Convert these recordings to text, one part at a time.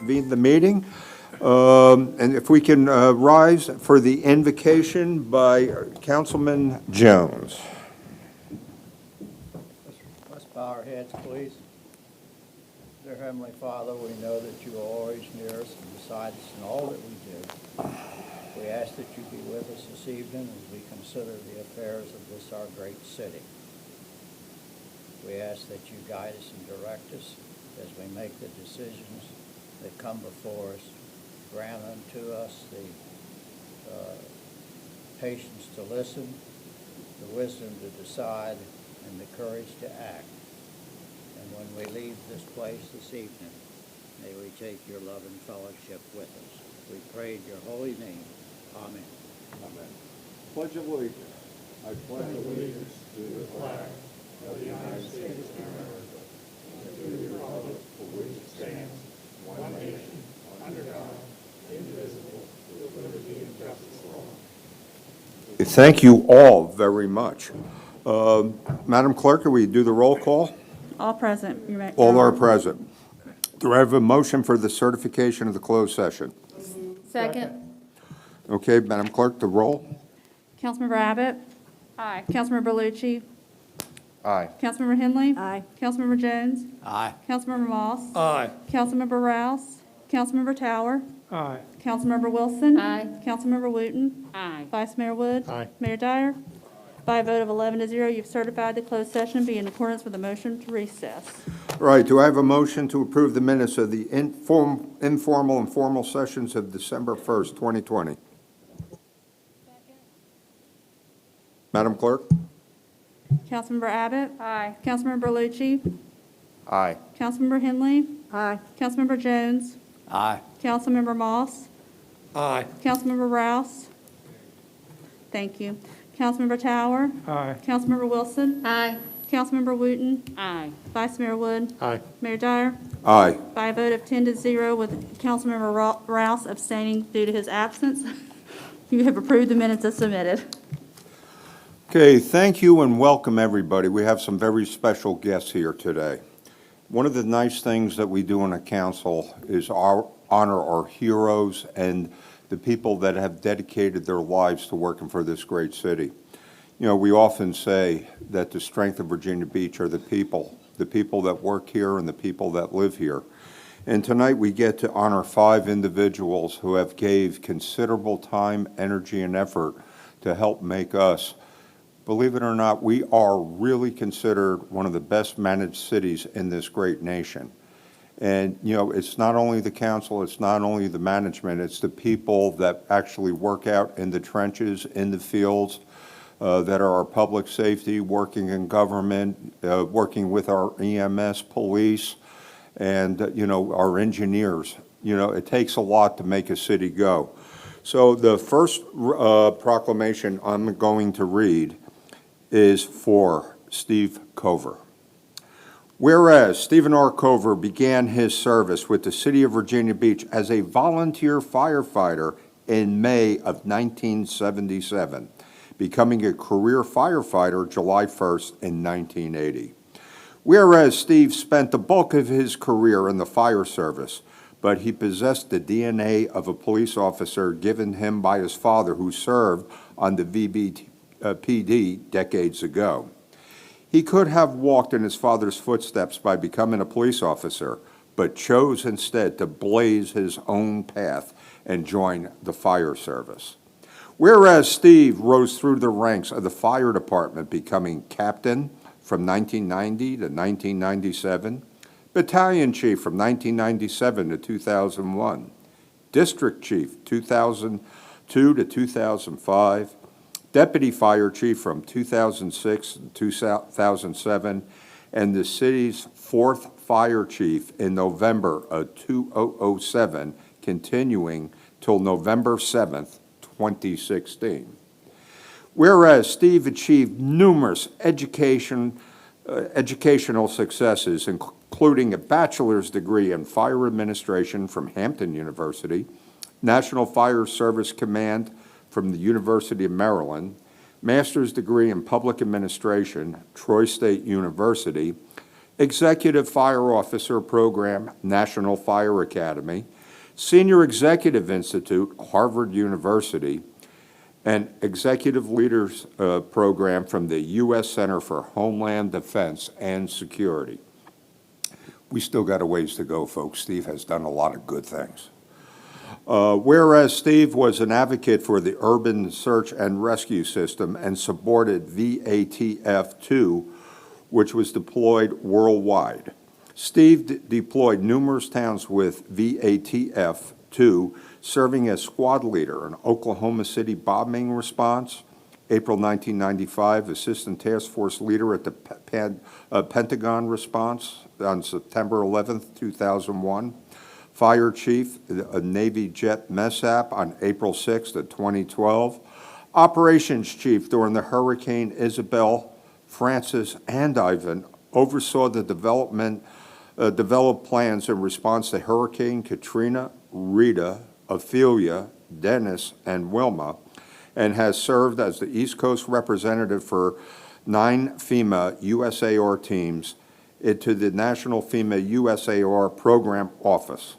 reconvene the meeting. And if we can rise for the invocation by Councilman Jones. Let's bow our heads, please. Dear Heavenly Father, we know that you are always near us and beside us in all that we do. We ask that you be with us this evening as we consider the affairs of this our great city. We ask that you guide us and direct us as we make the decisions that come before us. Grant unto us the patience to listen, the wisdom to decide, and the courage to act. And when we leave this place this evening, may we take your love and fellowship with us. We pray in your holy name. Amen. Amen. Pledge of allegiance. I pledge allegiance to the flag of the United States of America and to the republic for which it stands, one nation, under God, indivisible, with liberty and justice for all. Thank you all very much. Madam Clerk, can we do the roll call? All present. All are present. Do I have a motion for the certification of the closed session? Second. Okay, Madam Clerk, the roll. Councilmember Abbott? Aye. Councilmember Berlucci? Aye. Councilmember Henley? Aye. Councilmember Jones? Aye. Councilmember Moss? Aye. Councilmember Rouse? Councilmember Tower? Aye. Councilmember Wilson? Aye. Councilmember Wooten? Aye. Vice Mayor Wood? Aye. Mayor Dyer? By a vote of 11-0, you've certified the closed session be in accordance with the motion to recess. Right, do I have a motion to approve the minutes of the informal and formal sessions of December 1st, 2020? Madam Clerk? Councilmember Abbott? Aye. Councilmember Berlucci? Aye. Councilmember Henley? Aye. Councilmember Jones? Aye. Councilmember Moss? Aye. Councilmember Rouse? Thank you. Councilmember Tower? Aye. Councilmember Wilson? Aye. Councilmember Wooten? Aye. Vice Mayor Wood? Aye. Mayor Dyer? Aye. By a vote of 10-0 with Councilmember Rouse abstaining due to his absence, you have approved the minutes as submitted. Okay, thank you and welcome, everybody. We have some very special guests here today. One of the nice things that we do in a council is honor our heroes and the people that have dedicated their lives to working for this great city. You know, we often say that the strength of Virginia Beach are the people that work here and the people that live here. And tonight we get to honor 5 individuals who have gave considerable time, energy, and effort to help make us. Believe it or not, we are really considered one of the best managed cities in this great nation. And, you know, it's not only the council, it's not only the management, it's the people that actually work out in the trenches, in the fields, that are our public safety, working in government, working with our EMS, police, and, you know, our engineers. You know, it takes a lot to make a city go. So the first proclamation I'm going to read is for Steve Cover. Whereas Stephen R. Cover began his service with the City of Virginia Beach as a volunteer firefighter in May of 1977, becoming a career firefighter July 1st in 1980. Whereas Steve spent the bulk of his career in the fire service, but he possessed the DNA of a police officer given him by his father who served on the PD decades ago. He could have walked in his father's footsteps by becoming a police officer, but chose instead to blaze his own path and join the fire service. Whereas Steve rose through the ranks of the fire department, becoming captain from 1990 to 1997, battalion chief from 1997 to 2001, district chief 2002 to 2005, deputy fire chief from 2006 to 2007, and the city's 4th fire chief in November of 2007, continuing till November 7th, 2016. Whereas Steve achieved numerous educational successes, including a bachelor's degree in fire administration from Hampton University, National Fire Service Command from the University of Maryland, master's degree in public administration, Troy State University, Executive Fire Officer Program, National Fire Academy, Senior Executive Institute, Harvard University, and Executive Leaders Program from the U.S. Center for Homeland Defense and Security. We still got a ways to go, folks. Steve has done a lot of good things. Whereas Steve was an advocate for the Urban Search and Rescue System and supported VATF-2, which was deployed worldwide. Steve deployed numerous towns with VATF-2, serving as squad leader in Oklahoma City bombing response, April 1995, Assistant Task Force leader at the Pentagon response on September 11th, 2001, Fire Chief, a Navy jet mishap on April 6th of 2012, Operations Chief during the Hurricane Isabel, Francis, and Ivan, oversaw the developed plans in response to Hurricane Katrina, Rita, Ophelia, Dennis, and Wilma, and has served as the East Coast representative for 9 FEMA USAR teams into the National FEMA USAR Program Office.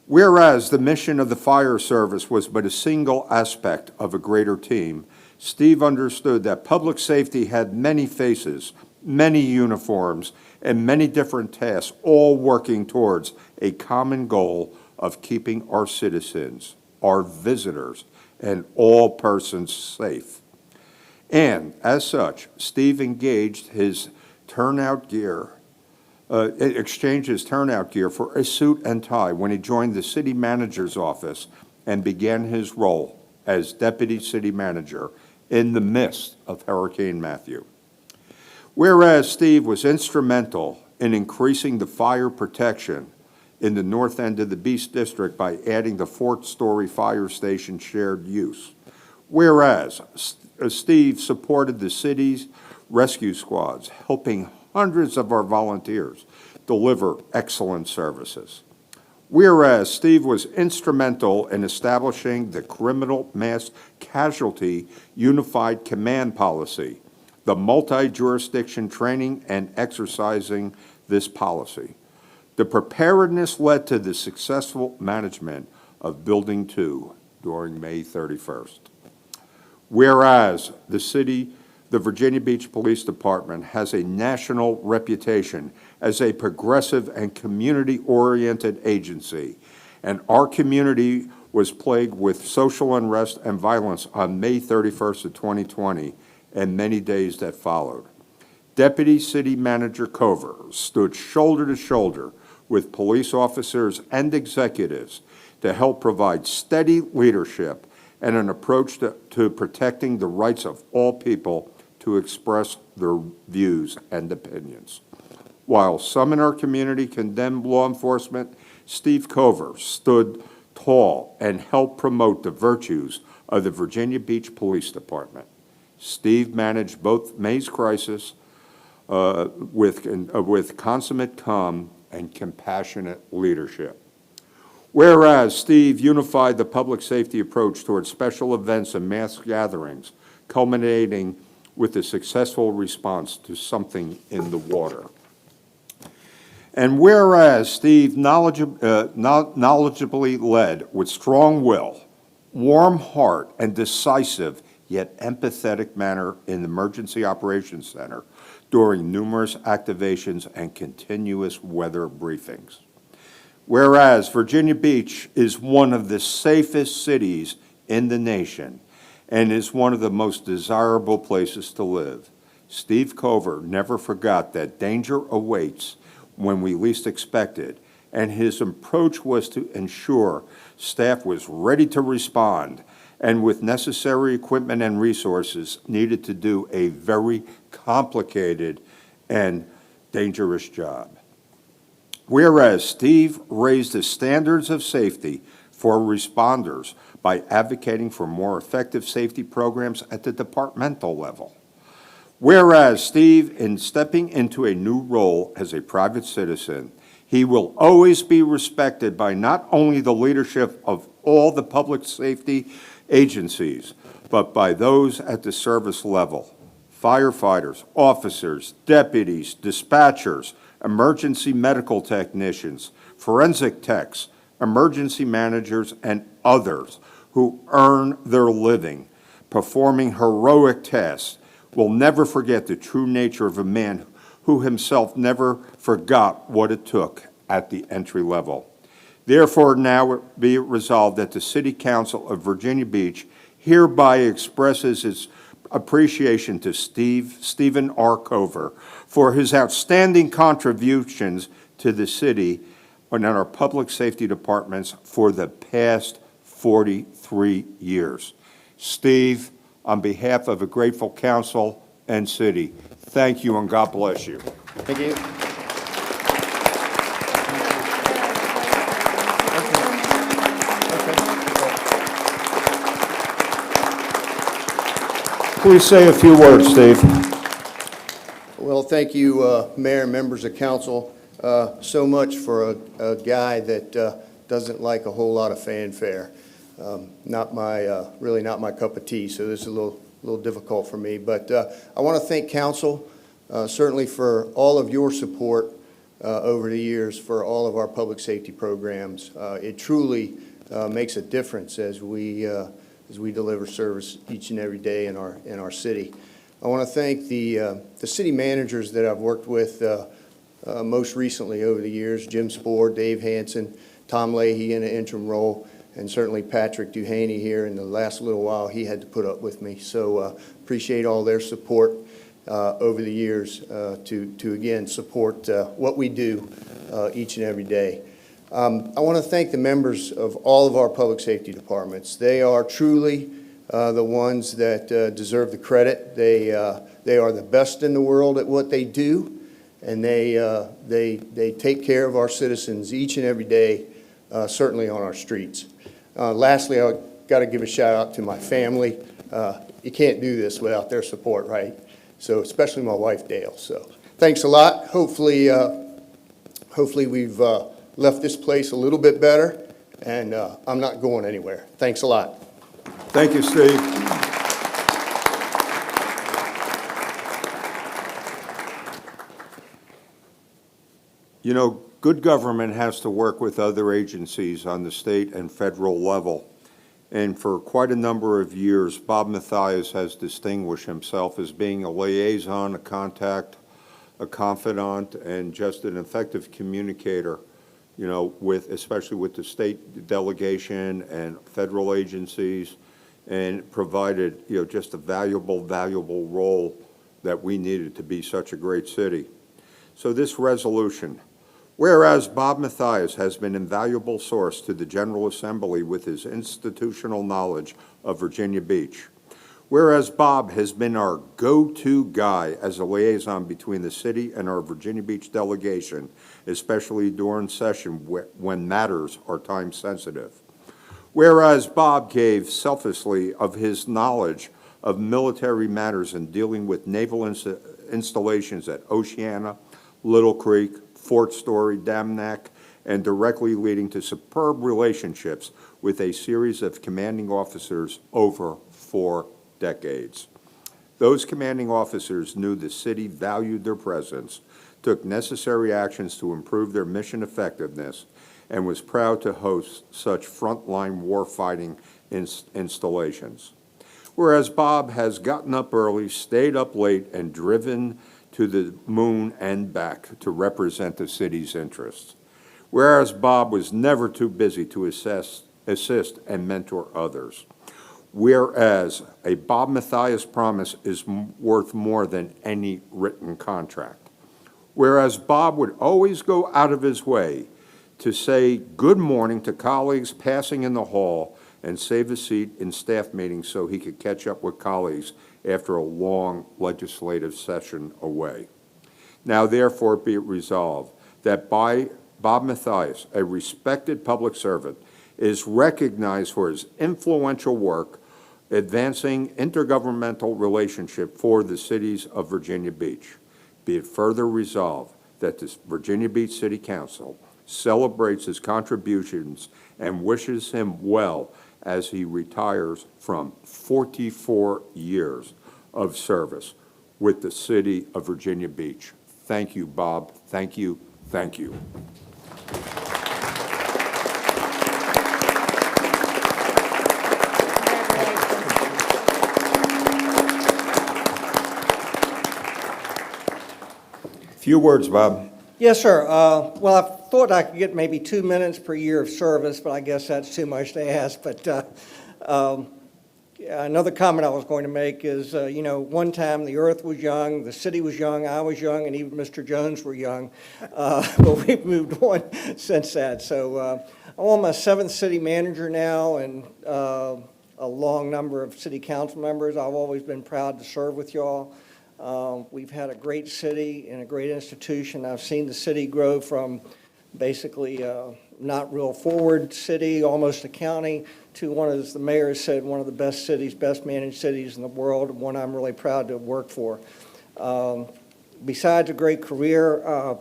Whereas the mission of the fire service was but a single aspect of a greater team, Steve understood that public safety had many faces, many uniforms, and many different tasks, all working towards a common goal of keeping our citizens, our visitors, and all persons safe. And as such, Steve exchanged his turnout gear for a suit and tie when he joined the city manager's office and began his role as deputy city manager in the midst of Hurricane Matthew. Whereas Steve was instrumental in increasing the fire protection in the north end of the Beast District by adding the 4-story fire station shared use. Whereas Steve supported the city's rescue squads, helping hundreds of our volunteers deliver excellent services. Whereas Steve was instrumental in establishing the Criminal Mass Casualty Unified Command Policy, the multi-jurisdiction training and exercising this policy. The preparedness led to the successful management of Building 2 during May 31st. Whereas the Virginia Beach Police Department has a national reputation as a progressive and community-oriented agency, and our community was plagued with social unrest and violence on May 31st of 2020 and many days that followed. Deputy City Manager Cover stood shoulder to shoulder with police officers and executives to help provide steady leadership and an approach to protecting the rights of all people to express their views and opinions. While some in our community condemned law enforcement, Steve Cover stood tall and helped promote the virtues of the Virginia Beach Police Department. Steve managed both May's crisis with consummate calm and compassionate leadership. Whereas Steve unified the public safety approach towards special events and mass gatherings, culminating with a successful response to something in the water. And whereas Steve knowledgeably led with strong will, warm heart, and decisive yet empathetic manner in the Emergency Operations Center during numerous activations and continuous weather briefings. Whereas Virginia Beach is one of the safest cities in the nation and is one of the most desirable places to live, Steve Cover never forgot that danger awaits when we least expect it, and his approach was to ensure staff was ready to respond and with necessary equipment and resources needed to do a very complicated and dangerous job. Whereas Steve raised the standards of safety for responders by advocating for more effective safety programs at the departmental level. Whereas Steve, in stepping into a new role as a private citizen, he will always be respected by not only the leadership of all the public safety agencies, but by those at the service level, firefighters, officers, deputies, dispatchers, emergency medical technicians, forensic techs, emergency managers, and others who earn their living performing heroic tasks will never forget the true nature of a man who himself never forgot what it took at the entry level. Therefore, now be it resolved that the City Council of Virginia Beach hereby expresses its appreciation to Stephen R. Cover for his outstanding contributions to the city and our public safety departments for the past 43 years. Steve, on behalf of a grateful council and city, thank you and God bless you. Thank you. Please say a few words, Steve. Well, thank you, Mayor and members of council, so much for a guy that doesn't like a whole lot of fanfare. Really not my cup of tea, so this is a little difficult for me. But I want to thank council, certainly for all of your support over the years for all of our public safety programs. It truly makes a difference as we deliver service each and every day in our city. I want to thank the city managers that I've worked with most recently over the years, Jim Spoor, Dave Hanson, Tom Leahy in an interim role, and certainly Patrick Duhaney here in the last little while he had to put up with me. So appreciate all their support over the years to again support what we do each and every day. I want to thank the members of all of our public safety departments. They are truly the ones that deserve the credit. They are the best in the world at what they do, and they take care of our citizens each and every day, certainly on our streets. Lastly, I've got to give a shout out to my family. You can't do this without their support, right? So especially my wife, Dale. So thanks a lot. Hopefully we've left this place a little bit better, and I'm not going anywhere. Thanks a lot. Thank you, Steve. You know, good government has to work with other agencies on the state and federal level. And for quite a number of years, Bob Mathias has distinguished himself as being a liaison, a contact, a confidant, and just an effective communicator, you know, especially with the state delegation and federal agencies, and provided, you know, just a valuable role that we needed to be such a great city. So this resolution, whereas Bob Mathias has been an invaluable source to the General Assembly with his institutional knowledge of Virginia Beach, whereas Bob has been our go-to guy as a liaison between the city and our Virginia Beach delegation, especially during session when matters are time sensitive, whereas Bob gave selflessly of his knowledge of military matters in dealing with naval installations at Oceana, Little Creek, Fort Story, Dam Neck, and directly leading to superb relationships with a series of commanding officers over 4 decades. Those commanding officers knew the city valued their presence, took necessary actions to improve their mission effectiveness, and was proud to host such frontline warfighting installations. Whereas Bob has gotten up early, stayed up late, and driven to the moon and back to represent the city's interests. Whereas Bob was never too busy to assist and mentor others. Whereas a Bob Mathias promise is worth more than any written contract. Whereas Bob would always go out of his way to say good morning to colleagues passing in the hall and save a seat in staff meetings so he could catch up with colleagues after a long legislative session away. Now therefore be it resolved that by Bob Mathias, a respected public servant, is recognized for his influential work advancing intergovernmental relationship for the cities of Virginia Beach. Be it further resolved that the Virginia Beach City Council celebrates his contributions and wishes him well as he retires from 44 years of service with the city of Virginia Beach. Thank you, Bob. Thank you. Thank you. Few words, Bob. Yes, sir. Well, I thought I could get maybe 2 minutes per year of service, but I guess that's too much to ask. But yeah, another comment I was going to make is, one time the earth was young, the city was young, I was young, and even Mr. Jones were young. But we've moved on since that. So I'm on my 7th city manager now, and a long number of city council members. I've always been proud to serve with y'all. We've had a great city and a great institution. I've seen the city grow from basically not real forward city, almost a county, to one, as the mayor said, one of the best cities, best managed cities in the world, and one I'm really proud to work for. Besides a great career,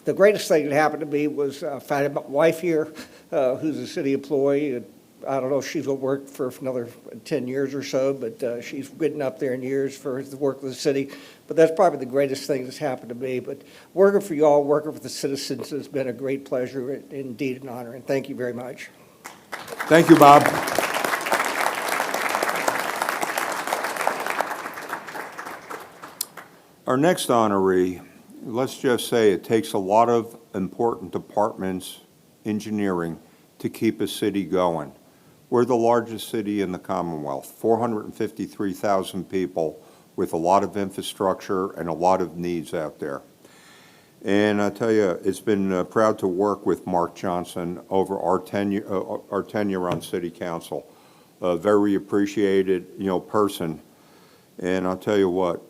the greatest thing that happened to me was finding my wife here, who's a city employee. I don't know if she's going to work for another 10 years or so, but she's getting up there in years for the work with the city. But that's probably the greatest thing that's happened to me. But working for y'all, working for the citizens has been a great pleasure, indeed an honor, and thank you very much. Thank you, Bob. Our next honoree, let's just say it takes a lot of important departments, engineering, to keep a city going. We're the largest city in the Commonwealth, 453,000 people with a lot of infrastructure and a lot of needs out there. And I tell you, it's been proud to work with Mark Johnson over our tenure on City Council. A very appreciated, person. And I'll tell you what,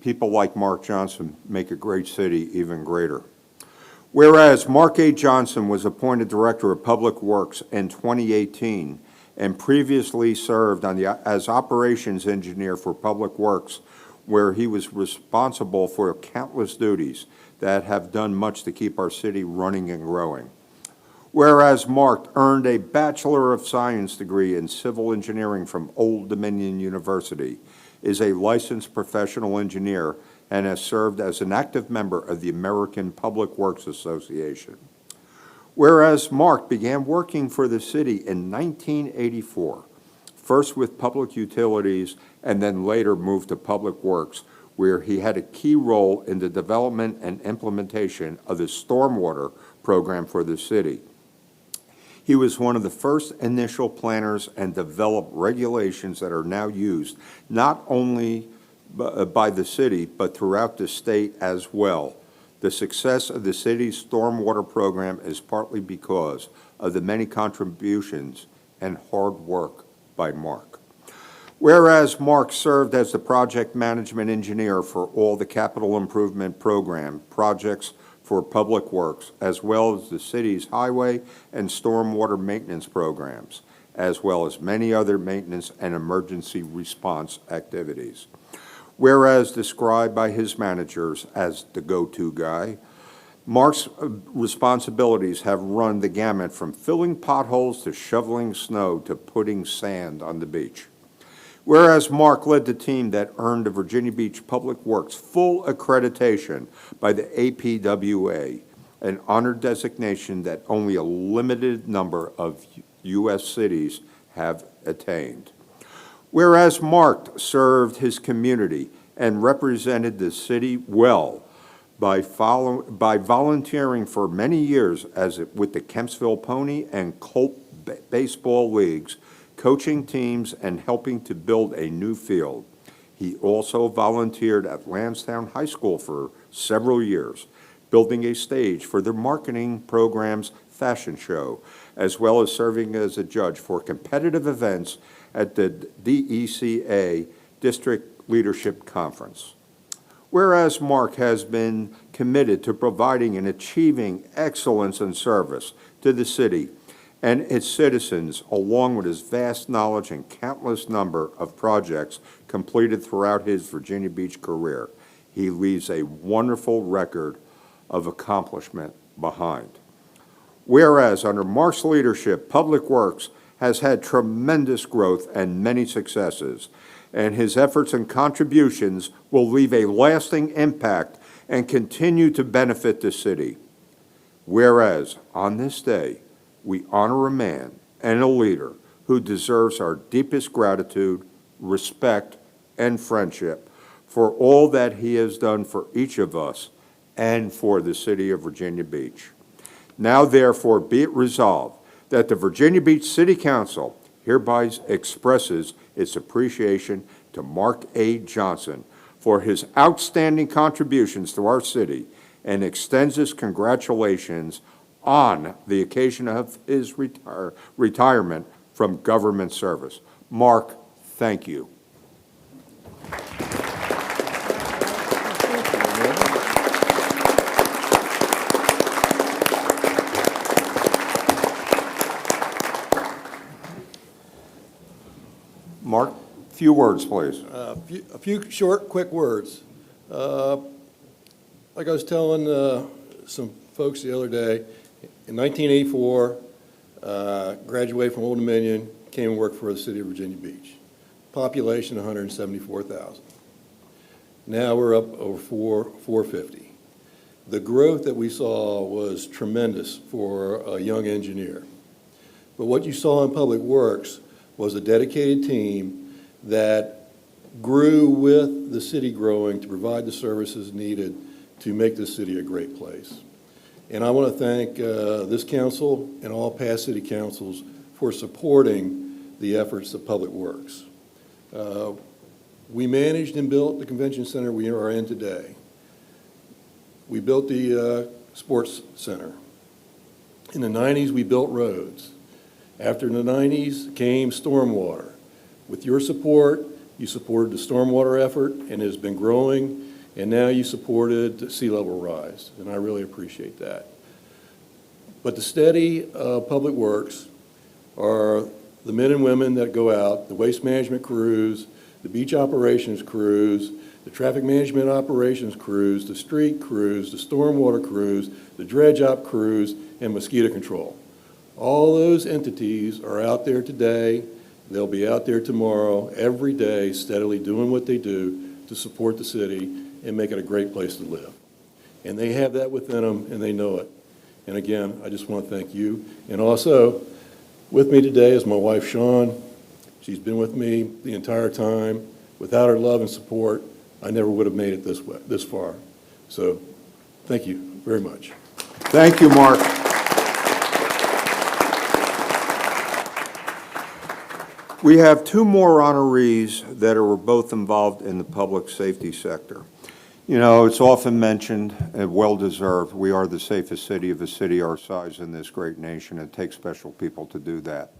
people like Mark Johnson make a great city even greater. Whereas Mark A. Johnson was appointed Director of Public Works in 2018 and previously served as Operations Engineer for Public Works, where he was responsible for countless duties that have done much to keep our city running and growing. Whereas Mark earned a Bachelor of Science degree in Civil Engineering from Old Dominion University, is a licensed professional engineer, and has served as an active member of the American Public Works Association. Whereas Mark began working for the city in 1984, first with public utilities and then later moved to Public Works, where he had a key role in the development and implementation of the stormwater program for the city. He was one of the first initial planners and developed regulations that are now used not only by the city, but throughout the state as well. The success of the city's stormwater program is partly because of the many contributions and hard work by Mark. Whereas Mark served as the project management engineer for all the capital improvement program projects for Public Works, as well as the city's highway and stormwater maintenance programs, as well as many other maintenance and emergency response activities. Whereas described by his managers as the go-to guy, Mark's responsibilities have run the gamut from filling potholes to shoveling snow to putting sand on the beach. Whereas Mark led the team that earned the Virginia Beach Public Works full accreditation by the APWA, an honored designation that only a limited number of U.S. cities have attained. Whereas Mark served his community and represented the city well by volunteering for many years with the Kempsville Pony and Colt baseball leagues, coaching teams and helping to build a new field. He also volunteered at Lansdowne High School for several years, building a stage for their marketing program's fashion show, as well as serving as a judge for competitive events at the DECA District Leadership Conference. Whereas Mark has been committed to providing and achieving excellence in service to the city and its citizens, along with his vast knowledge and countless number of projects completed throughout his Virginia Beach career, he leaves a wonderful record of accomplishment behind. Whereas under Mark's leadership, Public Works has had tremendous growth and many successes, and his efforts and contributions will leave a lasting impact and continue to benefit the city. Whereas, on this day, we honor a man and a leader who deserves our deepest gratitude, respect, and friendship for all that he has done for each of us and for the city of Virginia Beach. Now therefore be it resolved that the Virginia Beach City Council hereby expresses its appreciation to Mark A. Johnson for his outstanding contributions to our city and extends its congratulations on the occasion of his retirement from government service. Mark, thank you. Mark, few words, please. A few short, quick words. Like I was telling some folks the other day, in 1984, graduated from Old Dominion, came and worked for the city of Virginia Beach. Population 174,000. Now we're up over 450. The growth that we saw was tremendous for a young engineer. But what you saw in Public Works was a dedicated team that grew with the city growing to provide the services needed to make this city a great place. And I want to thank this council and all past city councils for supporting the efforts of Public Works. We managed and built the convention center we are in today. We built the sports center. In the 90s, we built roads. After the 90s came stormwater. With your support, you supported the stormwater effort, and it has been growing, and now you supported sea level rise, and I really appreciate that. But the steady Public Works are the men and women that go out, the waste management crews, the beach operations crews, the traffic management operations crews, the street crews, the stormwater crews, the dredge op crews, and mosquito control. All those entities are out there today. They'll be out there tomorrow, every day, steadily doing what they do to support the city and make it a great place to live. And they have that within them, and they know it. And again, I just want to thank you. And also, with me today is my wife, Shawn. She's been with me the entire time. Without her love and support, I never would have made it this far. So, thank you very much. Thank you, Mark. We have two more honorees that are both involved in the public safety sector. You know, it's often mentioned, and well-deserved, we are the safest city of a city our size in this great nation. It takes special people to do that.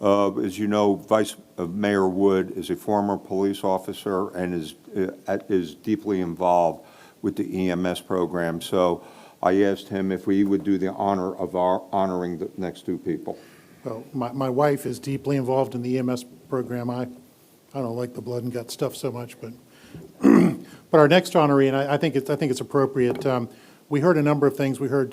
As you know, Vice Mayor Wood is a former police officer and is deeply involved with the EMS program. So I asked him if we would do the honor of honoring the next two people. Well, my wife is deeply involved in the EMS program. I don't like the blood and gut stuff so much, but but our next honoree, and I think it's appropriate. We heard a number of things. We heard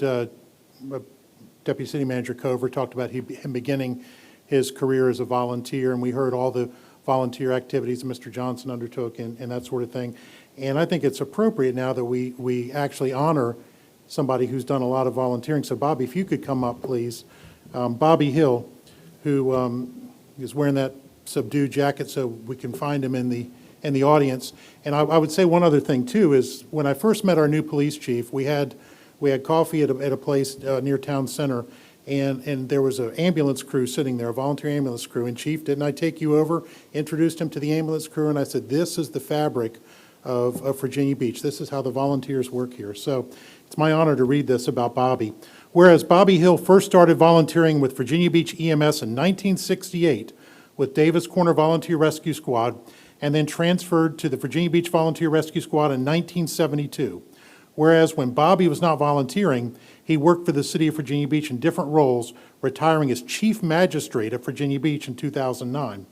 Deputy City Manager Cover talked about him beginning his career as a volunteer, and we heard all the volunteer activities Mr. Johnson undertook and that sort of thing. And I think it's appropriate now that we actually honor somebody who's done a lot of volunteering. So Bobby, if you could come up, please. Bobby Hill, who is wearing that subdued jacket so we can find him in the audience. And I would say one other thing too is when I first met our new police chief, we had coffee at a place near town center, and there was an ambulance crew sitting there, a volunteer ambulance crew. And Chief, didn't I take you over, introduced him to the ambulance crew, and I said, this is the fabric of Virginia Beach. This is how the volunteers work here. So it's my honor to read this about Bobby. Whereas Bobby Hill first started volunteering with Virginia Beach EMS in 1968 with Davis Corner Volunteer Rescue Squad, and then transferred to the Virginia Beach Volunteer Rescue Squad in 1972. Whereas when Bobby was not volunteering, he worked for the city of Virginia Beach in different roles, retiring as Chief Magistrate of Virginia Beach in 2009.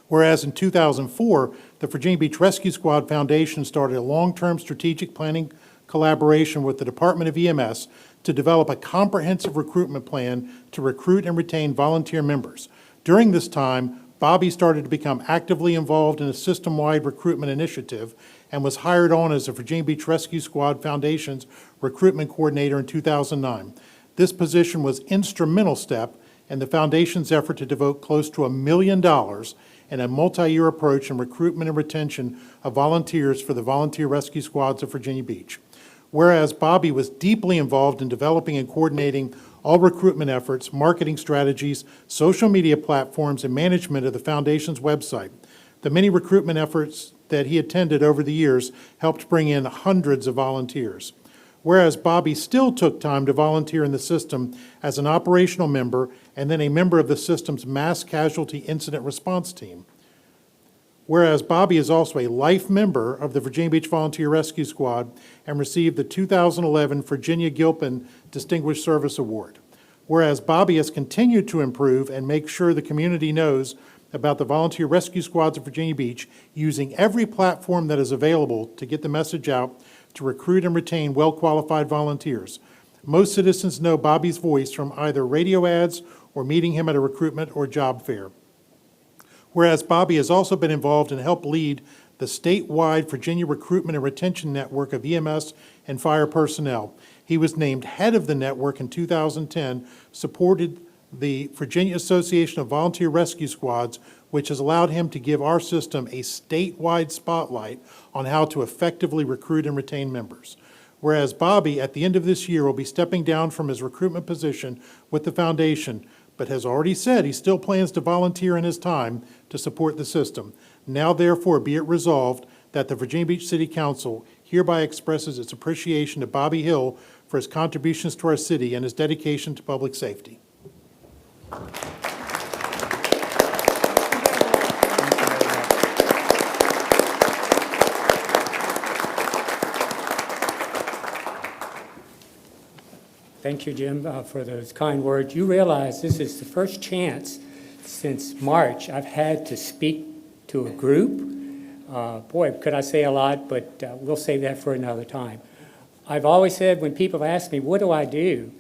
Whereas in 2004, the Virginia Beach Rescue Squad Foundation started a long-term strategic planning collaboration with the Department of EMS to develop a comprehensive recruitment plan to recruit and retain volunteer members. During this time, Bobby started to become actively involved in a system-wide recruitment initiative and was hired on as the Virginia Beach Rescue Squad Foundation's recruitment coordinator in 2009. This position was instrumental step in the foundation's effort to devote close to $1 million in a multi-year approach in recruitment and retention of volunteers for the volunteer rescue squads of Virginia Beach. Whereas Bobby was deeply involved in developing and coordinating all recruitment efforts, marketing strategies, social media platforms, and management of the foundation's website. The many recruitment efforts that he attended over the years helped bring in hundreds of volunteers. Whereas Bobby still took time to volunteer in the system as an operational member and then a member of the system's mass casualty incident response team. Whereas Bobby is also a life member of the Virginia Beach Volunteer Rescue Squad and received the 2011 Virginia Gilpin Distinguished Service Award. Whereas Bobby has continued to improve and make sure the community knows about the volunteer rescue squads of Virginia Beach, using every platform that is available to get the message out to recruit and retain well-qualified volunteers. Most citizens know Bobby's voice from either radio ads or meeting him at a recruitment or job fair. Whereas Bobby has also been involved and helped lead the statewide Virginia Recruitment and Retention Network of EMS and fire personnel. He was named head of the network in 2010, supported the Virginia Association of Volunteer Rescue Squads, which has allowed him to give our system a statewide spotlight on how to effectively recruit and retain members. Whereas Bobby, at the end of this year, will be stepping down from his recruitment position with the foundation, but has already said he still plans to volunteer in his time to support the system. Now, therefore, be it resolved that the Virginia Beach City Council hereby expresses its appreciation to Bobby Hill for his contributions to our city and his dedication to public safety. Thank you, Jim, for those kind words. You realize this is the first chance since March I've had to speak to a group. Boy, could I say a lot, but we'll save that for another time. I've always said when people ask me, what do I do?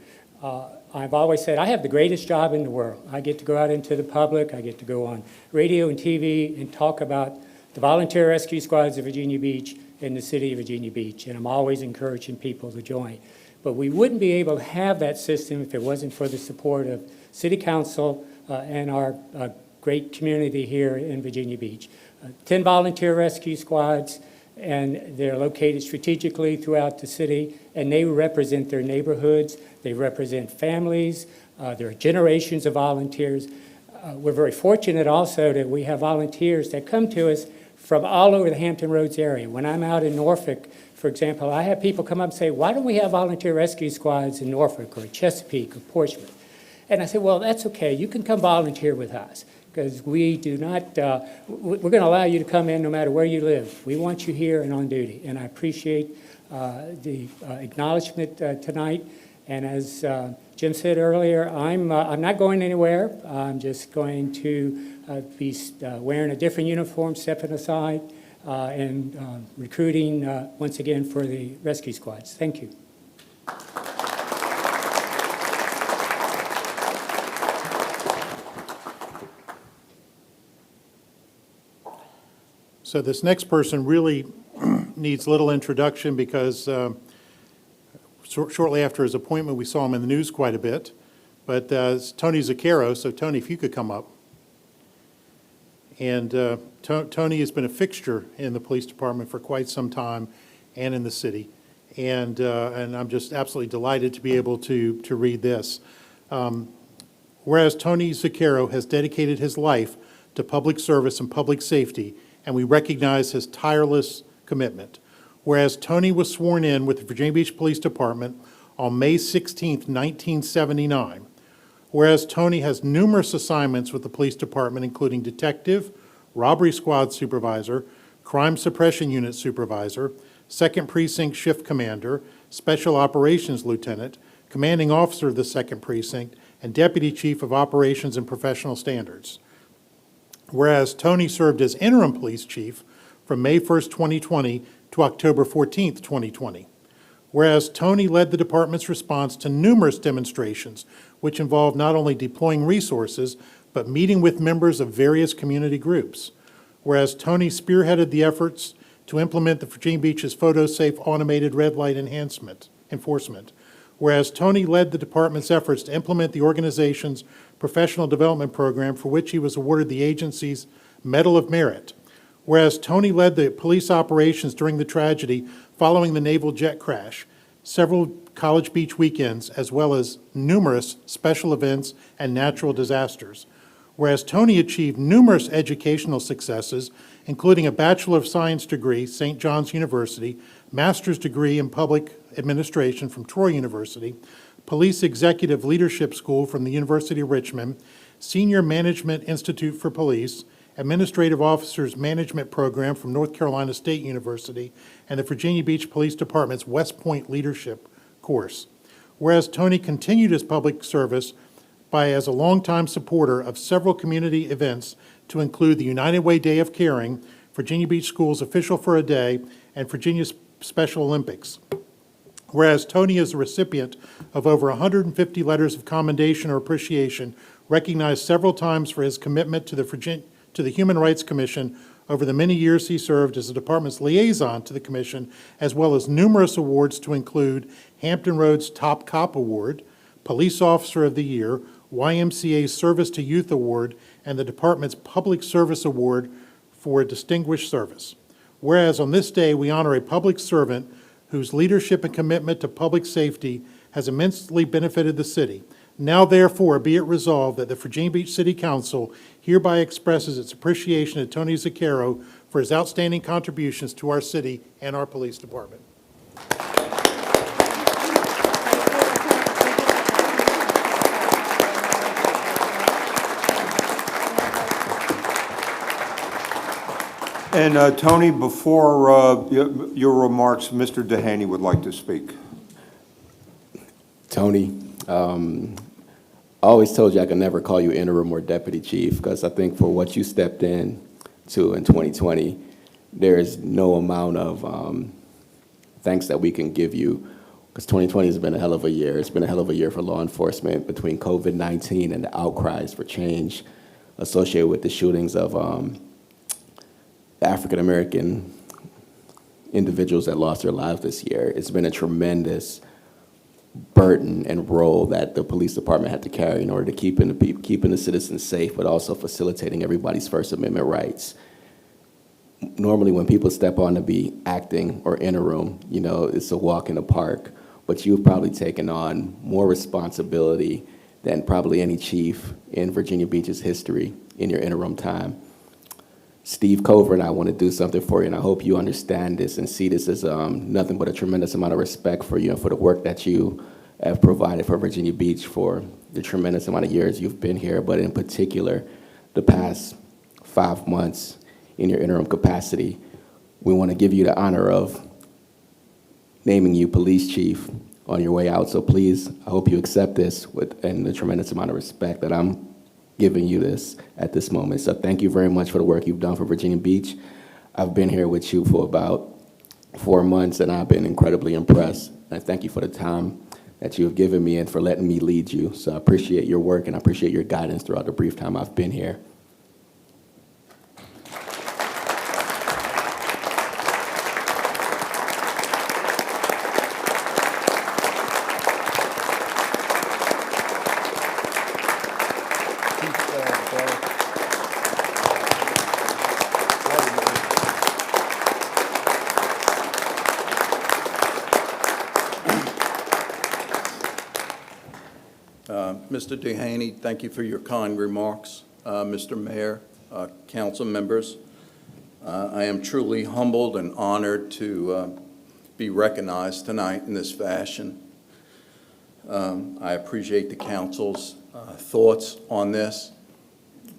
I've always said, I have the greatest job in the world. I get to go out into the public. I get to go on radio and TV and talk about the volunteer rescue squads of Virginia Beach and the city of Virginia Beach, and I'm always encouraging people to join. But we wouldn't be able to have that system if it wasn't for the support of City Council and our great community here in Virginia Beach. 10 volunteer rescue squads, and they're located strategically throughout the city, and they represent their neighborhoods. They represent families. There are generations of volunteers. We're very fortunate also that we have volunteers that come to us from all over the Hampton Roads area. When I'm out in Norfolk, for example, I have people come up and say, why don't we have volunteer rescue squads in Norfolk or Chesapeake or Portsmouth? And I say, well, that's okay. You can come volunteer with us because we do not, we're going to allow you to come in no matter where you live. We want you here and on duty. And I appreciate the acknowledgement tonight. And as Jim said earlier, I'm not going anywhere. I'm just going to be wearing a different uniform, stepping aside, and recruiting once again for the rescue squads. Thank you. So this next person really needs little introduction because shortly after his appointment, we saw him in the news quite a bit. But it's Tony Zaccaro. So Tony, if you could come up. And Tony has been a fixture in the police department for quite some time and in the city. And I'm just absolutely delighted to be able to read this. Whereas Tony Zaccaro has dedicated his life to public service and public safety, and we recognize his tireless commitment. Whereas Tony was sworn in with the Virginia Beach Police Department on May 16th, 1979. Whereas Tony has numerous assignments with the police department, including detective, robbery squad supervisor, crime suppression unit supervisor, 2nd Precinct shift commander, special operations lieutenant, commanding officer of the 2nd Precinct, and deputy chief of operations and professional standards. Whereas Tony served as interim police chief from May 1st, 2020 to October 14th, 2020. Whereas Tony led the department's response to numerous demonstrations, which involved not only deploying resources, but meeting with members of various community groups. Whereas Tony spearheaded the efforts to implement the Virginia Beach's photo-safe automated red light enforcement. Whereas Tony led the department's efforts to implement the organization's professional development program, for which he was awarded the agency's Medal of Merit. Whereas Tony led the police operations during the tragedy following the naval jet crash, several College Beach weekends, as well as numerous special events and natural disasters. Whereas Tony achieved numerous educational successes, including a Bachelor of Science degree, St. John's University, master's degree in public administration from Troy University, Police Executive Leadership School from the University of Richmond, Senior Management Institute for Police, Administrative Officers Management Program from North Carolina State University, and the Virginia Beach Police Department's West Point Leadership course. Whereas Tony continued his public service as a longtime supporter of several community events, to include the United Way Day of Caring, Virginia Beach Schools Official for a Day, and Virginia Special Olympics. Whereas Tony is the recipient of over 150 letters of commendation or appreciation, recognized several times for his commitment to the Human Rights Commission over the many years he served as the department's liaison to the commission, as well as numerous awards to include Hampton Road's Top Cop Award, Police Officer of the Year, YMCA's Service to Youth Award, and the department's Public Service Award for distinguished service. Whereas on this day, we honor a public servant whose leadership and commitment to public safety has immensely benefited the city. Now therefore be it resolved that the Virginia Beach City Council hereby expresses its appreciation to Tony Zaccaro for his outstanding contributions to our city and our police department. And Tony, before your remarks, Mr. Dehaney would like to speak. Tony, I always told you I could never call you interim or deputy chief, because I think for what you stepped in to in 2020, there is no amount of thanks that we can give you, because 2020 has been a hell of a year. It's been a hell of a year for law enforcement between COVID-19 and the outcries for change associated with the shootings of African-American individuals that lost their lives this year. It's been a tremendous burden and role that the police department had to carry in order to keeping the citizens safe, but also facilitating everybody's First Amendment rights. Normally when people step on to be acting or interim, you know, it's a walk in the park, but you've probably taken on more responsibility than probably any chief in Virginia Beach's history in your interim time. Steve Cover and I want to do something for you, and I hope you understand this and see this as nothing but a tremendous amount of respect for you and for the work that you have provided for Virginia Beach for the tremendous amount of years you've been here, but in particular, the past 5 months in your interim capacity. We want to give you the honor of naming you police chief on your way out, so please, I hope you accept this and the tremendous amount of respect that I'm giving you this at this moment. So thank you very much for the work you've done for Virginia Beach. I've been here with you for about 4 months, and I've been incredibly impressed. And I thank you for the time that you have given me and for letting me lead you. So I appreciate your work, and I appreciate your guidance throughout the brief time I've been here. Mr. Dehaney, thank you for your kind remarks. Mr. Mayor, council members, I am truly humbled and honored to be recognized tonight in this fashion. I appreciate the council's thoughts on this.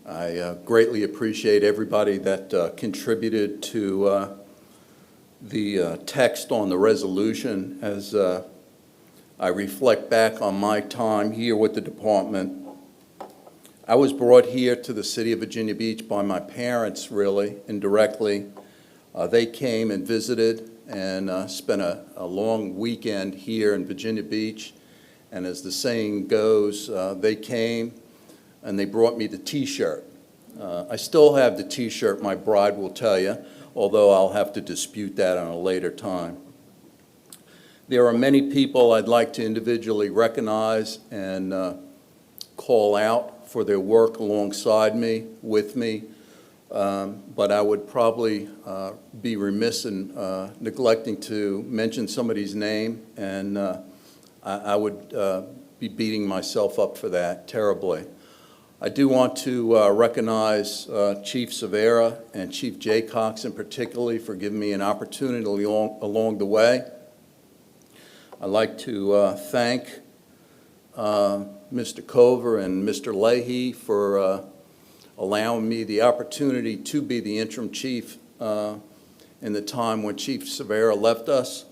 I greatly appreciate everybody that contributed to the text on the resolution. As I reflect back on my time here with the department, I was brought here to the city of Virginia Beach by my parents, really, indirectly. They came and visited and spent a long weekend here in Virginia Beach. And as the saying goes, they came and they brought me the T-shirt. I still have the T-shirt, my bride will tell you, although I'll have to dispute that on a later time. There are many people I'd like to individually recognize and call out for their work alongside me, with me, but I would probably be remiss in neglecting to mention somebody's name, and I would be beating myself up for that terribly. I do want to recognize Chief Severa and Chief Jaycox in particular for giving me an opportunity along the way. I'd like to thank Mr. Cover and Mr. Leahy for allowing me the opportunity to be the interim chief in the time when Chief Severa left us.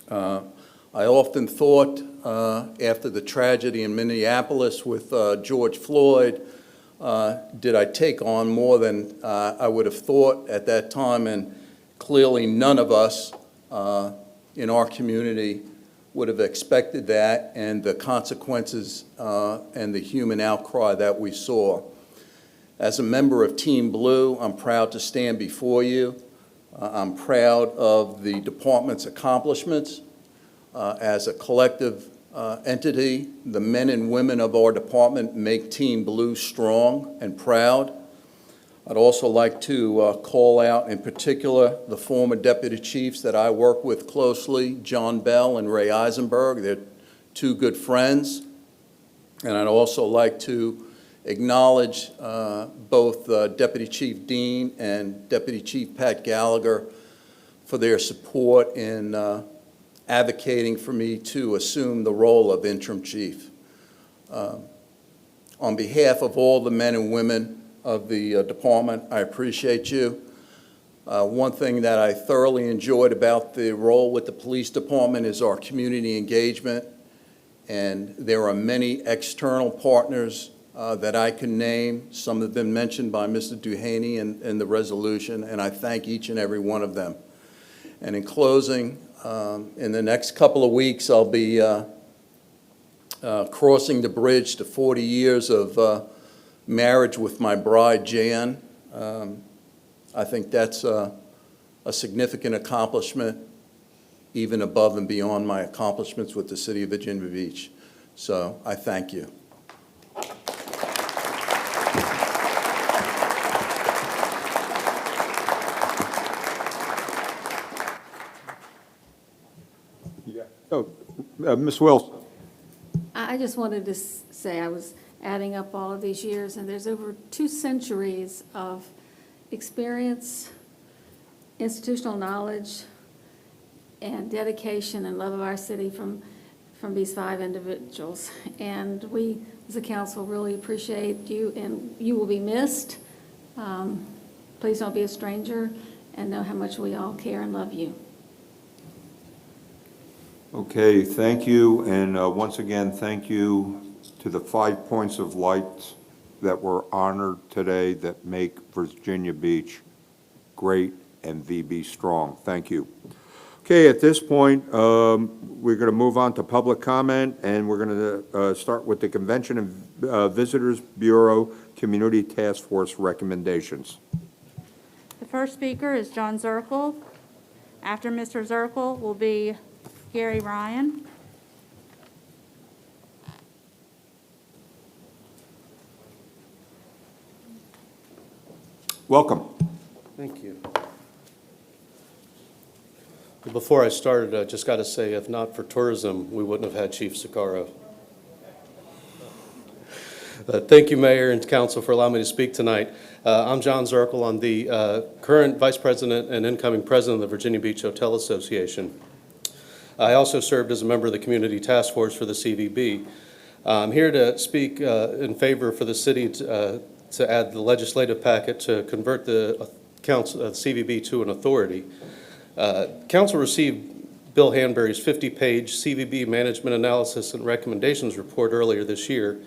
I often thought after the tragedy in Minneapolis with George Floyd, did I take on more than I would have thought at that time, and clearly none of us in our community would have expected that and the consequences and the human outcry that we saw. As a member of Team Blue, I'm proud to stand before you. I'm proud of the department's accomplishments. As a collective entity, the men and women of our department make Team Blue strong and proud. I'd also like to call out in particular the former deputy chiefs that I work with closely, John Bell and Ray Eisenberg. They're two good friends. And I'd also like to acknowledge both Deputy Chief Dean and Deputy Chief Pat Gallagher for their support in advocating for me to assume the role of interim chief. On behalf of all the men and women of the department, I appreciate you. One thing that I thoroughly enjoyed about the role with the police department is our community engagement, and there are many external partners that I can name. Some have been mentioned by Mr. Duhaney in the resolution, and I thank each and every one of them. And in closing, in the next couple of weeks, I'll be crossing the bridge to 40 years of marriage with my bride, Jan. I think that's a significant accomplishment, even above and beyond my accomplishments with the City of Virginia Beach. So I thank you. Ms. Wilson. I just wanted to say I was adding up all of these years, and there's over 2 centuries of experience, institutional knowledge, and dedication and love of our city from these 5 individuals. And we, as a council, really appreciate you, and you will be missed. Please don't be a stranger, and know how much we all care and love you. Okay, thank you, and once again, thank you to the 5 points of light that were honored today that make Virginia Beach great and VB strong. Thank you. Okay, at this point, we're going to move on to public comment, and we're going to start with the Convention and Visitors Bureau Community Task Force recommendations. The first speaker is John Zirkle. After Mr. Zirkle will be Gary Ryan. Welcome. Thank you. Before I started, I just got to say, if not for tourism, we wouldn't have had Chief Zaccaro. Thank you, Mayor and Council, for allowing me to speak tonight. I'm John Zirkle. I'm the current Vice President and incoming President of the Virginia Beach Hotel Association. I also served as a member of the Community Task Force for the CVB. I'm here to speak in favor for the city to add the legislative packet to convert the CVB to an authority. Council received Bill Hanbury's 50-page CVB Management Analysis and Recommendations report earlier this year.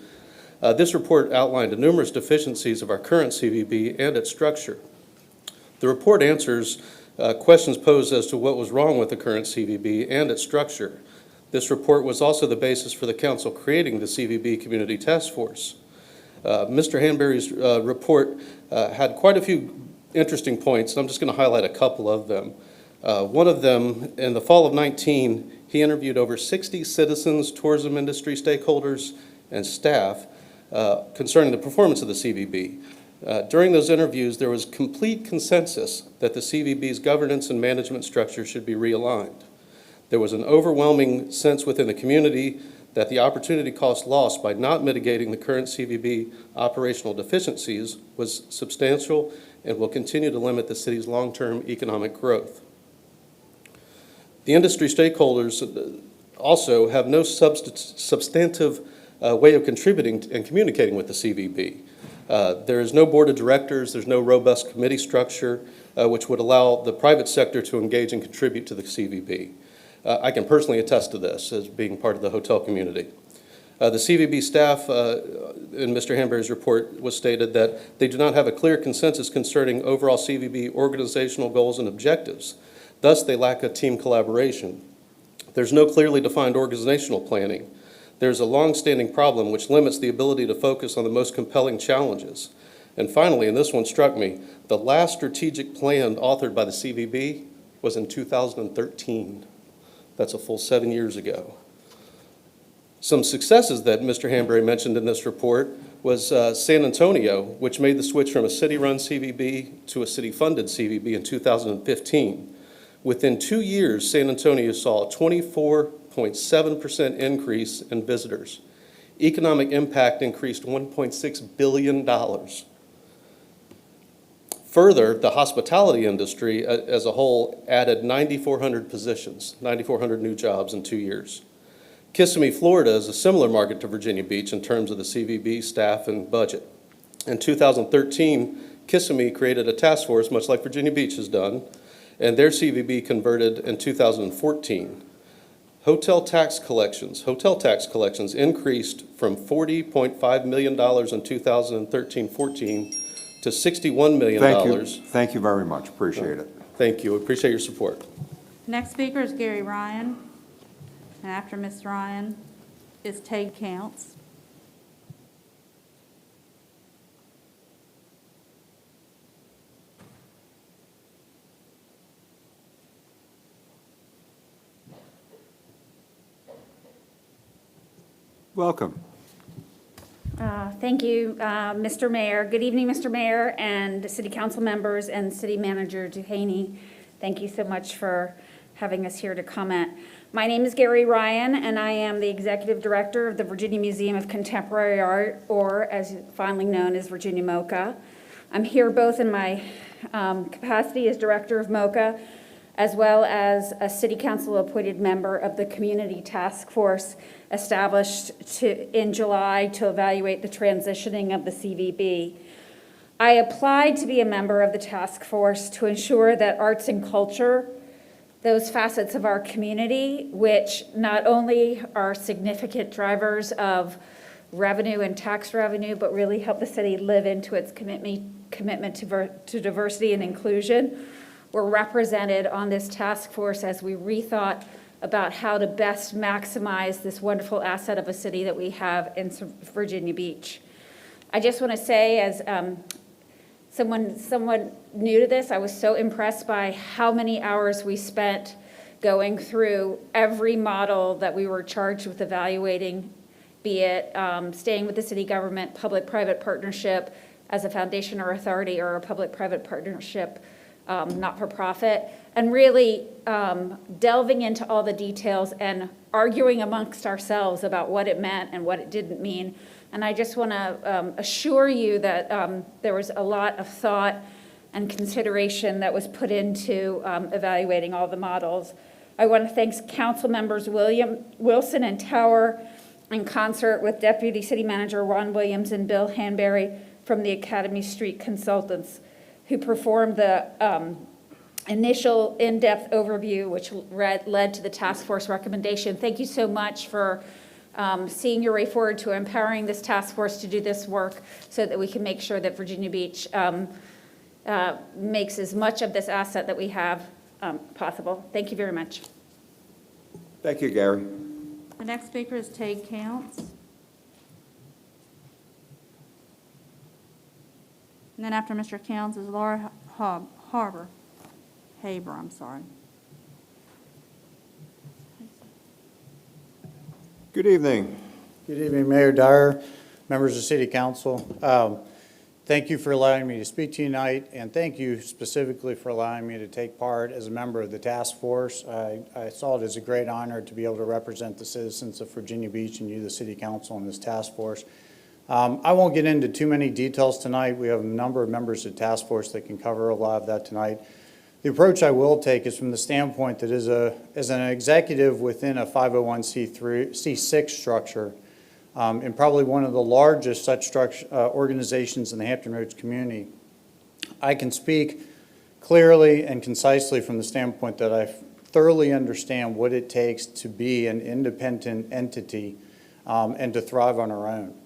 This report outlined the numerous deficiencies of our current CVB and its structure. The report answers questions posed as to what was wrong with the current CVB and its structure. This report was also the basis for the council creating the CVB Community Task Force. Mr. Hanbury's report had quite a few interesting points. I'm just going to highlight a couple of them. One of them, in the fall of 19, he interviewed over 60 citizens, tourism industry stakeholders, and staff concerning the performance of the CVB. During those interviews, there was complete consensus that the CVB's governance and management structure should be realigned. There was an overwhelming sense within the community that the opportunity cost lost by not mitigating the current CVB operational deficiencies was substantial and will continue to limit the city's long-term economic growth. The industry stakeholders also have no substantive way of contributing and communicating with the CVB. There is no board of directors, there's no robust committee structure, which would allow the private sector to engage and contribute to the CVB. I can personally attest to this as being part of the hotel community. The CVB staff, in Mr. Hanbury's report, was stated that they do not have a clear consensus concerning overall CVB organizational goals and objectives. Thus, they lack a team collaboration. There's no clearly defined organizational planning. There's a long-standing problem which limits the ability to focus on the most compelling challenges. And finally, and this one struck me, the last strategic plan authored by the CVB was in 2013. That's a full 7 years ago. Some successes that Mr. Hanbury mentioned in this report was San Antonio, which made the switch from a city-run CVB to a city-funded CVB in 2015. Within 2 years, San Antonio saw a 24.7% increase in visitors. Economic impact increased $1.6 billion. Further, the hospitality industry as a whole added 9,400 positions, 9,400 new jobs in 2 years. Kissimmee, Florida is a similar market to Virginia Beach in terms of the CVB staff and budget. In 2013, Kissimmee created a task force, much like Virginia Beach has done, and their CVB converted in 2014. Hotel tax collections increased from $40.5 million in 2013-14 to $61 million. Thank you very much. Appreciate it. Thank you. Appreciate your support. Next speaker is Gary Ryan. And after Ms. Ryan is Tate Counts. Welcome. Thank you, Mr. Mayor. Good evening, Mr. Mayor and City Council members and City Manager Duhaney. Thank you so much for having us here to comment. My name is Gary Ryan, and I am the Executive Director of the Virginia Museum of Contemporary Art, or as fondly known as Virginia MoCA. I'm here both in my capacity as Director of MoCA, as well as a City Council appointed member of the Community Task Force established in July to evaluate the transitioning of the CVB. I applied to be a member of the task force to ensure that arts and culture, those facets of our community, which not only are significant drivers of revenue and tax revenue, but really help the city live into its commitment to diversity and inclusion, were represented on this task force as we rethought about how to best maximize this wonderful asset of a city that we have in Virginia Beach. I just want to say, as someone new to this, I was so impressed by how many hours we spent going through every model that we were charged with evaluating, be it staying with the city government, public-private partnership as a foundation or authority, or a public-private partnership not-for-profit, and really delving into all the details and arguing amongst ourselves about what it meant and what it didn't mean. And I just want to assure you that there was a lot of thought and consideration that was put into evaluating all the models. I want to thank Council members Wilson and Tower, in concert with Deputy City Manager Ron Williams and Bill Hanbury from the Academy Street Consultants, who performed the initial in-depth overview, which led to the task force recommendation. Thank you so much for seeing your way forward to empowering this task force to do this work so that we can make sure that Virginia Beach makes as much of this asset that we have possible. Thank you very much. Thank you, Gary. The next speaker is Tate Counts. And then after Mr. Counts is Laura Haber, I'm sorry. Good evening. Good evening, Mayor Dyer, members of City Council. Thank you for allowing me to speak to you tonight, and thank you specifically for allowing me to take part as a member of the task force. I saw it as a great honor to be able to represent the citizens of Virginia Beach and you, the City Council, in this task force. I won't get into too many details tonight. We have a number of members of the task force that can cover a lot of that tonight. The approach I will take is from the standpoint that as an executive within a 501c6 structure, and probably one of the largest such organizations in the Hampton Roads community, I can speak clearly and concisely from the standpoint that I thoroughly understand what it takes to be an independent entity and to thrive on our own.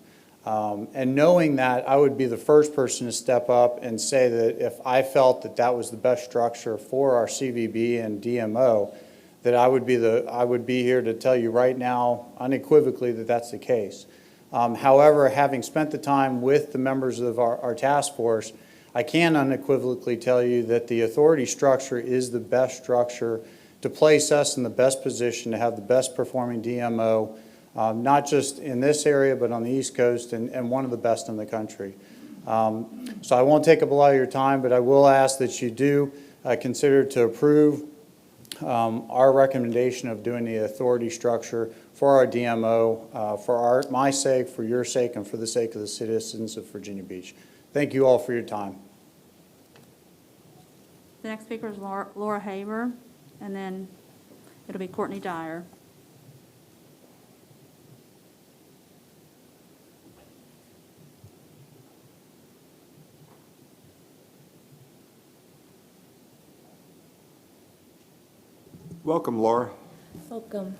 And knowing that, I would be the first person to step up and say that if I felt that that was the best structure for our CVB and DMO, that I would be here to tell you right now unequivocally that that's the case. However, having spent the time with the members of our task force, I can unequivocally tell you that the authority structure is the best structure to place us in the best position to have the best performing DMO, not just in this area, but on the East Coast, and one of the best in the country. So I won't take up a lot of your time, but I will ask that you do consider to approve our recommendation of doing the authority structure for our DMO, for my sake, for your sake, and for the sake of the citizens of Virginia Beach. Thank you all for your time. The next speaker is Laura Haber, and then it'll be Courtney Dyer. Welcome, Laura. Welcome.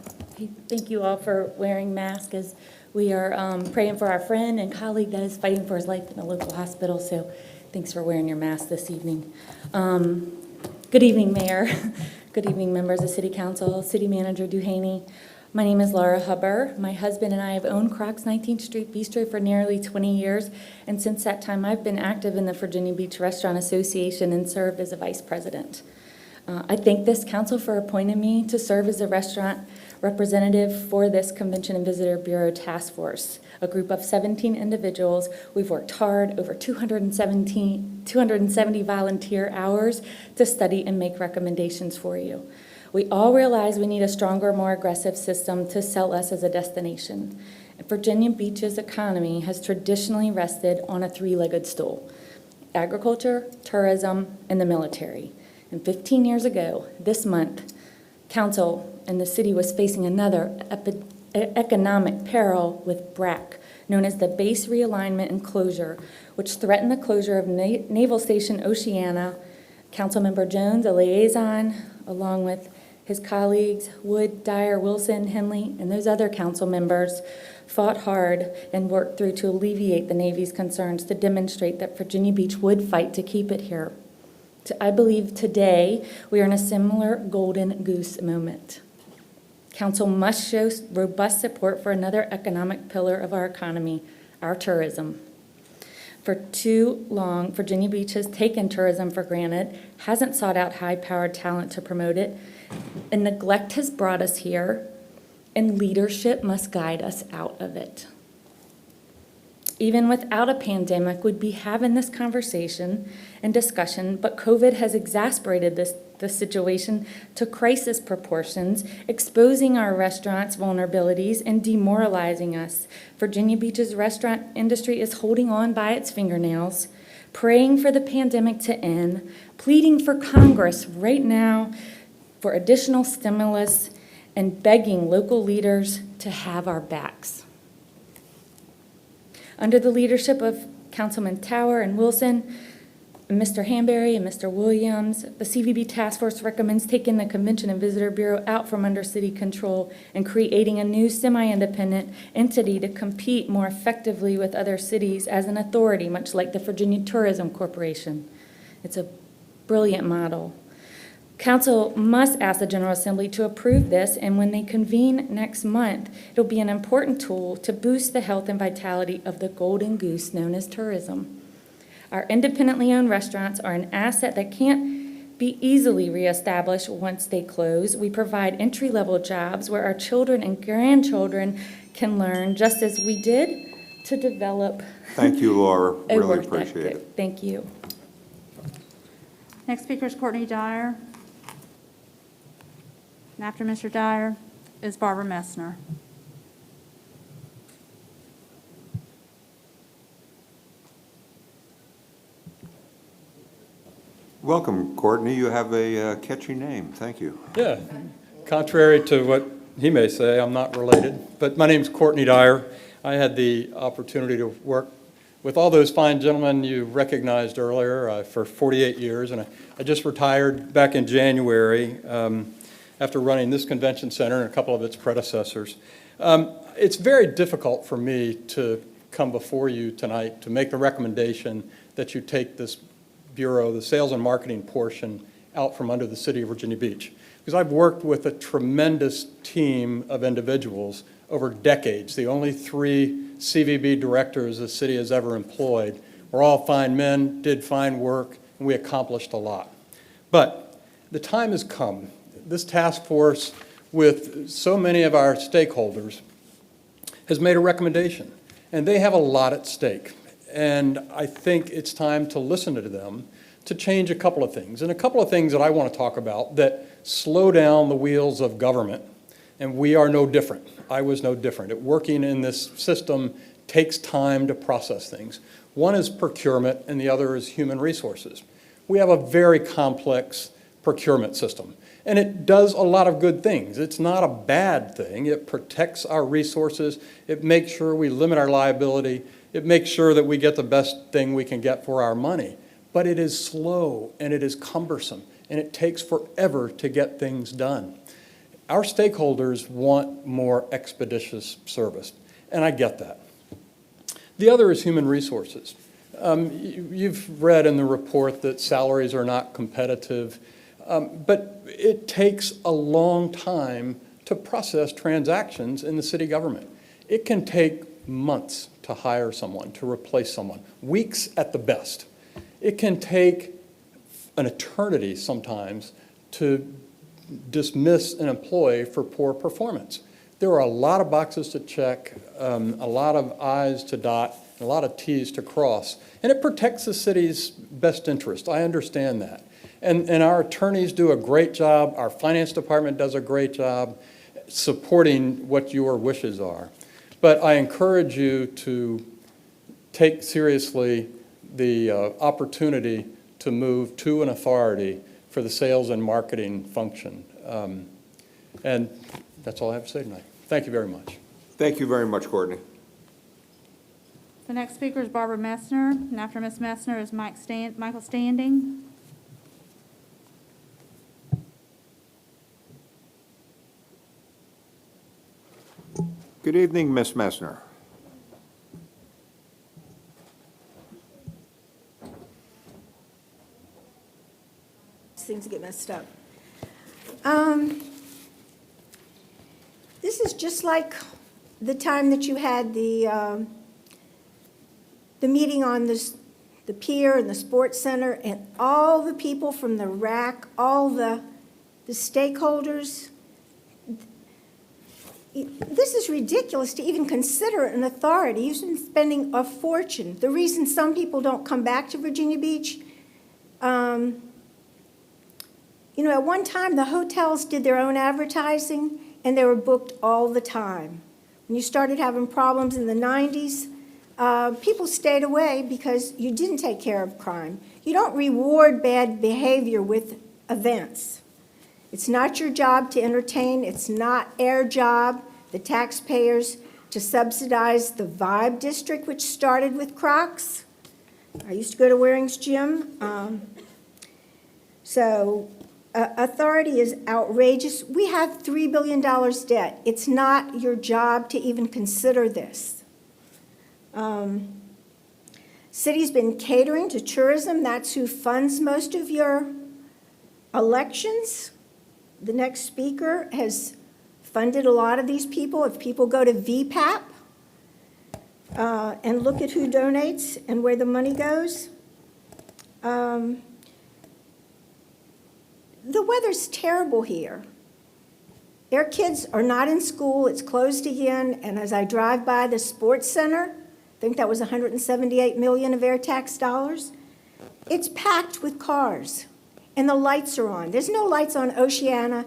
Thank you all for wearing masks as we are praying for our friend and colleague that is fighting for his life in a local hospital. So thanks for wearing your mask this evening. Good evening, Mayor. Good evening, members of City Council, City Manager Duhaney. My name is Laura Huber. My husband and I have owned Crocs 19th Street Bistro for nearly 20 years. And since that time, I've been active in the Virginia Beach Restaurant Association and served as a vice president. I thank this council for appointing me to serve as a restaurant representative for this Convention and Visitor Bureau Task Force, a group of 17 individuals. We've worked hard, over 270 volunteer hours to study and make recommendations for you. We all realize we need a stronger, more aggressive system to sell us as a destination. Virginia Beach's economy has traditionally rested on a three-legged stool: agriculture, tourism, and the military. And 15 years ago, this month, council and the city was facing another economic peril with BRAC, known as the Base Realignment and Closure, which threatened the closure of Naval Station Oceana. Councilmember Jones, a liaison, along with his colleagues, Wood, Dyer, Wilson, Henley, and those other council members, fought hard and worked through to alleviate the Navy's concerns to demonstrate that Virginia Beach would fight to keep it here. I believe today we are in a similar golden goose moment. Council must show robust support for another economic pillar of our economy, our tourism. For too long, Virginia Beach has taken tourism for granted, hasn't sought out high-powered talent to promote it, and neglect has brought us here, and leadership must guide us out of it. Even without a pandemic, we'd be having this conversation and discussion, but COVID has exacerbated this situation to crisis proportions, exposing our restaurants' vulnerabilities and demoralizing us. Virginia Beach's restaurant industry is holding on by its fingernails, praying for the pandemic to end, pleading for Congress right now for additional stimulus, and begging local leaders to have our backs. Under the leadership of Councilman Tower and Wilson, Mr. Hanbury and Mr. Williams, the CVB Task Force recommends taking the Convention and Visitor Bureau out from under city control and creating a new semi-independent entity to compete more effectively with other cities as an authority, much like the Virginia Tourism Corporation. It's a brilliant model. Council must ask the General Assembly to approve this, and when they convene next month, it'll be an important tool to boost the health and vitality of the golden goose known as tourism. Our independently owned restaurants are an asset that can't be easily reestablished once they close. We provide entry-level jobs where our children and grandchildren can learn, just as we did, to develop Thank you, Laura. a Really work appreciate ethic. it. Thank you. Next speaker is Courtney Dyer. And after Mr. Dyer is Barbara Messner. Welcome, Courtney. You have a catchy name. Thank you. Yeah, contrary to what he may say, I'm not related, but my name's Courtney Dyer. I had the opportunity to work with all those fine gentlemen you recognized earlier for 48 years, and I just retired back in January after running this convention center and a couple of its predecessors. It's very difficult for me to come before you tonight to make the recommendation that you take this Bureau, the sales and marketing portion, out from under the City of Virginia Beach. Because I've worked with a tremendous team of individuals over decades. The only 3 CVB directors the city has ever employed were all fine men, did fine work, and we accomplished a lot. But the time has come. This task force, with so many of our stakeholders, has made a recommendation, and they have a lot at stake. And I think it's time to listen to them to change a couple of things. And a couple of things that I want to talk about that slow down the wheels of government. And we are no different. I was no different. Working in this system takes time to process things. One is procurement and the other is human resources. We have a very complex procurement system. And it does a lot of good things. It's not a bad thing. It protects our resources. It makes sure we limit our liability. It makes sure that we get the best thing we can get for our money. But it is slow and it is cumbersome and it takes forever to get things done. Our stakeholders want more expeditious service, and I get that. The other is human resources. You've read in the report that salaries are not competitive, but it takes a long time to process transactions in the city government. It can take months to hire someone, to replace someone, weeks at the best. It can take an eternity sometimes to dismiss an employee for poor performance. There are a lot of boxes to check, a lot of I's to dot, a lot of T's to cross, and it protects the city's best interest. I understand that. And our attorneys do a great job, our finance department does a great job supporting what your wishes are. But I encourage you to take seriously the opportunity to move to an authority for the sales and marketing function. And that's all I have to say tonight. Thank you very much. Thank you very much, Courtney. The next speaker is Barbara Messner, and after Ms. Messner is Michael Standing. Good evening, Ms. Messner. Things get messed up. This is just like the time that you had the meeting on the pier and the sports center, and all the people from the RAC, all the stakeholders. This is ridiculous to even consider an authority. You've been spending a fortune. The reason some people don't come back to Virginia Beach, at one time the hotels did their own advertising and they were booked all the time. When you started having problems in the 90s, people stayed away because you didn't take care of crime. You don't reward bad behavior with events. It's not your job to entertain. It's not our job, the taxpayers, to subsidize the Vibe District, which started with Crocs. I used to go to Waring's Gym. Authority is outrageous. We have $3 billion debt. It's not your job to even consider this. City's been catering to tourism. That's who funds most of your elections. The next speaker has funded a lot of these people. If people go to VPAP and look at who donates and where the money goes, The weather's terrible here. Our kids are not in school, it's closed again, and as I drive by the sports center, I think that was 178 million of air tax dollars, it's packed with cars, and the lights are on. There's no lights on Oceana,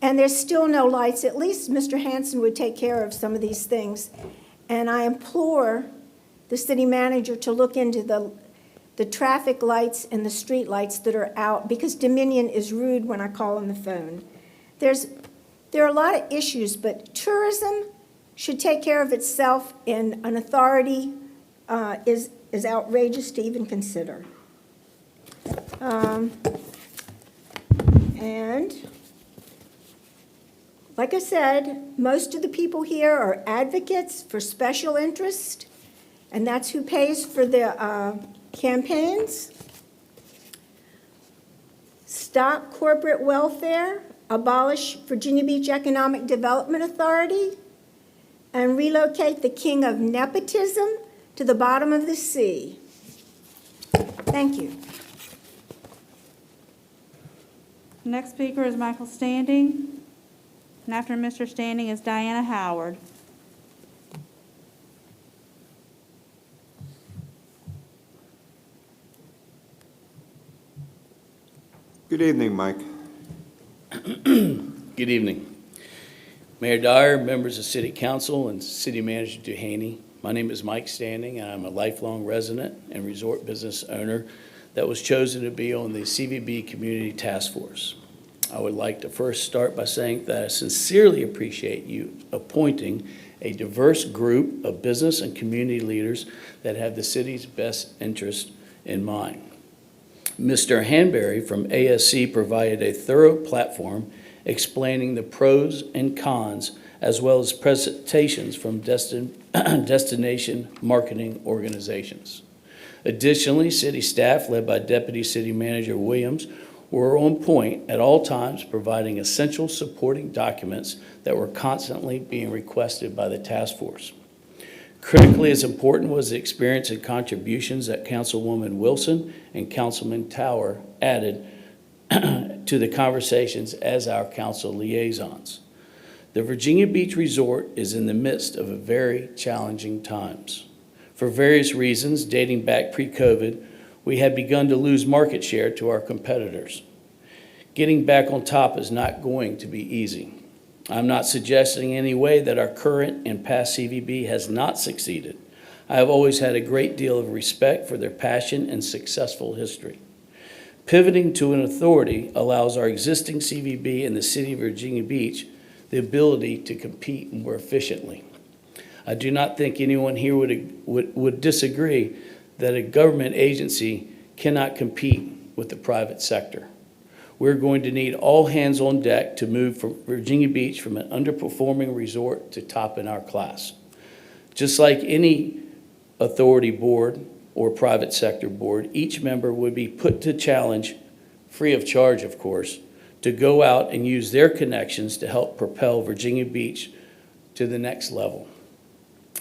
and there's still no lights. At least Mr. Hanson would take care of some of these things. And I implore the city manager to look into the traffic lights and the street lights that are out, because Dominion is rude when I call on the phone. There are a lot of issues, but tourism should take care of itself, and an authority is outrageous to even consider. And like I said, most of the people here are advocates for special interest, and that's who pays for the campaigns. Stop corporate welfare, abolish Virginia Beach Economic Development Authority, and relocate the king of nepotism to the bottom of the sea. Thank you. Next speaker is Michael Standing, and after Mr. Standing is Diana Howard. Good evening, Mike. Good evening. Mayor Dyer, members of City Council, and City Manager Duhaney. My name is Mike Standing, and I'm a lifelong resident and resort business owner that was chosen to be on the CVB Community Task Force. I would like to first start by saying that I sincerely appreciate you appointing a diverse group of business and community leaders that have the city's best interest in mind. Mr. Hanbury from ASC provided a thorough platform explaining the pros and cons, as well as presentations from destination marketing organizations. Additionally, city staff, led by Deputy City Manager Williams, were on point at all times, providing essential supporting documents that were constantly being requested by the task force. Critically as important was the experience and contributions that Councilwoman Wilson and Councilman Tower added to the conversations as our council liaisons. The Virginia Beach Resort is in the midst of a very challenging times. For various reasons, dating back pre-COVID, we had begun to lose market share to our competitors. Getting back on top is not going to be easy. I'm not suggesting in any way that our current and past CVB has not succeeded. I have always had a great deal of respect for their passion and successful history. Pivoting to an authority allows our existing CVB in the city of Virginia Beach the ability to compete more efficiently. I do not think anyone here would disagree that a government agency cannot compete with the private sector. We're going to need all hands on deck to move from Virginia Beach from an underperforming resort to top in our class. Just like any authority board or private sector board, each member would be put to challenge, free of charge of course, to go out and use their connections to help propel Virginia Beach to the next level.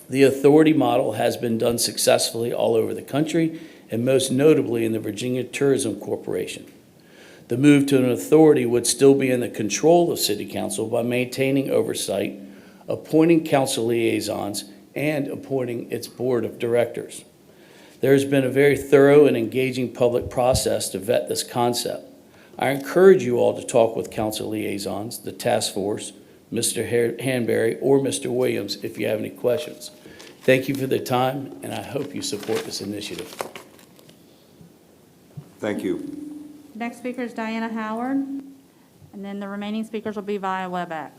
The authority model has been done successfully all over the country, and most notably in the Virginia Tourism Corporation. The move to an authority would still be in the control of City Council by maintaining oversight, appointing council liaisons, and appointing its board of directors. There has been a very thorough and engaging public process to vet this concept. I encourage you all to talk with council liaisons, the task force, Mr. Hanbury, or Mr. Williams if you have any questions. Thank you for the time, and I hope you support this initiative. Thank you. Next speaker is Diana Howard, and then the remaining speakers will be via WebEx.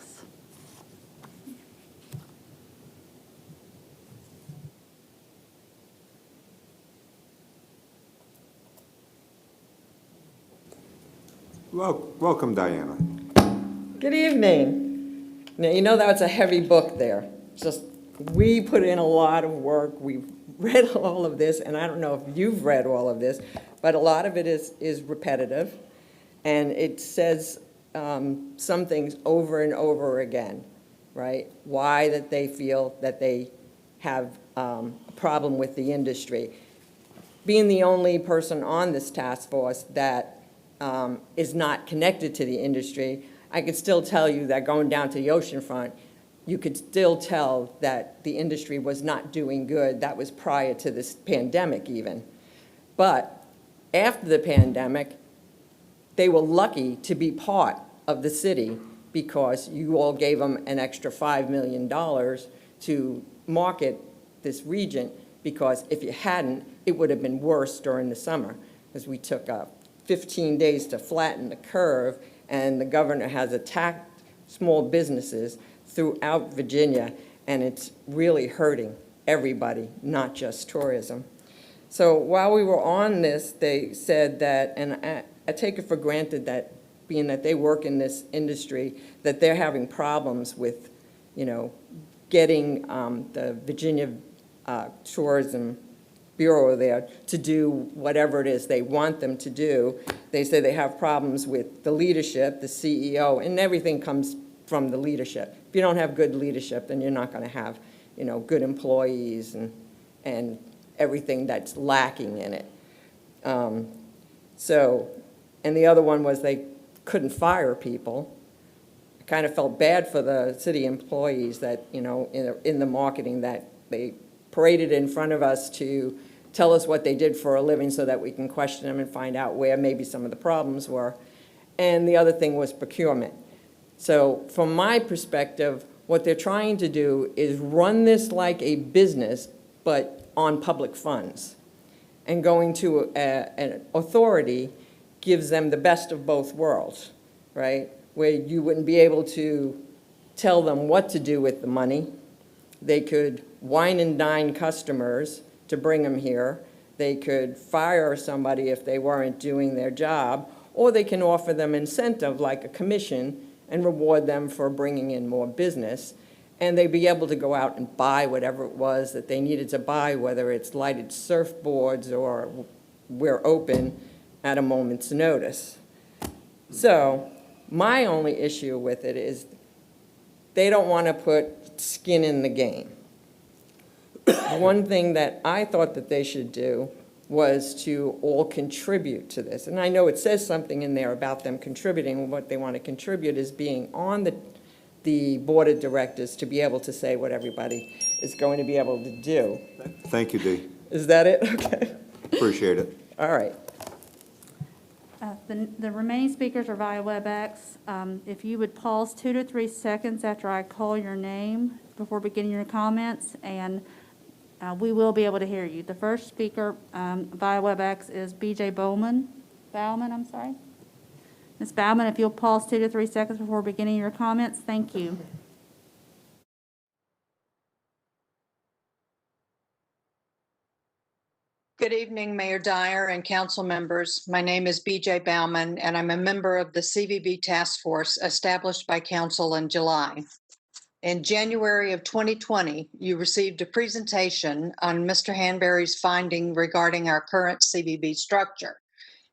Welcome, Diana. Good evening. Now, you know that's a heavy book there. Just, we put in a lot of work. We've read all of this, and I don't know if you've read all of this, but a lot of it is repetitive, and it says some things over and over again, right? Why that they feel that they have a problem with the industry. being the only person on this task force that is not connected to the industry, I could still tell you that going down to the oceanfront, you could still tell that the industry was not doing good. That was prior to this pandemic even. But after the pandemic, they were lucky to be part of the city because you all gave them an extra $5 million to market this region, because if you hadn't, it would have been worse during the summer, because we took 15 days to flatten the curve, and the governor has attacked small businesses throughout Virginia, and it's really hurting everybody, not just tourism. So while we were on this, they said that, and I take it for granted that being that they work in this industry, that they're having problems with, getting the Virginia Tourism Bureau there to do whatever it is they want them to do. They say they have problems with the leadership, the CEO, and everything comes from the leadership. If you don't have good leadership, then you're not going to have, good employees and everything that's lacking in it. And the other one was they couldn't fire people. I kind of felt bad for the city employees that, in the marketing, that they paraded in front of us to tell us what they did for a living so that we can question them and find out where maybe some of the problems were. And the other thing was procurement. So from my perspective, what they're trying to do is run this like a business, but on public funds. And going to an authority gives them the best of both worlds, right? Where you wouldn't be able to tell them what to do with the money. They could wine and dine customers to bring them here. They could fire somebody if they weren't doing their job, or they can offer them incentive like a commission and reward them for bringing in more business. And they'd be able to go out and buy whatever it was that they needed to buy, whether it's lighted surfboards or we're open at a moment's notice. So my only issue with it is they don't want to put skin in the game. One thing that I thought that they should do was to all contribute to this. And I know it says something in there about them contributing. What they want to contribute is being on the board of directors to be able to say what everybody is going to be able to do. Thank you, Dee. Is that it? Okay. Appreciate it. All right. The remaining speakers are via WebEx. If you would pause 2 to 3 seconds after I call your name before beginning your comments, and we will be able to hear you. The first speaker via WebEx is B.J. Bowman. I'm sorry. Ms. Bowman, if you'll pause 2 to 3 seconds before beginning your comments, thank you. Good evening, Mayor Dyer and council members. My name is B.J. Bauman, and I'm a member of the CVB task force established by council in July. In January of 2020, you received a presentation on Mr. Hanbury's finding regarding our current CVB structure.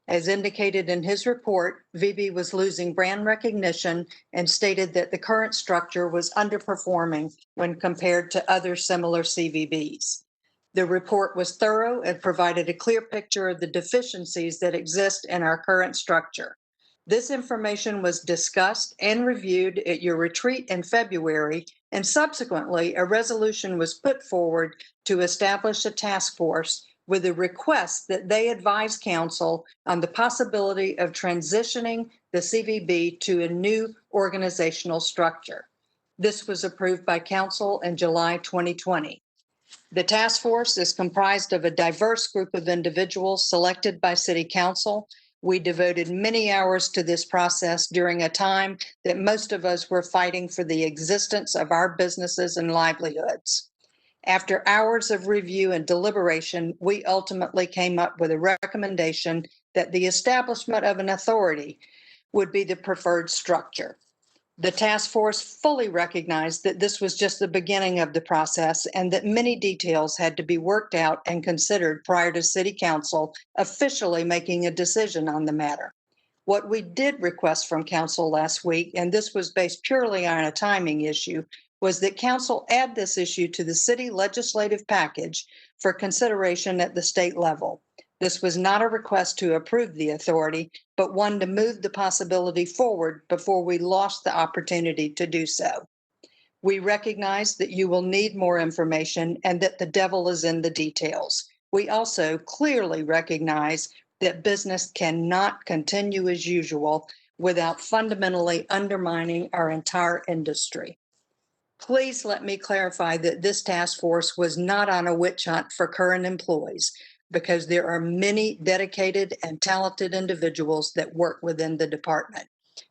As indicated in his report, VB was losing brand recognition and stated that the current structure was underperforming when compared to other similar CVBs. The report was thorough and provided a clear picture of the deficiencies that exist in our current structure. This information was discussed and reviewed at your retreat in February, and subsequently a resolution was put forward to establish a task force with a request that they advise council on the possibility of transitioning the CVB to a new organizational structure. This was approved by council in July 2020. The task force is comprised of a diverse group of individuals selected by City Council. We devoted many hours to this process during a time that most of us were fighting for the existence of our businesses and livelihoods. After hours of review and deliberation, we ultimately came up with a recommendation that the establishment of an authority would be the preferred structure. The task force fully recognized that this was just the beginning of the process and that many details had to be worked out and considered prior to City Council officially making a decision on the matter. What we did request from Council last week, and this was based purely on a timing issue, was that council add this issue to the city legislative package for consideration at the state level. This was not a request to approve the authority, but one to move the possibility forward before we lost the opportunity to do so. We recognize that you will need more information and that the devil is in the details. We also clearly recognize that business cannot continue as usual without fundamentally undermining our entire industry. Please let me clarify that this task force was not on a witch hunt for current employees, because there are many dedicated and talented individuals that work within the department.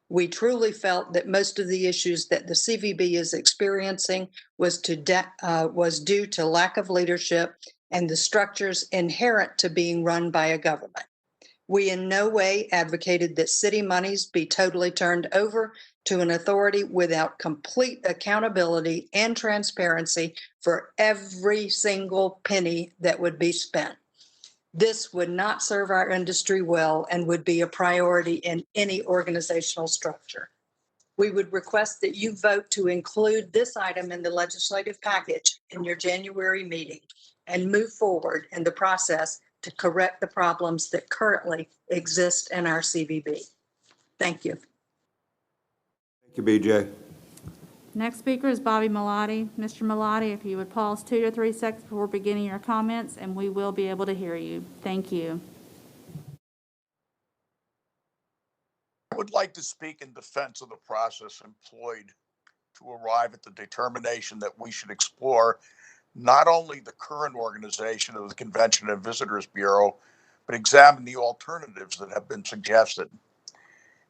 We truly felt that most of the issues that the CVB is experiencing was due to lack of leadership and the structures inherent to being run by a government. We in no way advocated that city monies be totally turned over to an authority without complete accountability and transparency for every single penny that would be spent. This would not serve our industry well and would be a priority in any organizational structure. We would request that you vote to include this item in the legislative package in your January meeting and move forward in the process to correct the problems that currently exist in our CVB. Thank you. Thank you, BJ. Next speaker is Bobby Malati. Mr. Malati, if you would pause 2 to 3 seconds before beginning your comments, and we will be able to hear you. Thank you. I would like to speak in defense of the process employed to arrive at the determination that we should explore not only the current organization of the Convention and Visitors Bureau, but examine the alternatives that have been suggested.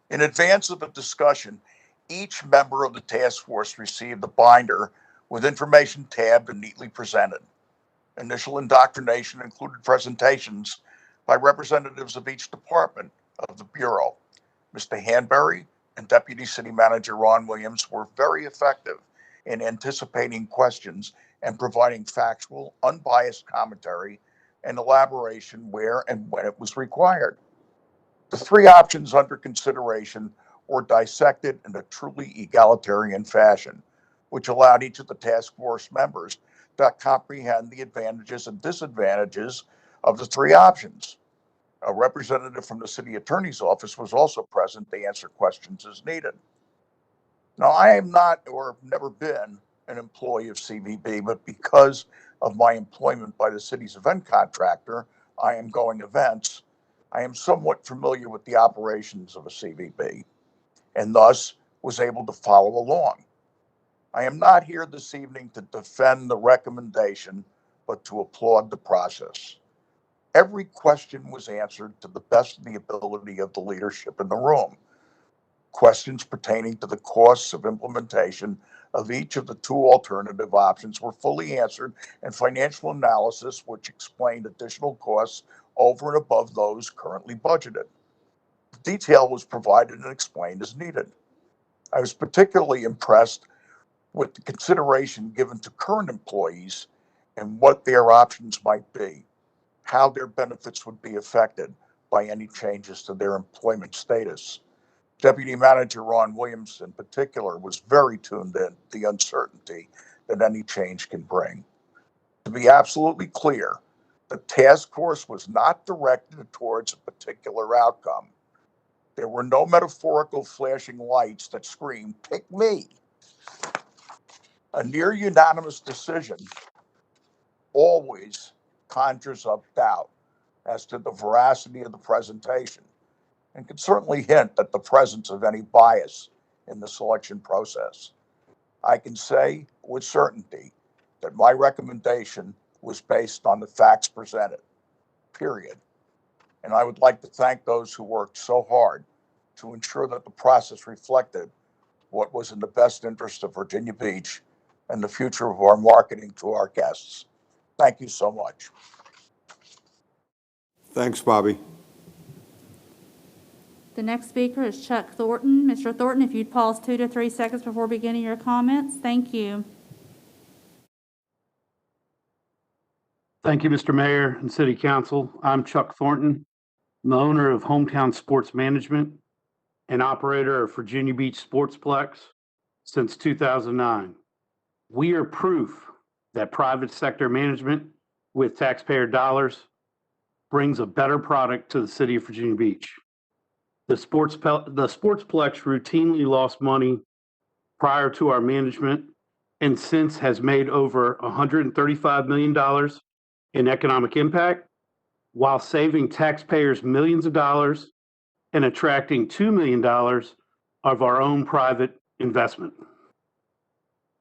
In advance of the discussion, each member of the task force received a binder with information tabbed and neatly presented. Initial indoctrination included presentations by representatives of each department of the Bureau. Mr. Hanbury and Deputy City Manager Ron Williams were very effective in anticipating questions and providing factual, unbiased commentary and elaboration where and when it was required. The three options under consideration were dissected in a truly egalitarian fashion, which allowed each of the task force members to comprehend the advantages and disadvantages of the three options. A representative from the city attorney's office was also present to answer questions as needed. Now, I am not or have never been an employee of CVB, but because of my employment by the city's event contractor, I Am Going Events, I am somewhat familiar with the operations of a CVB and thus was able to follow along. I am not here this evening to defend the recommendation, but to applaud the process. Every question was answered to the best of the ability of the leadership in the room. Questions pertaining to the costs of implementation of each of the two alternative options were fully answered, and financial analysis, which explained additional costs over and above those currently budgeted. Detail was provided and explained as needed. I was particularly impressed with the consideration given to current employees and what their options might be, how their benefits would be affected by any changes to their employment status. Deputy Manager Ron Williams, in particular, was very tuned in to the uncertainty that any change can bring. To be absolutely clear, the task force was not directed towards a particular outcome. There were no metaphorical flashing lights that screamed, "Pick me." A near unanimous decision always conjures up doubt as to the veracity of the presentation and can certainly hint at the presence of any bias in the selection process. I can say with certainty that my recommendation was based on the facts presented, period. And I would like to thank those who worked so hard to ensure that the process reflected what was in the best interest of Virginia Beach and the future of our marketing to our guests. Thank you so much. Thanks, Bobby. The next speaker is Chuck Thornton. Mr. Thornton, if you'd pause 2 to 3 seconds before beginning your comments. Thank you. Thank you, Mr. Mayor and City Council. I'm Chuck Thornton. I'm the owner of Hometown Sports Management and operator of Virginia Beach Sportsplex since 2009. We are proof that private sector management with taxpayer dollars brings a better product to the city of Virginia Beach. The Sportsplex routinely lost money prior to our management and since has made over $135 million in economic impact while saving taxpayers millions of dollars and attracting $2 million of our own private investment.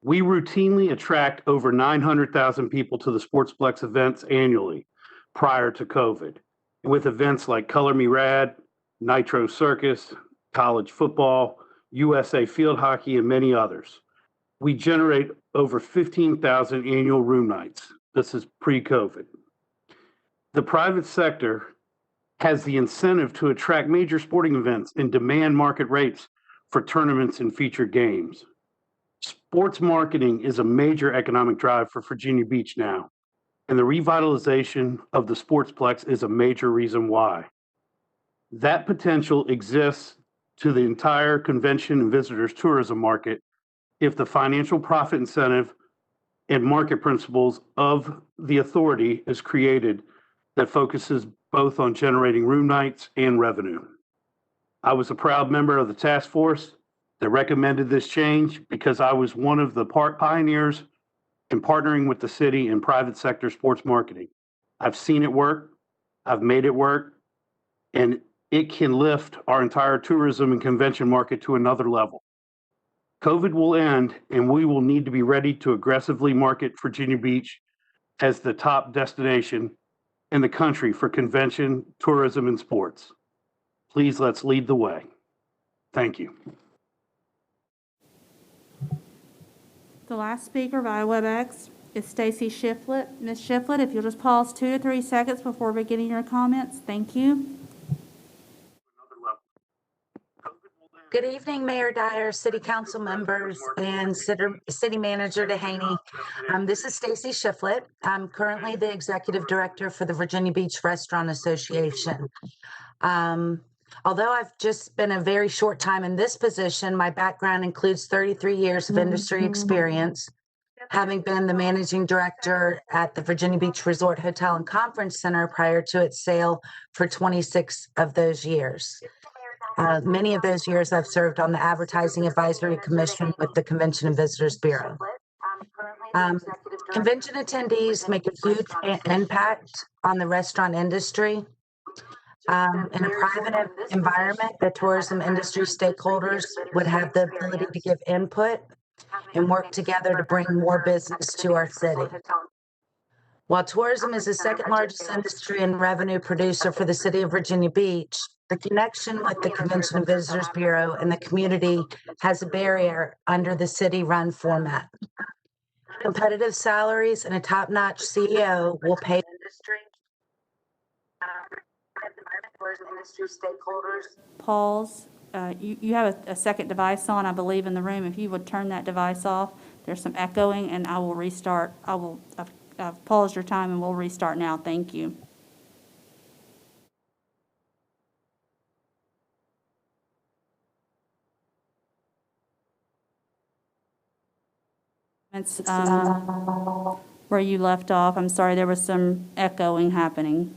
We routinely attract over 900,000 people to the Sportsplex events annually prior to COVID, with events like Color Me Rad, Nitro Circus, college football, USA Field Hockey, and many others. We generate over 15,000 annual room nights. This is pre-COVID. The private sector has the incentive to attract major sporting events and demand market rates for tournaments and featured games. Sports marketing is a major economic drive for Virginia Beach now, and the revitalization of the Sportsplex is a major reason why. That potential exists to the entire convention and visitors tourism market if the financial profit incentive and market principles of the authority is created that focuses both on generating room nights and revenue. I was a proud member of the task force that recommended this change because I was one of the pioneers in partnering with the city in private sector sports marketing. I've seen it work, I've made it work, and it can lift our entire tourism and convention market to another level. COVID will end, and we will need to be ready to aggressively market Virginia Beach as the top destination in the country for convention, tourism, and sports. Please, let's lead the way. Thank you. The last speaker via WebEx is Stacy Schifflett. Ms. Schifflett, if you'll just pause 2 to 3 seconds before beginning your comments. Thank you. Good evening, Mayor Dyer, City Council members, and City Manager DeHaney. This is Stacy Schifflett. I'm currently the Executive Director for the Virginia Beach Restaurant Association. Although I've just been a very short time in this position, my background includes 33 years of industry experience, having been the Managing Director at the Virginia Beach Resort Hotel and Conference Center prior to its sale for 26 of those years. Many of those years I've served on the Advertising Advisory Commission with the Convention and Visitors Bureau. Convention attendees make a huge impact on the restaurant industry. In a private environment, the tourism industry stakeholders would have the ability to give input and work together to bring more business to our city. While tourism is the second largest industry and revenue producer for the city of Virginia Beach, the connection with the Convention and Visitors Bureau and the community has a barrier under the city-run format. Competitive salaries and a top-notch CEO will pay industry stakeholders. Pause. You have a second device on, I believe, in the room. If you would turn that device off, there's some echoing, and I will restart. I've paused your time, and we'll restart now. Thank you. It's where you left off. I'm sorry, there was some echoing happening.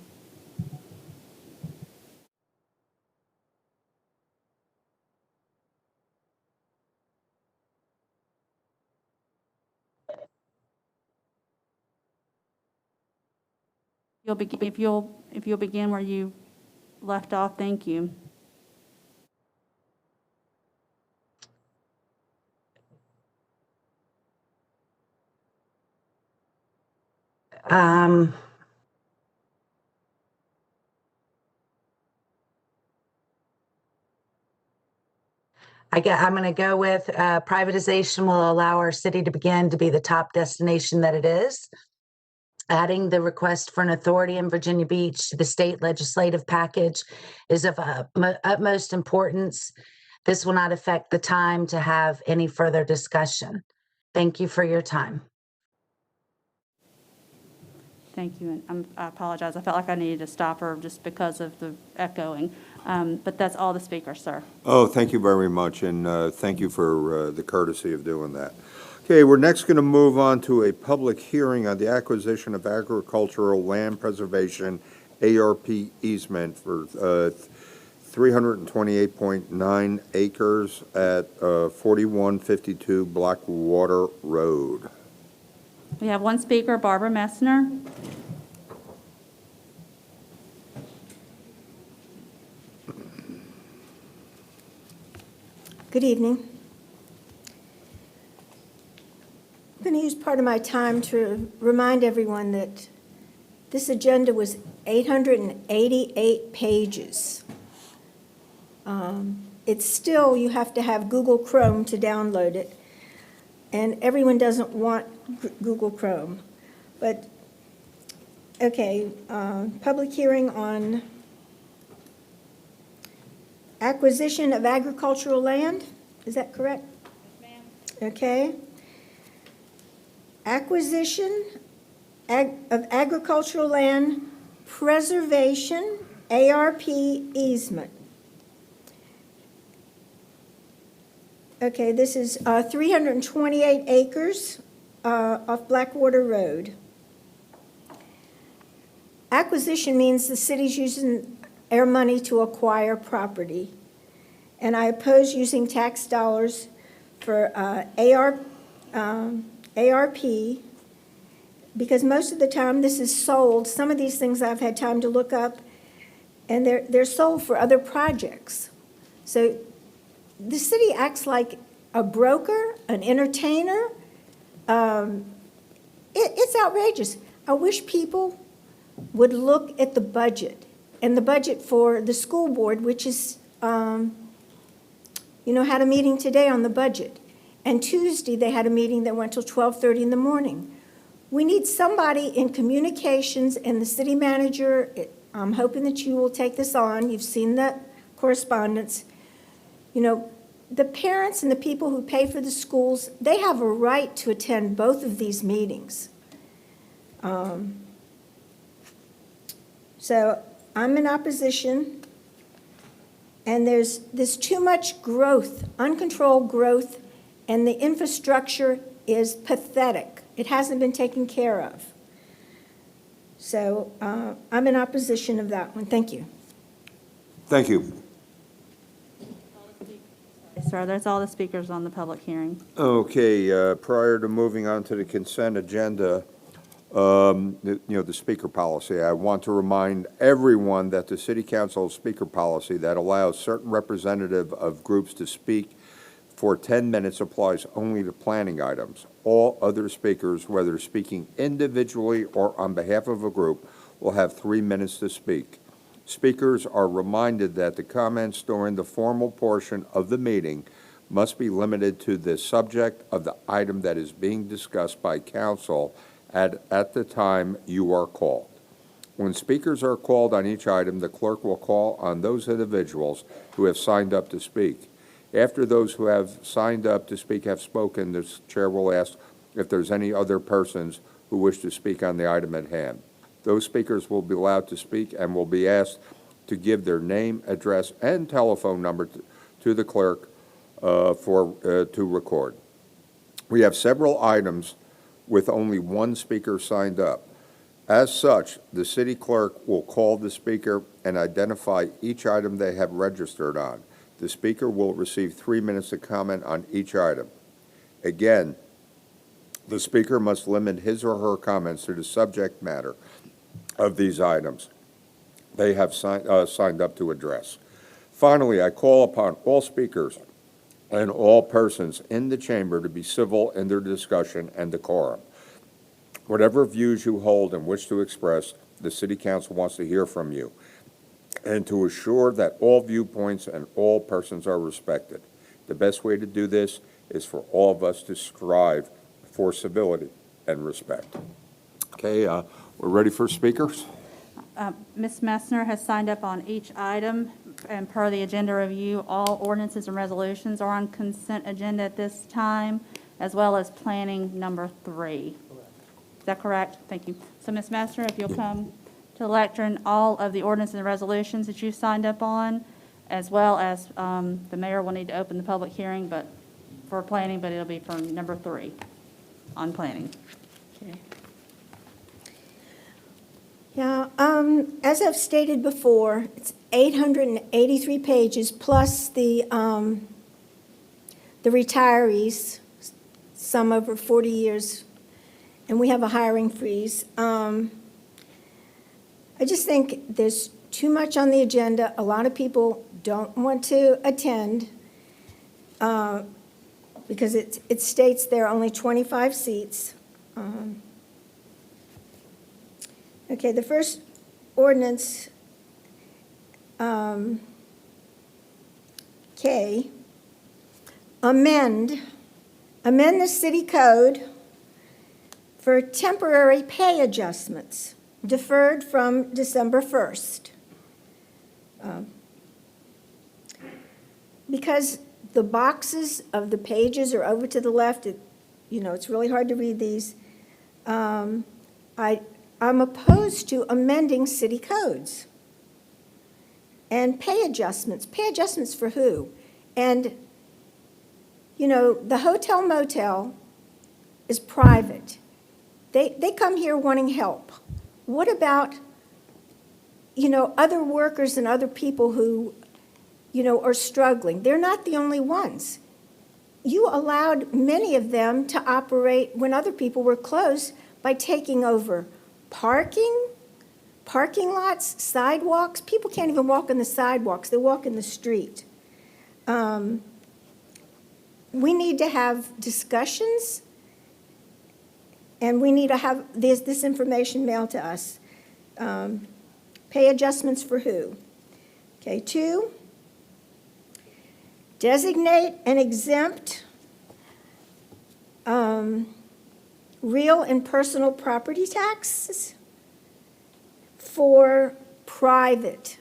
If you'll begin where you left off, thank you. I'm going to go with privatization will allow our city to begin to be the top destination that it is. Adding the request for an authority in Virginia Beach to the state legislative package is of utmost importance. This will not affect the time to have any further discussion. Thank you for your time. Thank you, and I apologize. I felt like I needed to stop her just because of the echoing. But that's all the speakers, sir. Oh, thank you very much, and thank you for the courtesy of doing that. Okay, we're next going to move on to a public hearing on the acquisition of agricultural land preservation ARP easement for 328.9 acres at 4152 Blackwater Road. We have one speaker, Barbara Messner. Good evening. I'm going to use part of my time to remind everyone that this agenda was 888 pages. It's still, you have to have Google Chrome to download it, and everyone doesn't want Google Chrome. But, okay, public hearing on acquisition of agricultural land, is that correct? Yes, ma'am. Okay. Acquisition of agricultural land preservation, ARP easement. Okay, this is 328 acres off Blackwater Road. Acquisition means the city's using our money to acquire property. And I oppose using tax dollars for ARP, because most of the time this is sold. Some of these things I've had time to look up, and they're sold for other projects. So the city acts like a broker, an entertainer. It's outrageous. I wish people would look at the budget, and the budget for the school board, which is, had a meeting today on the budget. And Tuesday, they had a meeting that went till 12:30 in the morning. We need somebody in communications, and the city manager, I'm hoping that you will take this on. You've seen the correspondence. The parents and the people who pay for the schools, they have a right to attend both of these meetings. So I'm in opposition, and there's too much growth, uncontrolled growth, and the infrastructure is pathetic. It hasn't been taken care of. So I'm in opposition of that one. Thank you. Thank you. Yes, sir, that's all the speakers on the public hearing. Okay, prior to moving on to the consent agenda, the speaker policy, I want to remind everyone that the City Council speaker policy that allows certain representative of groups to speak for 10 minutes applies only to planning items. All other speakers, whether speaking individually or on behalf of a group, will have 3 minutes to speak. Speakers are reminded that the comments during the formal portion of the meeting must be limited to the subject of the item that is being discussed by council at the time you are called. When speakers are called on each item, the clerk will call on those individuals who have signed up to speak. After those who have signed up to speak have spoken, the chair will ask if there's any other persons who wish to speak on the item at hand. Those speakers will be allowed to speak and will be asked to give their name, address, and telephone number to the clerk to record. We have several items with only one speaker signed up. As such, the city clerk will call the speaker and identify each item they have registered on. The speaker will receive 3 minutes to comment on each item. Again, the speaker must limit his or her comments to the subject matter of these items they have signed up to address. Finally, I call upon all speakers and all persons in the chamber to be civil in their discussion and decorum. Whatever views you hold and wish to express, the City Council wants to hear from you, and to assure that all viewpoints and all persons are respected. The best way to do this is for all of us to strive for civility and respect. Okay, we're ready for speakers? Ms. Messner has signed up on each item, and per the agenda review, all ordinances and resolutions are on consent agenda at this time, as well as planning number 3. Is that correct? Thank you. So, Ms. Messner, if you'll come to the lectern, all of the ordinances and resolutions that you've signed up on, as well as the mayor will need to open the public hearing for planning, but it'll be for number 3. on planning. Yeah, as I've stated before, it's 883 pages plus the retirees, some over 40 years, and we have a hiring freeze. I just think there's too much on the agenda. A lot of people don't want to attend because it states there are only 25 seats. Okay, the first ordinance, K, amend the city code for temporary pay adjustments deferred from December 1st. Because the boxes of the pages are over to the left, it's really hard to read these. I'm opposed to amending city codes and pay adjustments. Pay adjustments for who? And, the hotel motel is private. They come here wanting help. What about, other workers and other people who, are struggling? They're not the only ones. You allowed many of them to operate when other people were closed by taking over parking lots, sidewalks. People can't even walk on the sidewalks. They walk in the street. We need to have discussions, and we need to have this information mailed to us. Pay adjustments for who? Okay, 2, designate and exempt real and personal property taxes for private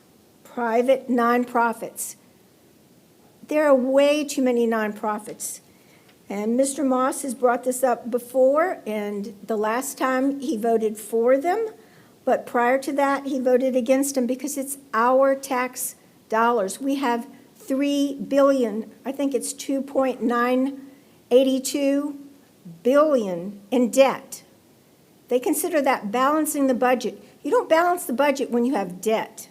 nonprofits. There are way too many nonprofits. And Mr. Moss has brought this up before, and the last time he voted for them, but prior to that, he voted against them because it's our tax dollars. We have $3 billion, I think it's 2.982 billion in debt. They consider that balancing the budget. You don't balance the budget when you have debt.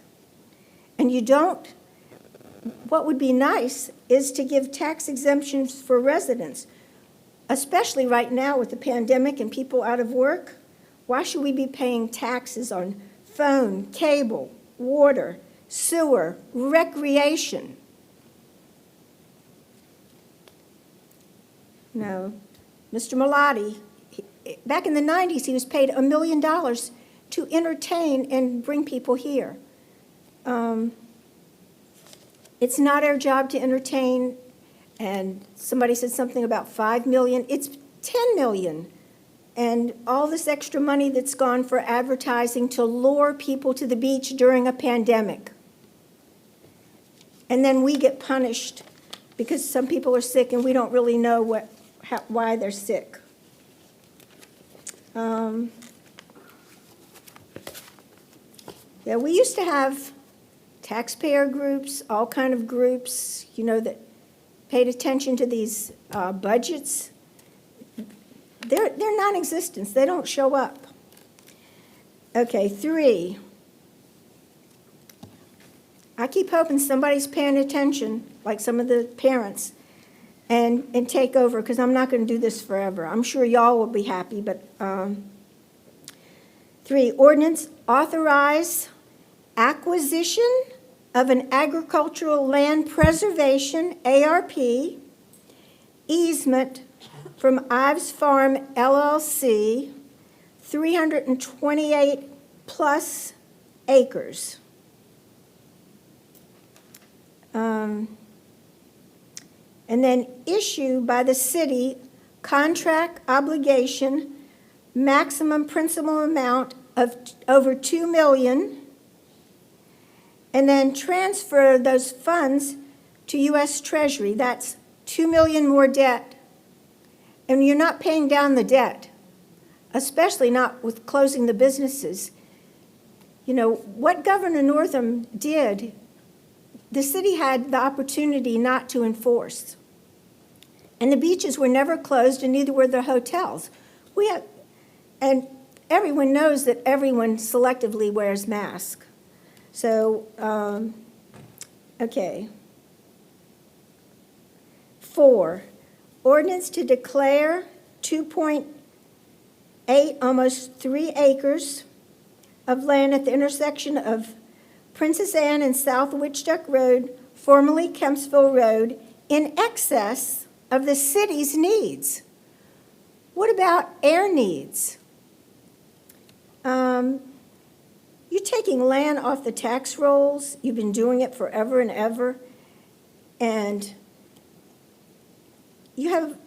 And you don't, what would be nice is to give tax exemptions for residents, especially right now with the pandemic and people out of work. Why should we be paying taxes on phone, cable, water, sewer, recreation? No. Mr. Malati, back in the 90s, he was paid $1 million to entertain and bring people here. It's not our job to entertain, and somebody said something about $5 million. It's $10 million. And all this extra money that's gone for advertising to lure people to the beach during a pandemic. And then we get punished because some people are sick and we don't really know why they're sick. Yeah, we used to have taxpayer groups, all kind of groups, that paid attention to these budgets. They're non-existent. They don't show up. Okay, 3. I keep hoping somebody's paying attention, like some of the parents, and take over, because I'm not going to do this forever. I'm sure y'all will be happy, but 3, ordinance authorize acquisition of an agricultural land preservation, ARP, easement from Ives Farm LLC, 328 plus acres. And then issue by the city contract obligation, maximum principal amount of over $2 million, and then transfer those funds to U.S. Treasury. That's $2 million more debt. And you're not paying down the debt, especially not with closing the businesses. What Governor Northam did, the city had the opportunity not to enforce. And the beaches were never closed, and neither were the hotels. We have, and everyone knows that everyone selectively wears masks. So, okay. 4, ordinance to declare 2.8, almost 3 acres of land at the intersection of Princess Anne and South Witch Duck Road, formerly Kempsville Road, in excess of the city's needs. What about air needs? You're taking land off the tax rolls. You've been doing it forever and ever. And you have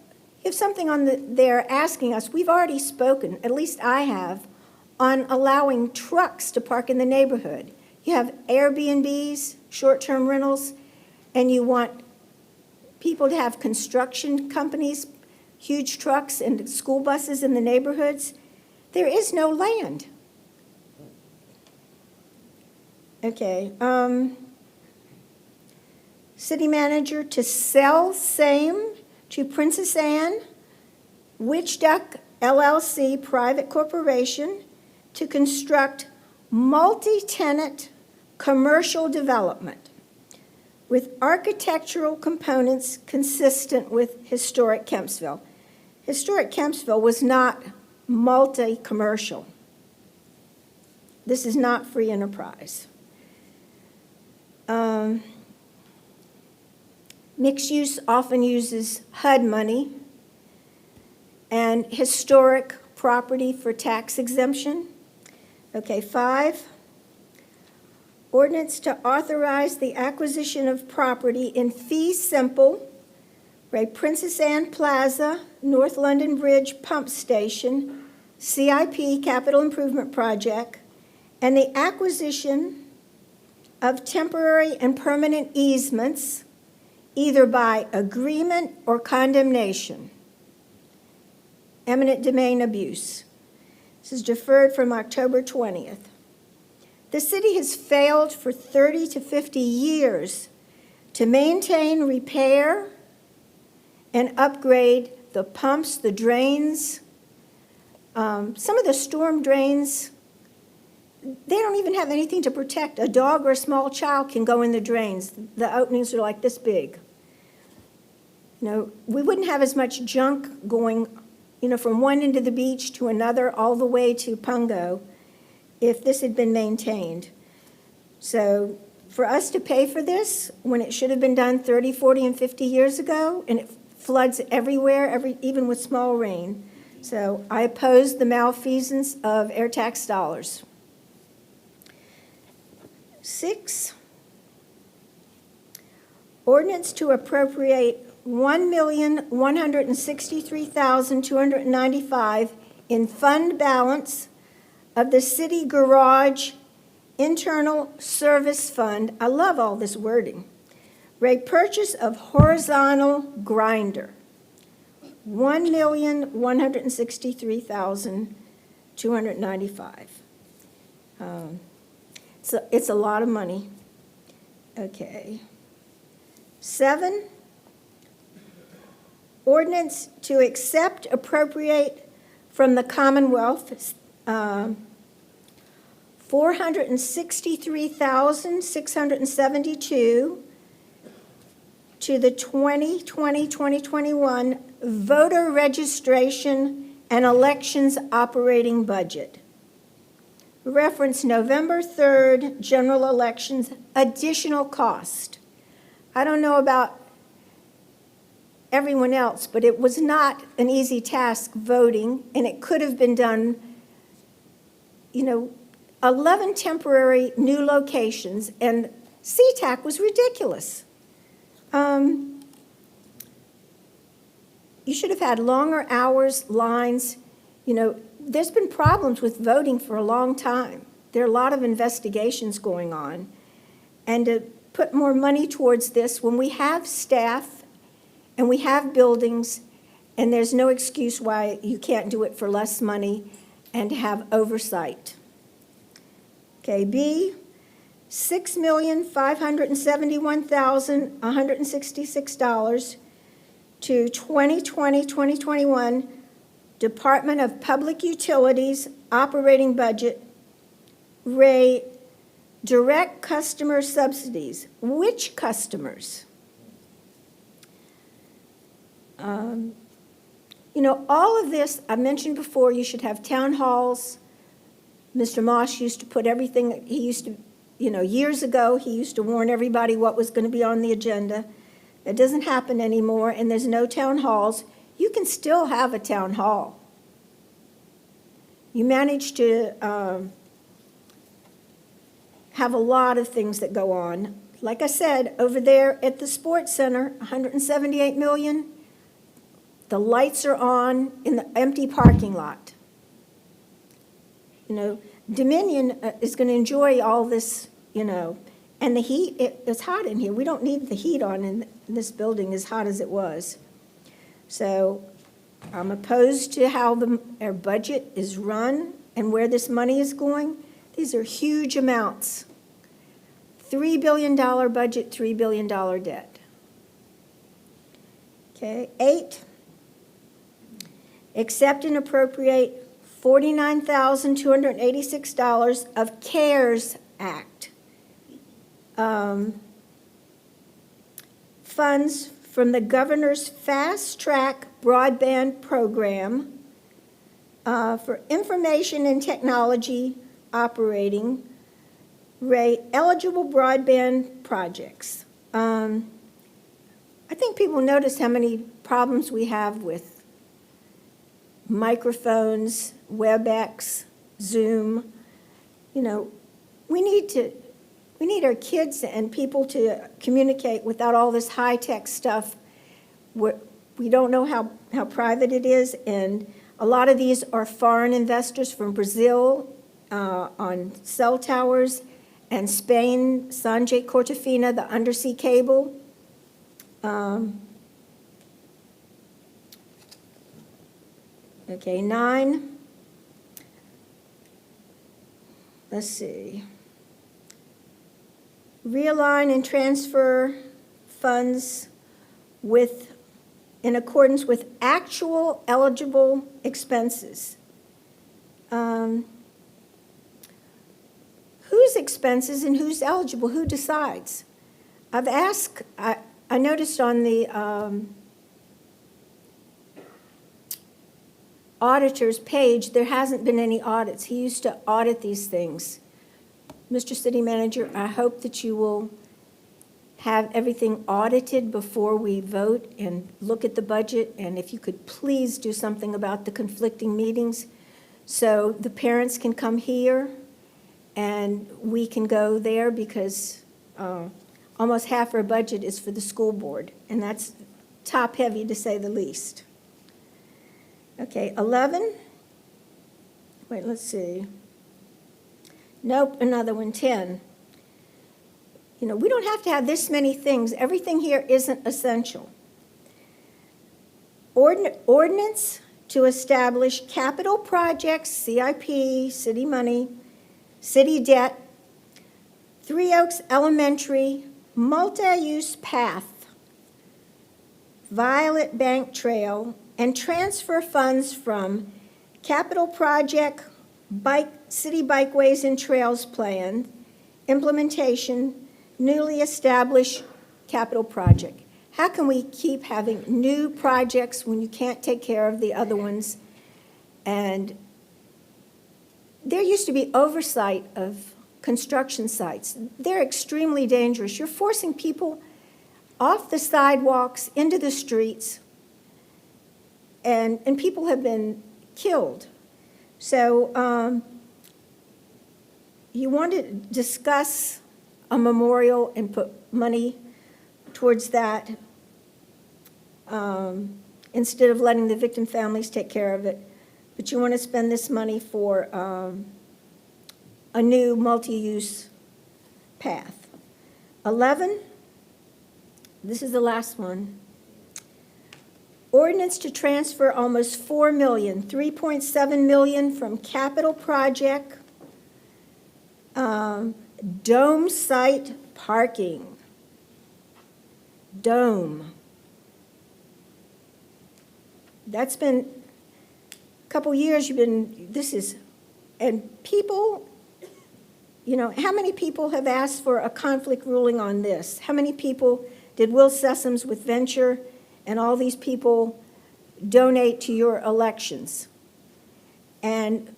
something on there asking us, we've already spoken, at least I have, on allowing trucks to park in the neighborhood. You have Airbnbs, short-term rentals, and you want people to have construction companies, huge trucks and school buses in the neighborhoods. There is no land. Okay, city manager to sell same to Princess Anne, Witch Duck LLC, private corporation, to construct multi-tenant commercial development with architectural components consistent with historic Kempsville. Historic Kempsville was not multi-commercial. This is not free enterprise. Mixed use often uses HUD money and historic property for tax exemption. Okay, 5, ordinance to authorize the acquisition of property in fee simple, right, Princess Anne Plaza, North London Bridge Pump Station, CIP, Capital Improvement Project, and the acquisition of temporary and permanent easements, either by agreement or condemnation. Eminent domain abuse. This is deferred from October 20th. The city has failed for 30 to 50 years to maintain, repair, and upgrade the pumps, the drains. Some of the storm drains, they don't even have anything to protect. A dog or a small child can go in the drains. The openings are like this big. You know, we wouldn't have as much junk going, you know, from one end of the beach to another, all the way to Pungo, if this had been maintained. So for us to pay for this, when it should have been done 30, 40, and 50 years ago, and it floods everywhere, even with small rain. So I oppose the malfeasance of air tax dollars. 6, ordinance to appropriate $1,163,295 in fund balance of the city garage internal service fund. I love all this wording. Rate purchase of horizontal grinder, $1,163,295. So it's a lot of money. Okay. 7, ordinance to accept, appropriate from the Commonwealth $463,672 to the 2020-2021 voter registration and elections operating budget. Reference November 3rd general elections additional cost. I don't know about everyone else, but it was not an easy task voting, and it could have been done, 11 temporary new locations, and CTAC was ridiculous. You should have had longer hours, lines. There's been problems with voting for a long time. There are a lot of investigations going on. And to put more money towards this when we have staff and we have buildings, and there's no excuse why you can't do it for less money and have oversight. Okay, B, $6,571,166 to 2020-2021 Department of Public Utilities operating budget, rate direct customer subsidies. Which customers? You know, all of this, I mentioned before, you should have town halls. Mr. Moss used to put everything, he used to, you know, years ago, he used to warn everybody what was going to be on the agenda. That doesn't happen anymore, and there's no town halls. You can still have a town hall. You manage to have a lot of things that go on. Like I said, over there at the Sports Center, $178 million. The lights are on in the empty parking lot. You know, Dominion is going to enjoy all this, you know, and the heat, it's hot in here. We don't need the heat on in this building as hot as it was. So I'm opposed to how our budget is run and where this money is going. These are huge amounts. $3 billion budget, $3 billion debt. Okay, 8, accept and appropriate $49,286 of CARES Act. Funds from the governor's Fast Track Broadband Program for information and technology operating rate eligible broadband projects. I think people notice how many problems we have with microphones, WebEx, Zoom. You know, we need our kids and people to communicate without all this high-tech stuff. We don't know how private it is, and a lot of these are foreign investors from Brazil on cell towers, and Spain, Sanjay Cortafina, the undersea cable. Okay, 9. Let's see. Realign and transfer funds in accordance with actual eligible expenses. Whose expenses and who's eligible? Who decides? I've asked, I noticed on the auditor's page, there hasn't been any audits. He used to audit these things. Mr. City Manager, I hope that you will have everything audited before we vote and look at the budget, and if you could please do something about the conflicting meetings so the parents can come here and we can go there, because almost half our budget is for the school board, and that's top-heavy to say the least. Okay, 11. Wait, let's see. Nope, another one, 10. You know, we don't have to have this many things. Everything here isn't essential. Ordinance to establish capital projects, CIP, city money, city debt, Three Oaks Elementary, multi-use path, Violet Bank Trail, and transfer funds from capital project, city bikeways and trails plan, implementation, newly established capital project. How can we keep having new projects when you can't take care of the other ones? And there used to be oversight of construction sites. They're extremely dangerous. You're forcing people off the sidewalks into the streets, and people have been killed. So you want to discuss a memorial and put money towards that instead of letting the victim families take care of it. But you want to spend this money for a new multi-use path. 11, this is the last one. Ordinance to transfer almost $4 million, $3.7 million from capital project, dome site parking. Dome. That's been couple years and people, how many people have asked for a conflict ruling on this? How many people did Will Sessoms with Venture and all these people donate to your elections? And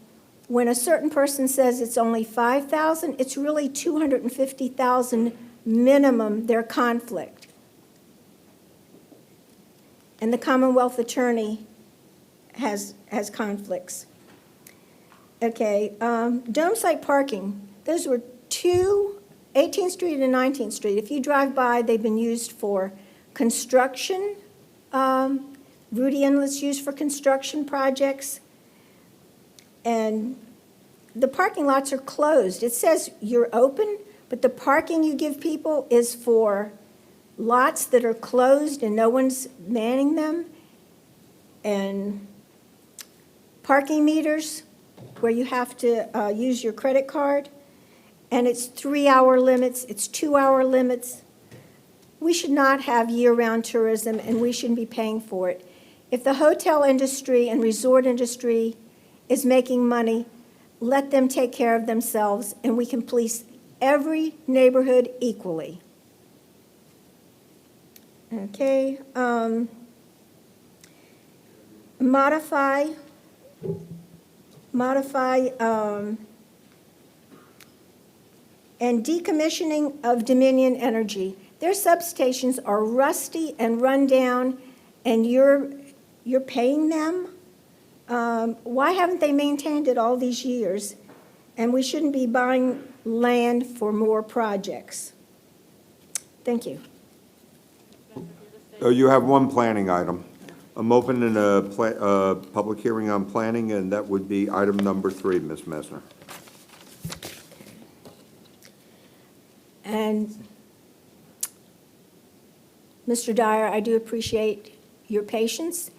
when a certain person says it's only 5,000, it's really 250,000 minimum their conflict. And the Commonwealth Attorney has conflicts. Okay, dome site parking. Those were 18th Street and 19th Street. If you drive by, they've been used for construction. Rudy Inlet's used for construction projects. And the parking lots are closed. It says you're open, but the parking you give people is for lots that are closed and no one's manning them. And parking meters where you have to use your credit card. And it's 3-hour limits, it's 2-hour limits. We should not have year-round tourism, and we shouldn't be paying for it. If the hotel industry and resort industry is making money, let them take care of themselves, and we can police every neighborhood equally. Okay, modify and decommissioning of Dominion Energy. Their substations are rusty and run down, and you're paying them. Why haven't they maintained it all these years? And we shouldn't be buying land for more projects. Thank you. You have one planning item. I'm opening a public hearing on planning, and that would be item number 3, Ms. Messner. And Mr. Dyer, I do appreciate your patience.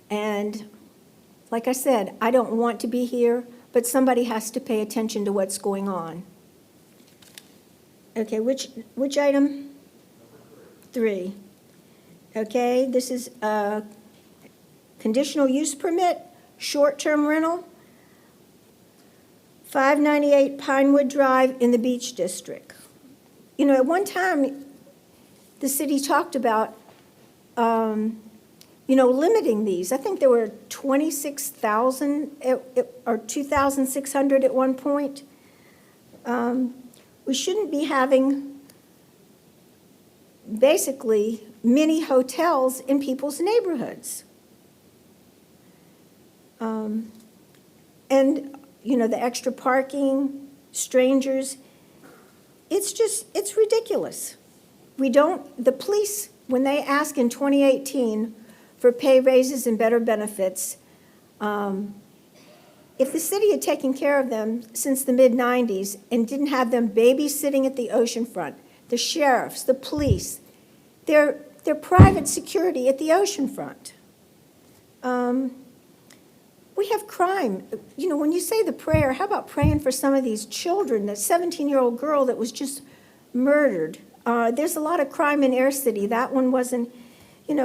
And like I said, I don't want to be here, but somebody has to pay attention to what's going on. Okay, which item? 3. Okay, this is a conditional use permit, short-term rental, 598 Pinewood Drive in the Beach District. At one time, the city talked about, limiting these. I think there were 26,000 or 2,600 at one point. We shouldn't be having basically mini hotels in people's neighborhoods. And, the extra parking, strangers, it's ridiculous. The police, when they ask in 2018 for pay raises and better benefits, if the city had taken care of them since the mid-90s and didn't have them babysitting at the oceanfront, the sheriffs, the police, they're private security at the oceanfront. We have crime. When you say the prayer, how about praying for some of these children, that 17-year-old girl that was just murdered? There's a lot of crime in Air City. That one wasn't, we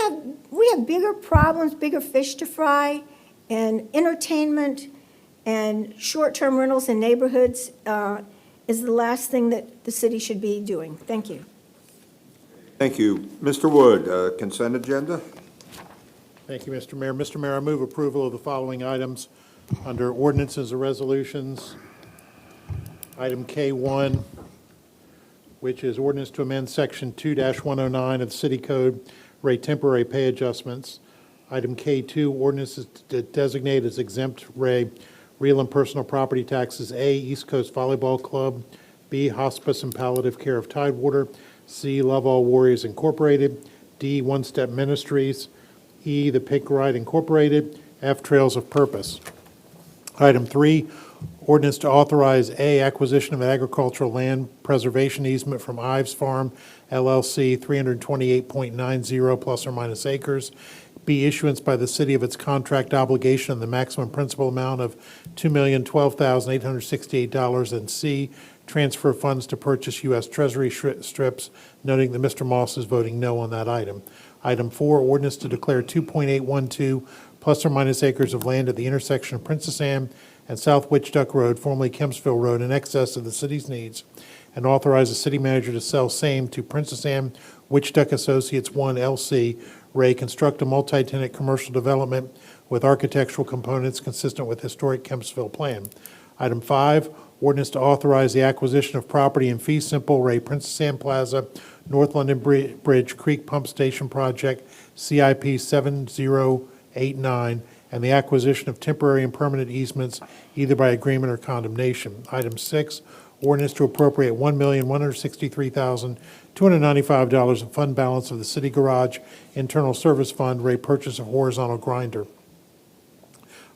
have bigger problems, bigger fish to fry, and entertainment and short-term rentals in neighborhoods is the last thing that the city should be doing. Thank you. Thank you. Mr. Wood, consent agenda? Thank you, Mr. Mayor. Mr. Mayor, I move approval of the following items under ordinances and resolutions. Item K1, which is ordinance to amend Section 2-109 of the City Code, rate temporary pay adjustments. Item K2, ordinances to designate as exempt real and personal property taxes. A, East Coast Volleyball Club. B, Hospice and Palliative Care of Tidewater. C, Love All Warriors Incorporated. D, One Step Ministries. E, the Pink Ride Incorporated. F, Trails of Purpose. Item 3, ordinance to authorize A, acquisition of agricultural land preservation easement from Ives Farm LLC, 328.90 plus or minus acres. B, issuance by the city of its contract obligation in the maximum principal amount of $2,012,868. And C, transfer funds to purchase U.S. Treasury strips, noting that Mr. Moss is voting no on that item. Item 4, ordinance to declare 2.812 plus or minus acres of land at the intersection of Princess Anne and South Witch Duck Road, formerly Kempsville Road, in excess of the city's needs, and authorize the city manager to sell same to Princess Anne Witch Duck Associates 1 LC, Ray, construct a multi-tenant commercial development with architectural components consistent with historic Kempsville plan. Item 5, ordinance to authorize the acquisition of property in fee simple, Ray, Princess Anne Plaza, North London Bridge Creek Pump Station Project, CIP 7089, and the acquisition of temporary and permanent easements either by agreement or condemnation. Item 6, ordinance to appropriate $1,163,295 in fund balance of the city garage internal service fund, Ray, purchase of horizontal grinder.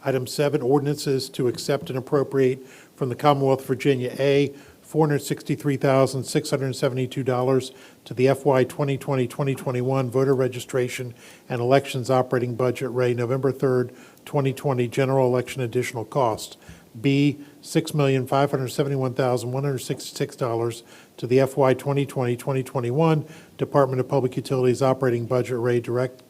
Item 7, ordinances to accept and appropriate from the Commonwealth of Virginia, A, $463,672 to the FY 2020-2021 voter registration and elections operating budget, Ray, November 3rd, 2020 general election additional costs. B, $6,571,166 to the FY 2020-2021 Department of Public Utilities operating budget, Ray, direct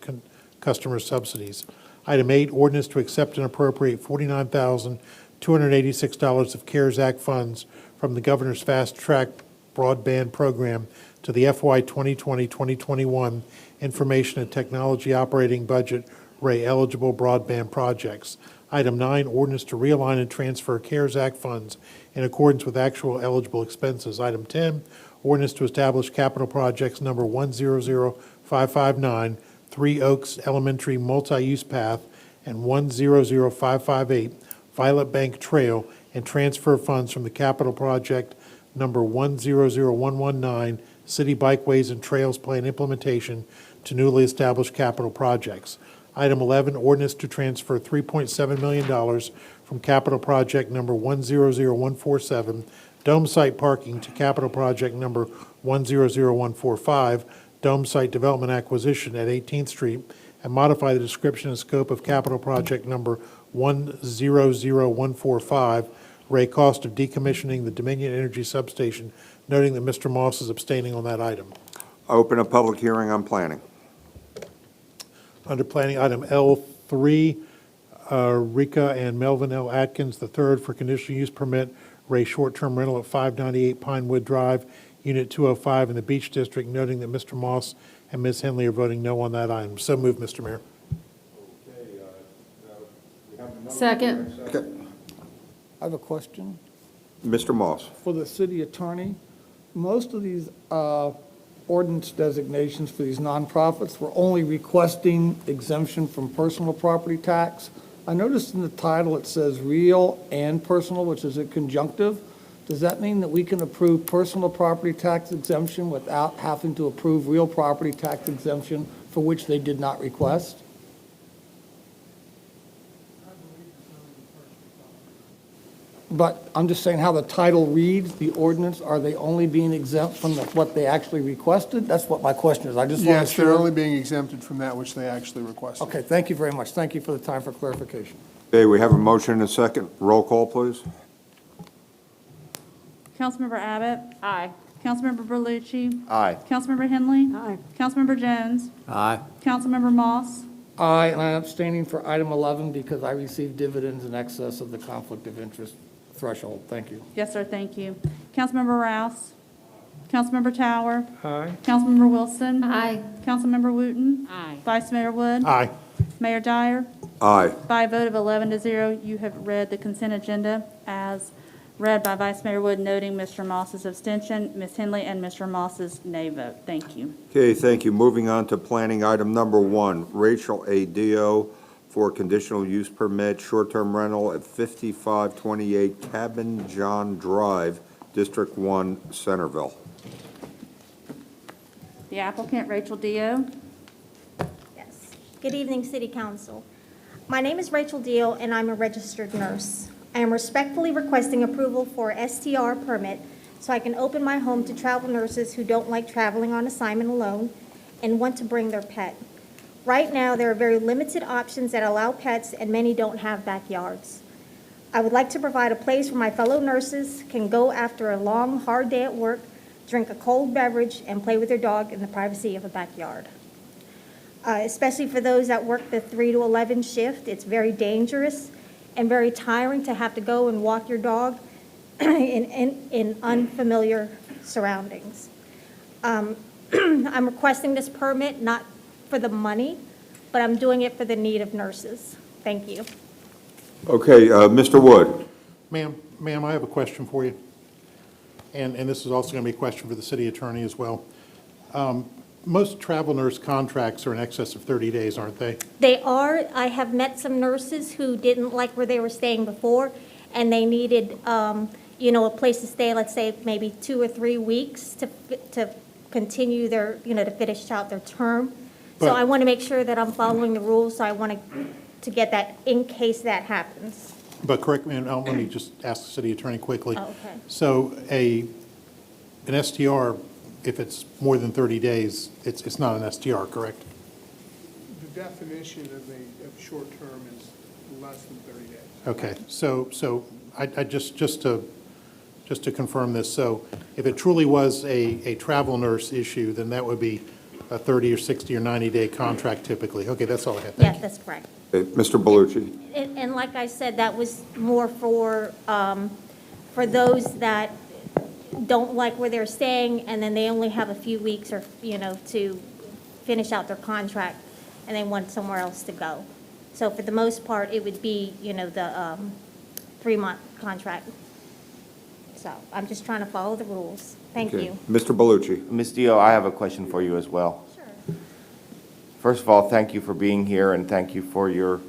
customer subsidies. Item 8, ordinance to accept and appropriate $49,286 of CARES Act funds from the Governor's Fast Track Broadband Program to the FY 2020-2021 Information and Technology Operating Budget, Ray, eligible broadband projects. Item 9, ordinance to realign and transfer CARES Act funds in accordance with actual eligible expenses. Item 10, ordinance to establish capital projects number 100559, 3 Oaks Elementary Multi-Use Path, and 100558 Violet Bank Trail, and transfer funds from the capital project number 100119 City Bikeways and Trails Plan implementation to newly established capital projects. Item 11, ordinance to transfer $3.7 million from capital project number 100147 Dome Site Parking to capital project number 100145 Dome Site Development Acquisition at 18th Street, and modify the description and scope of capital project number 100145, Ray, cost of decommissioning the Dominion Energy Substation, noting that Mr. Moss is abstaining on that item. Open a public hearing on planning. Under planning, item L3, Rika and Melvin L. Atkins III for conditional use permit, Ray, short-term rental at 598 Pinewood Drive, Unit 205 in the Beach District, noting that Mr. Moss and Ms. Henley are voting no on that item. So moved, Mr. Mayor. Second. Okay. I have a question Mr. Moss. for the city attorney. Most of these ordinance designations for these nonprofits were only requesting exemption from personal property tax. I noticed in the title it says real and personal, which is a conjunctive. Does that mean that we can approve personal property tax exemption without having to approve real property tax exemption for which they did not request? But I'm just saying how the title reads, the ordinance, are they only being exempt from what they actually requested? That's what my question is. I just want to Yes, they're sure. only being exempted from that which they actually requested. Okay, thank you very much. Thank you for the time for clarification. Okay, we have a motion and a second. Roll call, please. Councilmember Abbott? Aye. Councilmember Berlucci? Aye. Councilmember Henley? Aye. Councilmember Jones? Aye. Councilmember Moss? Aye, and I'm abstaining for item 11 because I received dividends in excess of the conflict of interest threshold. Thank you. Yes, sir, thank you. Councilmember Rouse? Councilmember Tower? Aye. Councilmember Wilson? Aye. Councilmember Wooten? Aye. Vice Mayor Wood? Aye. Mayor Dyer? Aye. By a vote of 11-0, you have read the consent agenda as read by Vice Mayor Wood, noting Mr. Moss's abstention, Ms. Henley, and Mr. Moss's nay vote. Thank you. Okay, thank you. Moving on to planning, item number 1, Rachel A. Dio for conditional use permit, short-term rental at 5528 Cabin John Drive, District 1, Centerville. The applicant, Rachel Dio. Yes. Good evening, City Council. My name is Rachel Deal, and I'm a registered nurse. I am respectfully requesting approval for a STR permit so I can open my home to travel nurses who don't like traveling on assignment alone and want to bring their pet. Right now, there are very limited options that allow pets, and many don't have backyards. I would like to provide a place where my fellow nurses can go after a long, hard day at work, drink a cold beverage, and play with their dog in the privacy of a backyard. especially for those that work the 3 to 11 shift. It's very dangerous and very tiring to have to go and walk your dog in unfamiliar surroundings. I'm requesting this permit not for the money, but I'm doing it for the need of nurses. Thank you. Okay, Mr. Wood. Ma'am, I have a question for you. And this is also going to be a question for the city attorney as well. Most travel nurse contracts are in excess of 30 days, aren't they? They are. I have met some nurses who didn't like where they were staying before, and they needed, a place to stay, let's say maybe 2 or 3 weeks to continue their, to finish out their term. So I want to make sure that I'm following the rules, so I want to get that in case that happens. But correct me, and let me just ask the city attorney quickly. Oh, okay. So an STR, if it's more than 30 days, it's not an STR, correct? The definition of short term is less than 30 days. Okay, so I just to confirm this, so if it truly was a travel nurse issue, then that would be a 30 or 60 or 90-day contract typically. Okay, that's all I have. Yes, that's correct. Mr. Bellucci. And like I said, that was more for those that don't like where they're staying, and then they only have a few weeks or, to finish out their contract, and they want somewhere else to go. So for the most part, it would be, the 3-month contract. So I'm just trying to follow the rules. Thank Okay. you. Mr. Bellucci. Ms. Dio, I have a question for you as well. Sure. First of all, thank you for being here, and thank you for your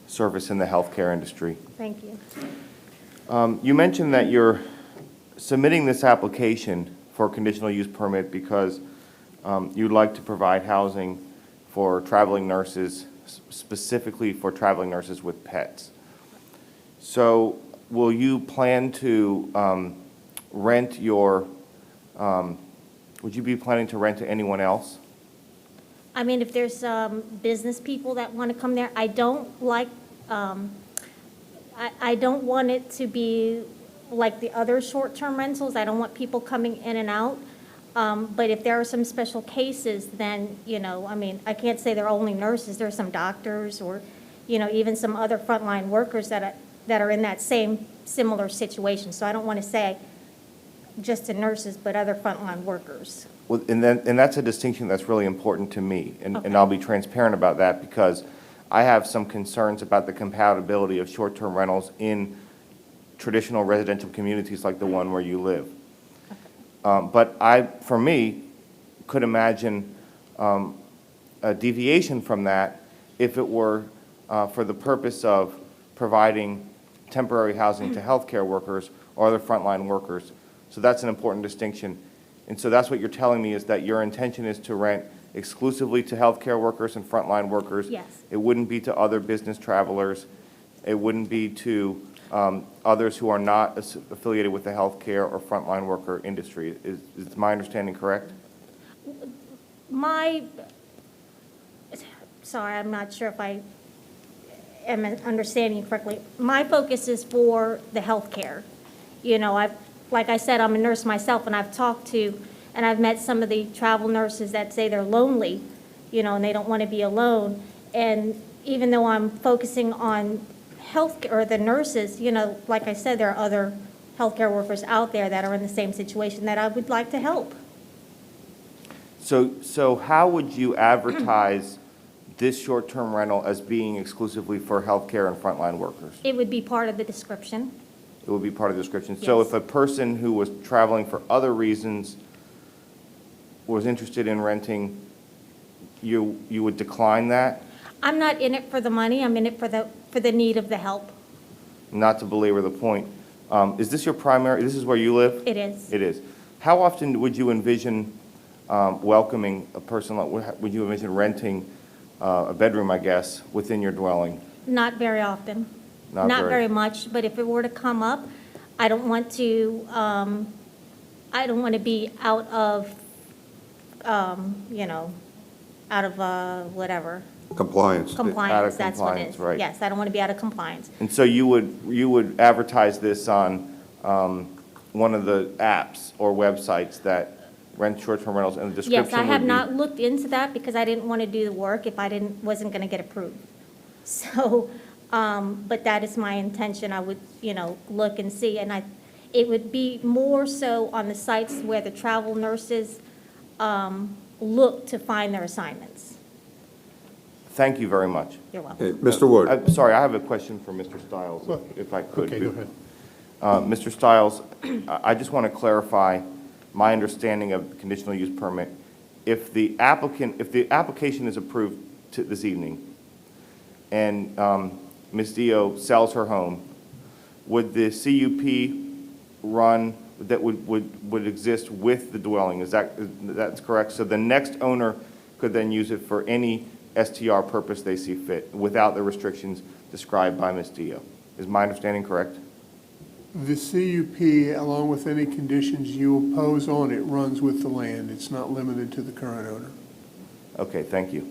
service in the healthcare industry. Thank you. You mentioned that you're submitting this application for a conditional use permit because you'd like to provide housing for traveling nurses, specifically for traveling nurses with pets. So will you plan to rent your, would you be planning to rent to anyone else? I mean, if there's business people that want to come there, I don't like, I don't want it to be like the other short-term rentals. I don't want people coming in and out. But if there are some special cases, then, I can't say they're only nurses. There are some doctors or, even some other frontline workers that are in that same similar situation. So I don't want to say just to nurses, but other frontline workers. Well, and that's a distinction that's really important to me, and Okay. I'll be transparent about that because I have some concerns about the compatibility of short-term rentals in traditional residential communities like the one where you live. But I, for me, could imagine a deviation from that if it were for the purpose of providing temporary housing to healthcare workers or other frontline workers. So that's an important distinction. And so that's what you're telling me, is that your intention is to rent exclusively to healthcare workers and frontline workers? Yes. It wouldn't be to other business travelers. It wouldn't be to others who are not affiliated with the healthcare or frontline worker industry. Is my understanding correct? Sorry, I'm not sure if I am understanding you correctly. My focus is for the healthcare. Like I said, I'm a nurse myself, and I've talked to, and I've met some of the travel nurses that say they're lonely, and they don't want to be alone. And even though I'm focusing on health, or the nurses, like I said, there are other healthcare workers out there that are in the same situation that I would like to help. So how would you advertise this short-term rental as being exclusively for healthcare and frontline workers? It would be part of the description. It would be part of the description. So Yes. if a person who was traveling for other reasons was interested in renting, you would decline that? I'm not in it for the money, I'm in it for the need of the help. Not to belabor the point. Is this your primary, this is where you live? It is. It is. How often would you envision welcoming a person, would you envision renting a bedroom, I guess, within your dwelling? Not very often. Not very much, but if it were to come up, I don't want to be out of, whatever. Compliance. Compliance, that's what it compliance, is. right. Yes, I don't want to be out of compliance. And so you would advertise this on one of the apps or websites that rent short-term rentals, and the description would Yes, be? I have not looked into that because I didn't want to do the work if I wasn't going to get approved. So, but that is my intention. I would, look and see, and it would be more so on the sites where the travel nurses look to find their assignments. Thank you very much. You're welcome. Mr. Wood. I'm sorry, I have a question for Mr. Stiles, if I could. Okay, go ahead. Mr. Stiles, I just want to clarify my understanding of the conditional use permit. If the application is approved this evening, and Ms. Dio sells her home, would the CUP run, that would exist with the dwelling? That's correct? So the next owner could then use it for any STR purpose they see fit, without the restrictions described by Ms. Dio. Is my understanding correct? The CUP, along with any conditions you impose on it, runs with the land. It's not limited to the current owner. Okay, thank you.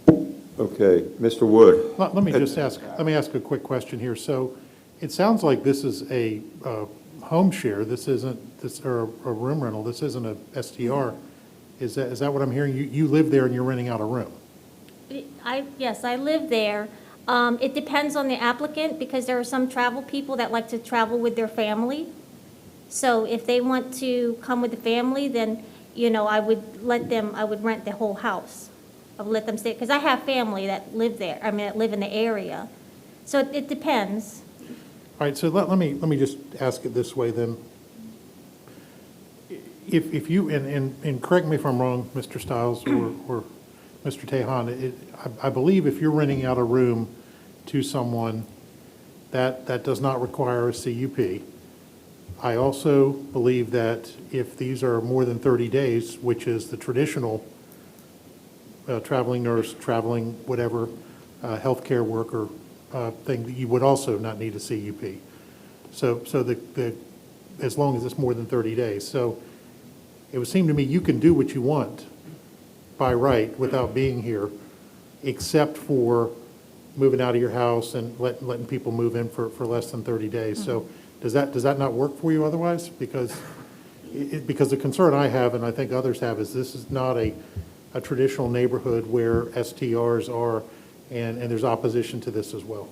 Okay, Mr. Wood. Let me just ask, let me ask a quick question here. So it sounds like this is a home share. This isn't, or a room rental. This isn't a STR. Is that what I'm hearing? You live there and you're renting out a room? Yes, I live there. It depends on the applicant because there are some travel people that like to travel with their family. So if they want to come with the family, then, I would rent the whole house. I would let them stay, because I have family that live there, that live in the area. So it depends. All right, so let me just ask it this way then. If you, and correct me if I'm wrong, Mr. Stiles or Mr. Tejan, I believe if you're renting out a room to someone, that does not require a CUP. I also believe that if these are more than 30 days, which is the traditional traveling nurse, traveling whatever, healthcare worker thing, that you would also not need a CUP. So as long as it's more than 30 days. So it would seem to me you can do what you want by right without being here, except for moving out of your house and letting people move in for less than 30 days. So does that not work for you otherwise? Because the concern I have, and I think others have, is this is not a traditional neighborhood where STRs are, and there's opposition to this as well.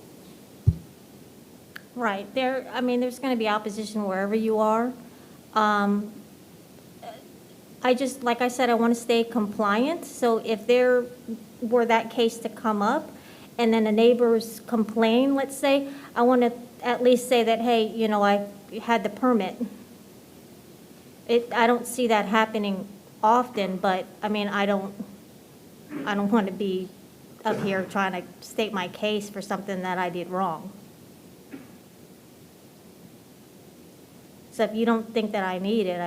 Right. There's going to be opposition wherever you are. Like I said, I want to stay compliant. So if there were that case to come up and then the neighbors complain, let's say, I want to at least say that, hey, I had the permit. I don't see that happening often, but I don't want to be up here trying to state my case for something that I did wrong. So if you don't think that I need it,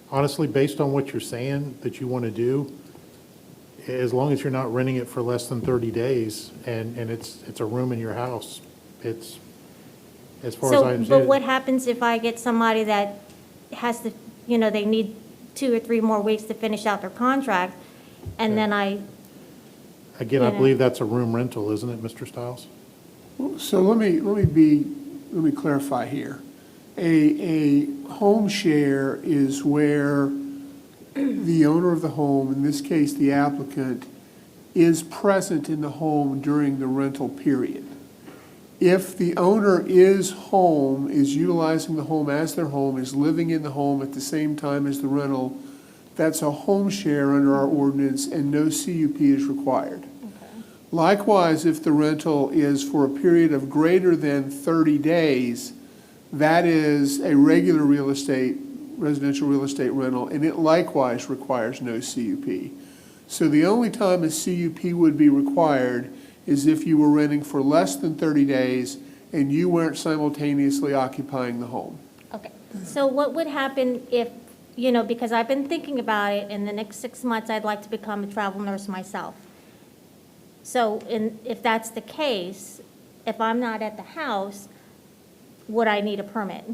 Honestly, based on what you're saying that you want to do, as long as you're not renting it for less than 30 days and it's a room in your house, it's, as far as I understand. But what happens if I get somebody that has to, they need 2 or 3 more weeks to finish out their contract, and then Again, I believe that's a room rental, isn't it, Mr. Stiles? So let me clarify here. A home share is where the owner of the home, in this case the applicant, is present in the home during the rental period. If the owner is home, is utilizing the home as their home, is living in the home at the same time as the rental, that's a home share under our ordinance and no CUP is required. Likewise, if the rental is for a period of greater than 30 days, that is a regular residential real estate rental, and it likewise requires no CUP. So the only time a CUP would be required is if you were renting for less than 30 days and you weren't simultaneously occupying the home. Okay, so what would happen if, because I've been thinking about it, in the next 6 months, I'd like to become a travel nurse myself. So if that's the case, if I'm not at the house, would I need a permit?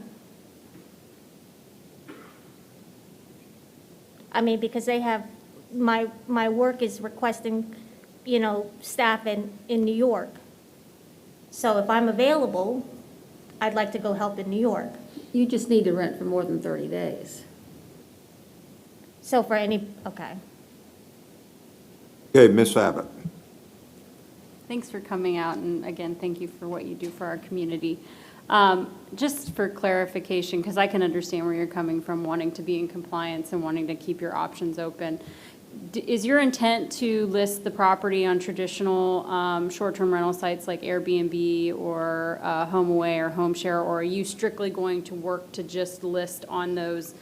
Because they have, my work is requesting, staff in New York. So if I'm available, I'd like to go help in New York. You just need to rent for more than 30 days. So for any, okay. Okay, Ms. Abbott. Thanks for coming out, and again, thank you for what you do for our community. Just for clarification, because I can understand where you're coming from, wanting to be in compliance and wanting to keep your options open. Is your intent to list the property on traditional short-term rental sites like Airbnb or HomeAway or HomeShare, or are you strictly going to work to just list on those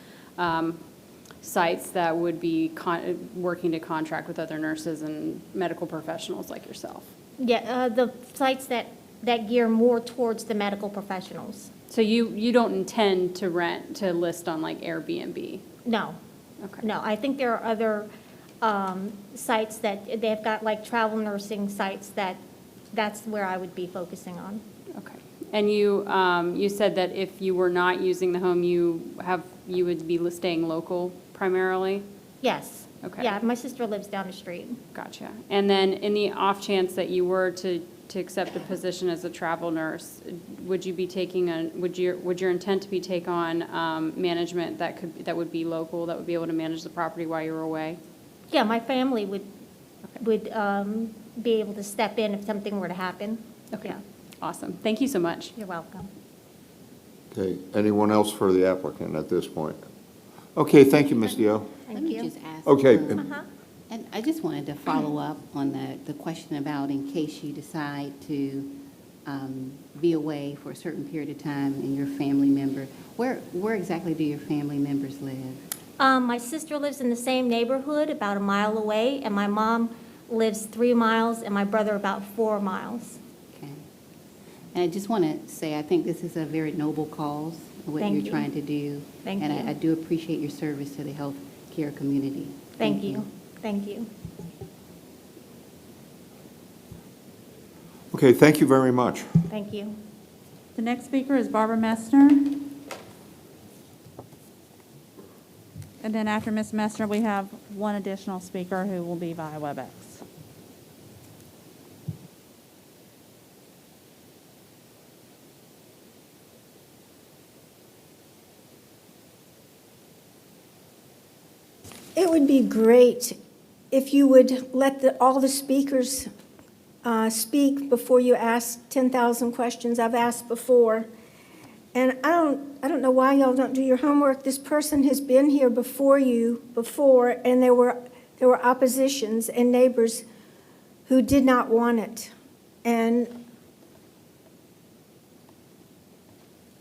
sites that would be working to contract with other nurses and medical professionals like yourself? Yeah, the sites that gear more towards the medical professionals. So you don't intend to list on like Airbnb? No. Okay. No, I think there are other sites that they've got, like travel nursing sites, that's where I would be focusing on. Okay. And you said that if you were not using the home, you would be staying local primarily? Yes. Okay. Yeah, my sister lives down the street. Gotcha. And then in the off chance that you were to accept a position as a travel nurse, would you be would your intent to be take on management that would be local, that would be able to manage the property while you were away? Yeah, my family would be able to step in if something were to happen. Okay. Yeah. Awesome. Thank you so much. You're welcome. Okay, anyone else for the applicant at this point? Okay, thank you, Ms. Dio. Let me just ask. Okay. And I just wanted to follow up on the question about in case you decide to be away for a certain period of time and your family member, where exactly do your family members live? My sister lives in the same neighborhood, about a mile away, and my mom lives 3 miles, and my brother about 4 miles. Okay. And I just want to say, I think this is a very noble cause, what Thank you're you. trying to do. Thank and you. I do appreciate your service to the health care community. Thank you. Thank you. Okay, thank you very much. Thank you. The next speaker is Barbara Messner. And then after Ms. Messner, we have one additional speaker who will be via WebEx. It would be great if you would let all the speakers speak before you ask 10,000 questions. I've asked before. And I don't know why y'all don't do your homework. This person has been here before you, and there were oppositions and neighbors who did not want it. And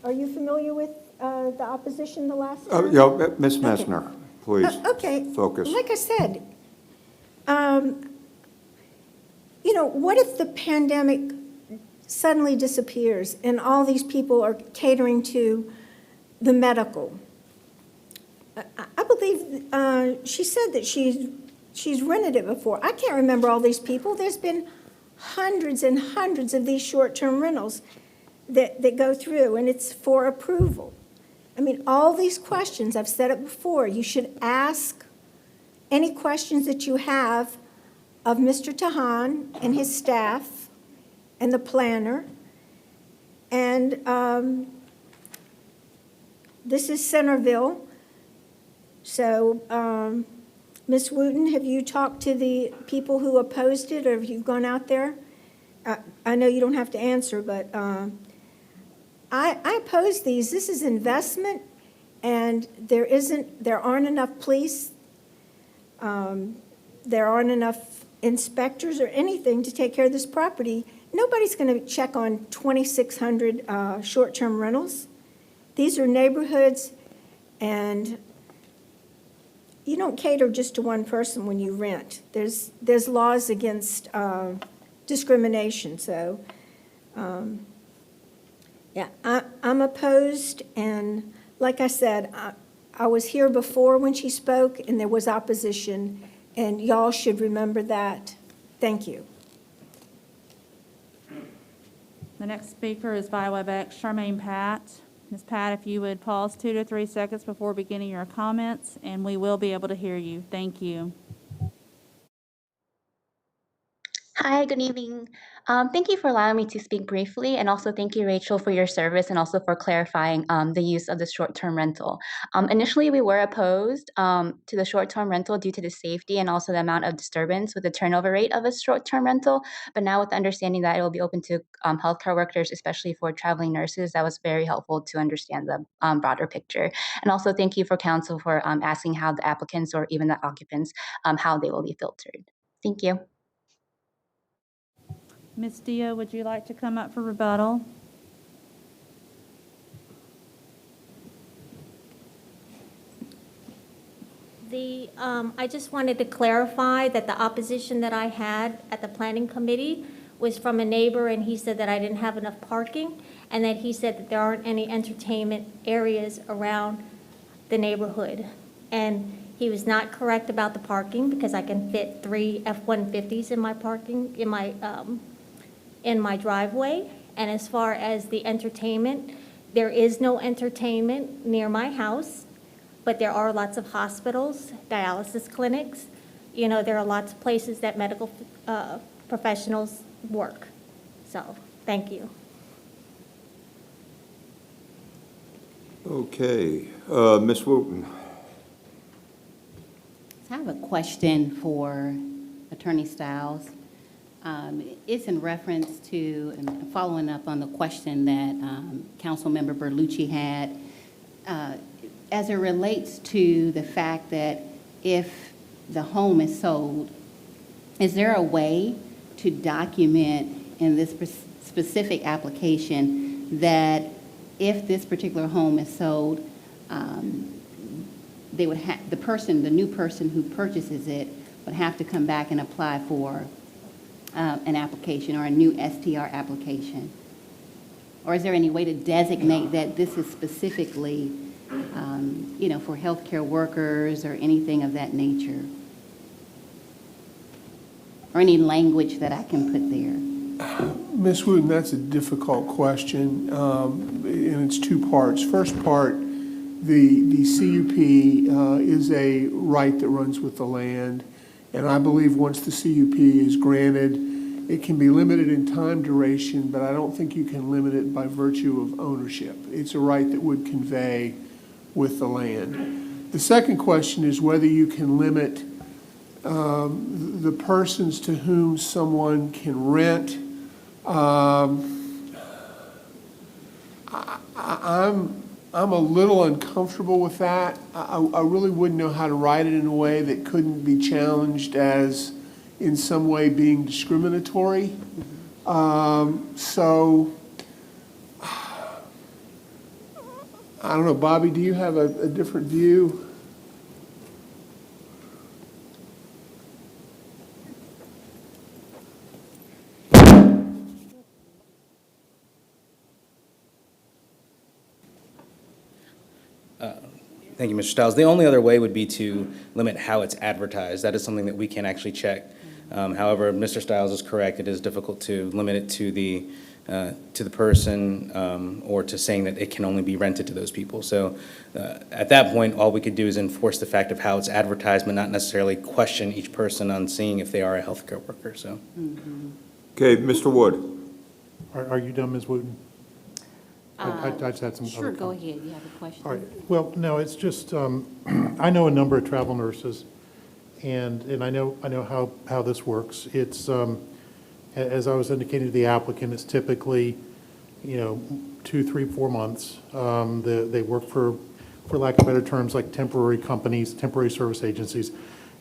are you familiar with the opposition the last time? Yeah, Ms. Messner, please. Okay. Focus. Like I said, what if the pandemic suddenly disappears and all these people are catering to the medical? I believe she said that she's rented it before. I can't remember all these people. There's been hundreds and hundreds of these short-term rentals that go through, and it's for approval. I mean, all these questions, I've said it before, you should ask any questions that you have of Mr. Tahan and his staff and the planner. And this is Centerville. So, Ms. Wooten, have you talked to the people who opposed it, or have you gone out there? I know you don't have to answer, but I oppose these. This is investment, and there aren't enough police. There aren't enough inspectors or anything to take care of this property. Nobody's going to check on 2,600 short-term rentals. These are neighborhoods, and you don't cater just to one person when you rent. There's laws against discrimination. So, yeah, I'm opposed, and like I said, I was here before when she spoke, and there was opposition, and y'all should remember that. Thank you. The next speaker is via WebEx, Charmaine Pat. Ms. Pat, if you would pause 2 to 3 seconds before beginning your comments, and we will be able to hear you. Thank you. Hi, good evening. Thank you for allowing me to speak briefly, and also thank you, Rachel, for your service and also for clarifying the use of the short-term rental. Initially, we were opposed to the short-term rental due to the safety and also the amount of disturbance with the turnover rate of a short-term rental. But now with the understanding that it will be open to healthcare workers, especially for traveling nurses, that was very helpful to understand the broader picture. And also thank you for council for asking how the applicants or even the occupants, how they will be filtered. Thank you. Ms. Dio, would you like to come up for rebuttal? I just wanted to clarify that the opposition that I had at the planning committee was from a neighbor, and he said that I didn't have enough parking, and that he said that there aren't any entertainment areas around the neighborhood. And he was not correct about the parking, because I can fit 3 F-150s in my parking, in my driveway. And as far as the entertainment, there is no entertainment near my house, but there are lots of hospitals, dialysis clinics. You know, there are lots of places that medical professionals work. So, thank you. Okay, Ms. Wooten. I have a question for Attorney Stiles. It's in reference to, and following up on the question that Councilmember Berlucci had, as it relates to the fact that if the home is sold, is there a way to document in this specific application that if this particular home is sold, they would have, the new person who purchases it would have to come back and apply for an application or a new STR application? Or is there any way to designate that this is specifically, for healthcare workers or anything of that nature? Or any language that I can put there? Ms. Wooten, that's a difficult question, and it's two parts. First part, the CUP is a right that runs with the land, and I believe once the CUP is granted, it can be limited in time duration, but I don't think you can limit it by virtue of ownership. It's a right that would convey with the land. The second question is whether you can limit the persons to whom someone can rent. I'm a little uncomfortable with that. I really wouldn't know how to write it in a way that couldn't be challenged as in some way being discriminatory. So, I don't know, Bobby, do you have a different view? Thank you, Mr. Stiles. The only other way would be to limit how it's advertised. That is something that we can actually check. However, Mr. Stiles is correct. It is difficult to limit it to the person or to saying that it can only be rented to those people. So at that point, all we could do is enforce the fact of how it's advertised, but not necessarily question each person on seeing if they are a healthcare worker. So. Okay, Mr. Wood. Are you done, Ms. Wooten? I just had some Sure, other go comments. ahead. You have a question? All right. Well, no, it's just, I know a number of travel nurses, and I know how this works. It's, as I was indicating to the applicant, it's typically, 2, 3, 4 months. They work for lack of better terms, like temporary companies, temporary service agencies,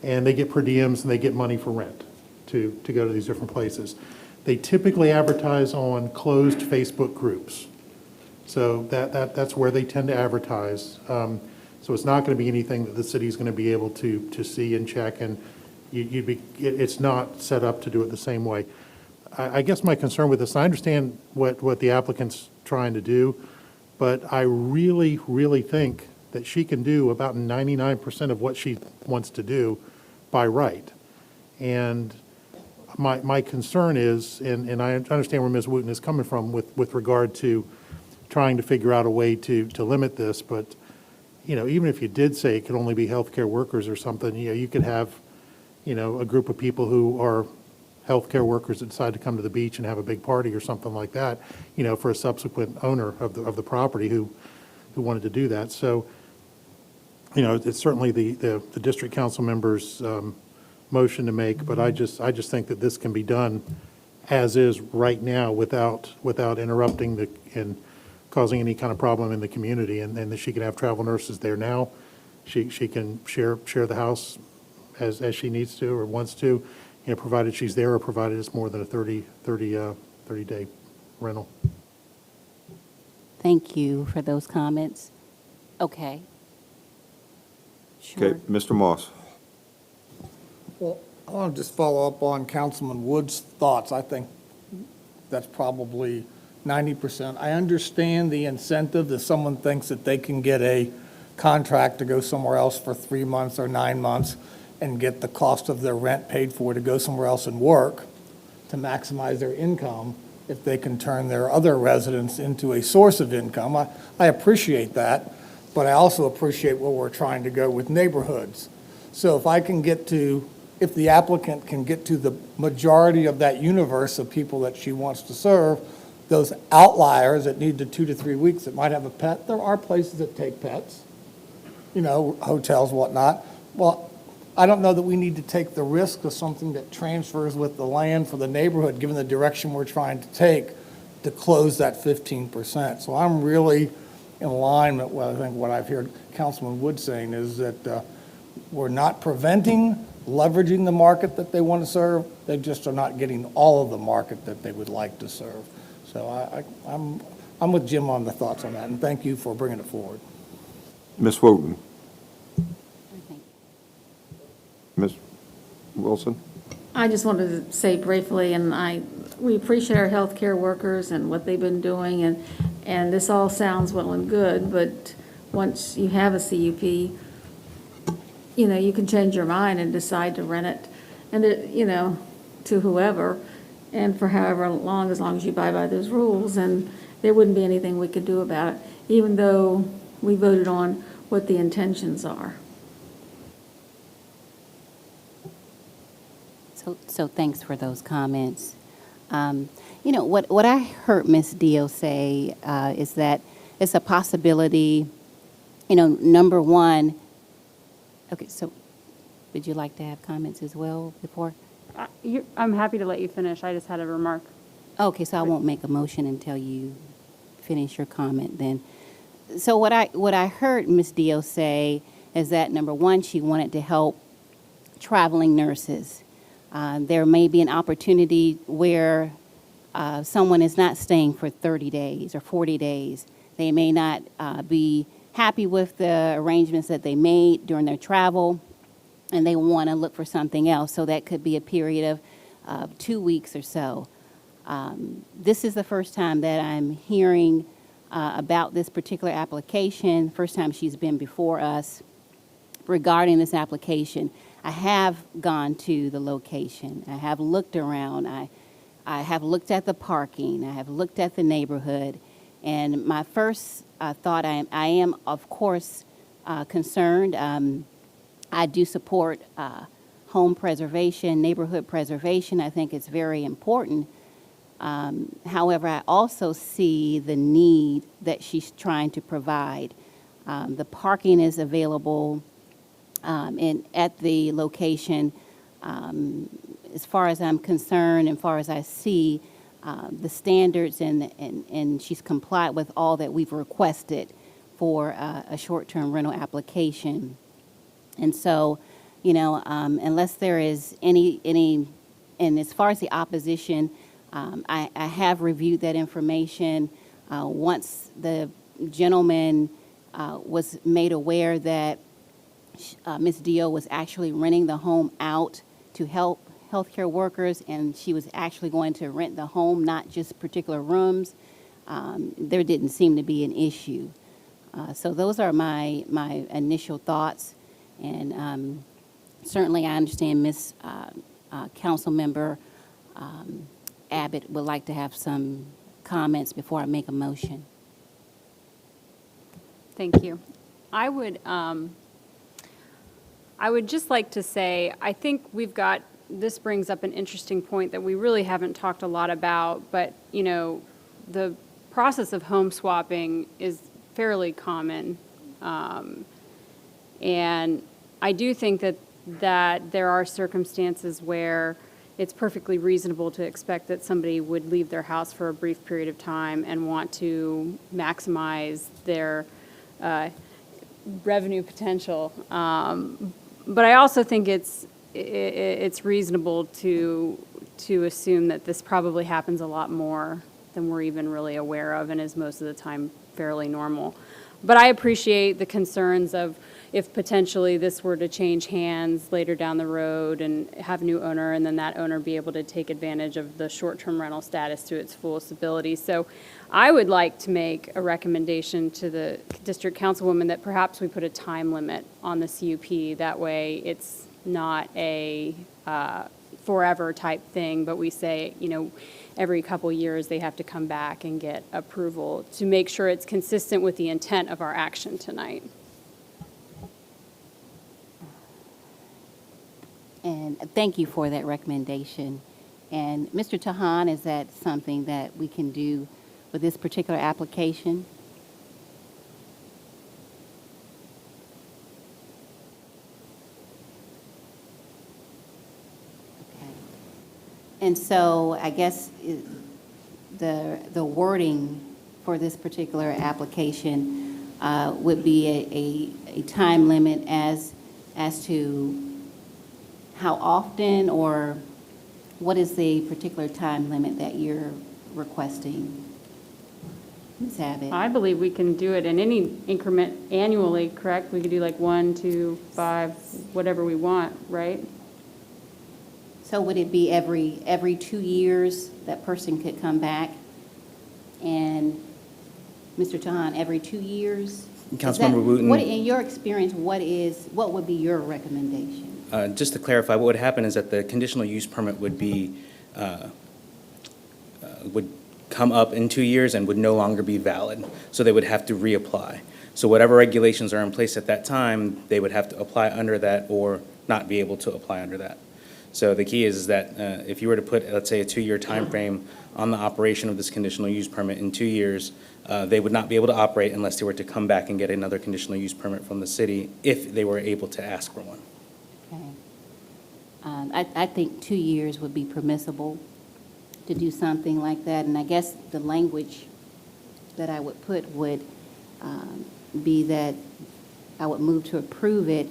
and they get per diems and they get money for rent to go to these different places. They typically advertise on closed Facebook groups. So that's where they tend to advertise. So it's not going to be anything that the city is going to be able to see and check, and it's not set up to do it the same way. I guess my concern with this, I understand what the applicant's trying to do, but I really, really think that she can do about 99% of what she wants to do by right. And my concern is, and I understand where Ms. Wooten is coming from with regard to trying to figure out a way to limit this, but, even if you did say it could only be healthcare workers or something, you could have, a group of people who healthcare workers that decide to come to the beach and have a big party or something like that, for a subsequent owner of the property who wanted to do that. So, it's certainly the district council member's motion to make, but I just think that this can be done as is right now without interrupting and causing any kind of problem in the community, and that she can have travel nurses there now. She can share the house as she needs to or wants to, provided she's there or provided it's more than a 30-day rental. Thank you for those comments. Okay. Sure. Okay, Mr. Moss. Well, I want to just follow up on Councilman Wood's thoughts. I think that's probably 90%. I understand the incentive that someone thinks that they can get a contract to go somewhere else for 3 months or 9 months and get the cost of their rent paid for to go somewhere else and work to maximize their income if they can turn their other residence into a source of income. I appreciate that, but I also appreciate where we're trying to go with neighborhoods. So if the applicant can get to the majority of that universe of people that she wants to serve, those outliers that need the 2 to 3 weeks that might have a pet, there are places that take pets, hotels, whatnot. Well, I don't know that we need to take the risk of something that transfers with the land for the neighborhood, given the direction we're trying to take, to close that 15%. So I'm really in line with I think what I've heard Councilman Wood saying is that we're not preventing leveraging the market that they want to serve. They just are not getting all of the market that they would like to serve. So I'm with Jim on the thoughts on that, and thank you for bringing it forward. Ms. Wooten. Ms. Wilson? I just wanted to say briefly, and we appreciate our healthcare workers and what they've been doing, and this all sounds well and good, but once you have a CUP, you can change your mind and decide to rent it, and to whoever, and for however long, as long as you abide by those rules, and there wouldn't be anything we could do about it, even though we voted on what the intentions are. So thanks for those comments. What I heard Ms. Dio say is that it's a possibility, number one. Okay, so would you like to have comments as well before? I'm happy to let you finish. I just had a remark. Okay, so I won't make a motion until you finish your comment then. So what I heard Ms. Dio say is that, number one, she wanted to help traveling nurses. There may be an opportunity where someone is not staying for 30 days or 40 days. They may not be happy with the arrangements that they made during their travel, and they want to look for something else. So that could be a period of 2 weeks or so. This is the first time that I'm hearing about this particular application, first time she's been before us regarding this application. I have gone to the location. I have looked around. I have looked at the parking. I have looked at the neighborhood. And my first thought, I am, of course, concerned. I do support home preservation, neighborhood preservation. I think it's very important. However, I also see the need that she's trying to provide. The parking is available at the location. As far as I'm concerned, and far as I see, the standards and she's complied with all that we've requested for a short-term rental application. And so, unless there is any, and as far as the opposition, I have reviewed that information. Once the gentleman was made aware that Ms. Dio was actually renting the home out to help healthcare workers, and she was actually going to rent the home, not just particular rooms, there didn't seem to be an issue. So those are my initial thoughts, and certainly I understand Ms. Council Member Abbott would like to have some comments before I make a motion. Thank you. I would just like to say, I think we've got this brings up an interesting point that we really haven't talked a lot about, but, you know, the process of home swapping is fairly common. And I do think that there are circumstances where it's perfectly reasonable to expect that somebody would leave their house for a brief period of time and want to maximize their revenue potential. But I also think it's reasonable to assume that this probably happens a lot more than we're even really aware of and is most of the time fairly normal. But I appreciate the concerns of if potentially this were to change hands later down the road and have a new owner, and then that owner be able to take advantage of the short-term rental status to its fullest ability. So I would like to make a recommendation to the district councilwoman that perhaps we put a time limit on the CUP. That way it's not a forever type thing, but we say, you know, every couple years they have to come back and get approval to make sure it's consistent with the intent of our action tonight. And thank you for that recommendation. And Mr. Tahan, is that something that we can do with this particular application? Okay. And so I guess the wording for this particular application would be a time limit as to how often, or what is the particular time limit that you're requesting, Ms. Abbott? I believe we can do it in any increment annually, correct? We could do like 1, 2, 5, whatever we want, right? So would it be every 2 years that person could come back? And Mr. Tahan, every 2 years? Councilmember Wooten. What, in your experience, what would be your recommendation? Just to clarify, what would happen is that the conditional use permit would come up in 2 years and would no longer be valid, so they would have to reapply. So whatever regulations are in place at that time, they would have to apply under that or not be able to apply under that. So the key is that if you were to put, let's say, a 2-year time frame on the operation of this conditional use permit in 2 years, they would not be able to operate unless they were to come back and get another conditional use permit from the city if they were able to ask for one. I think 2 years would be permissible to do something like that. And I guess the language that I would put would be that I would move to approve it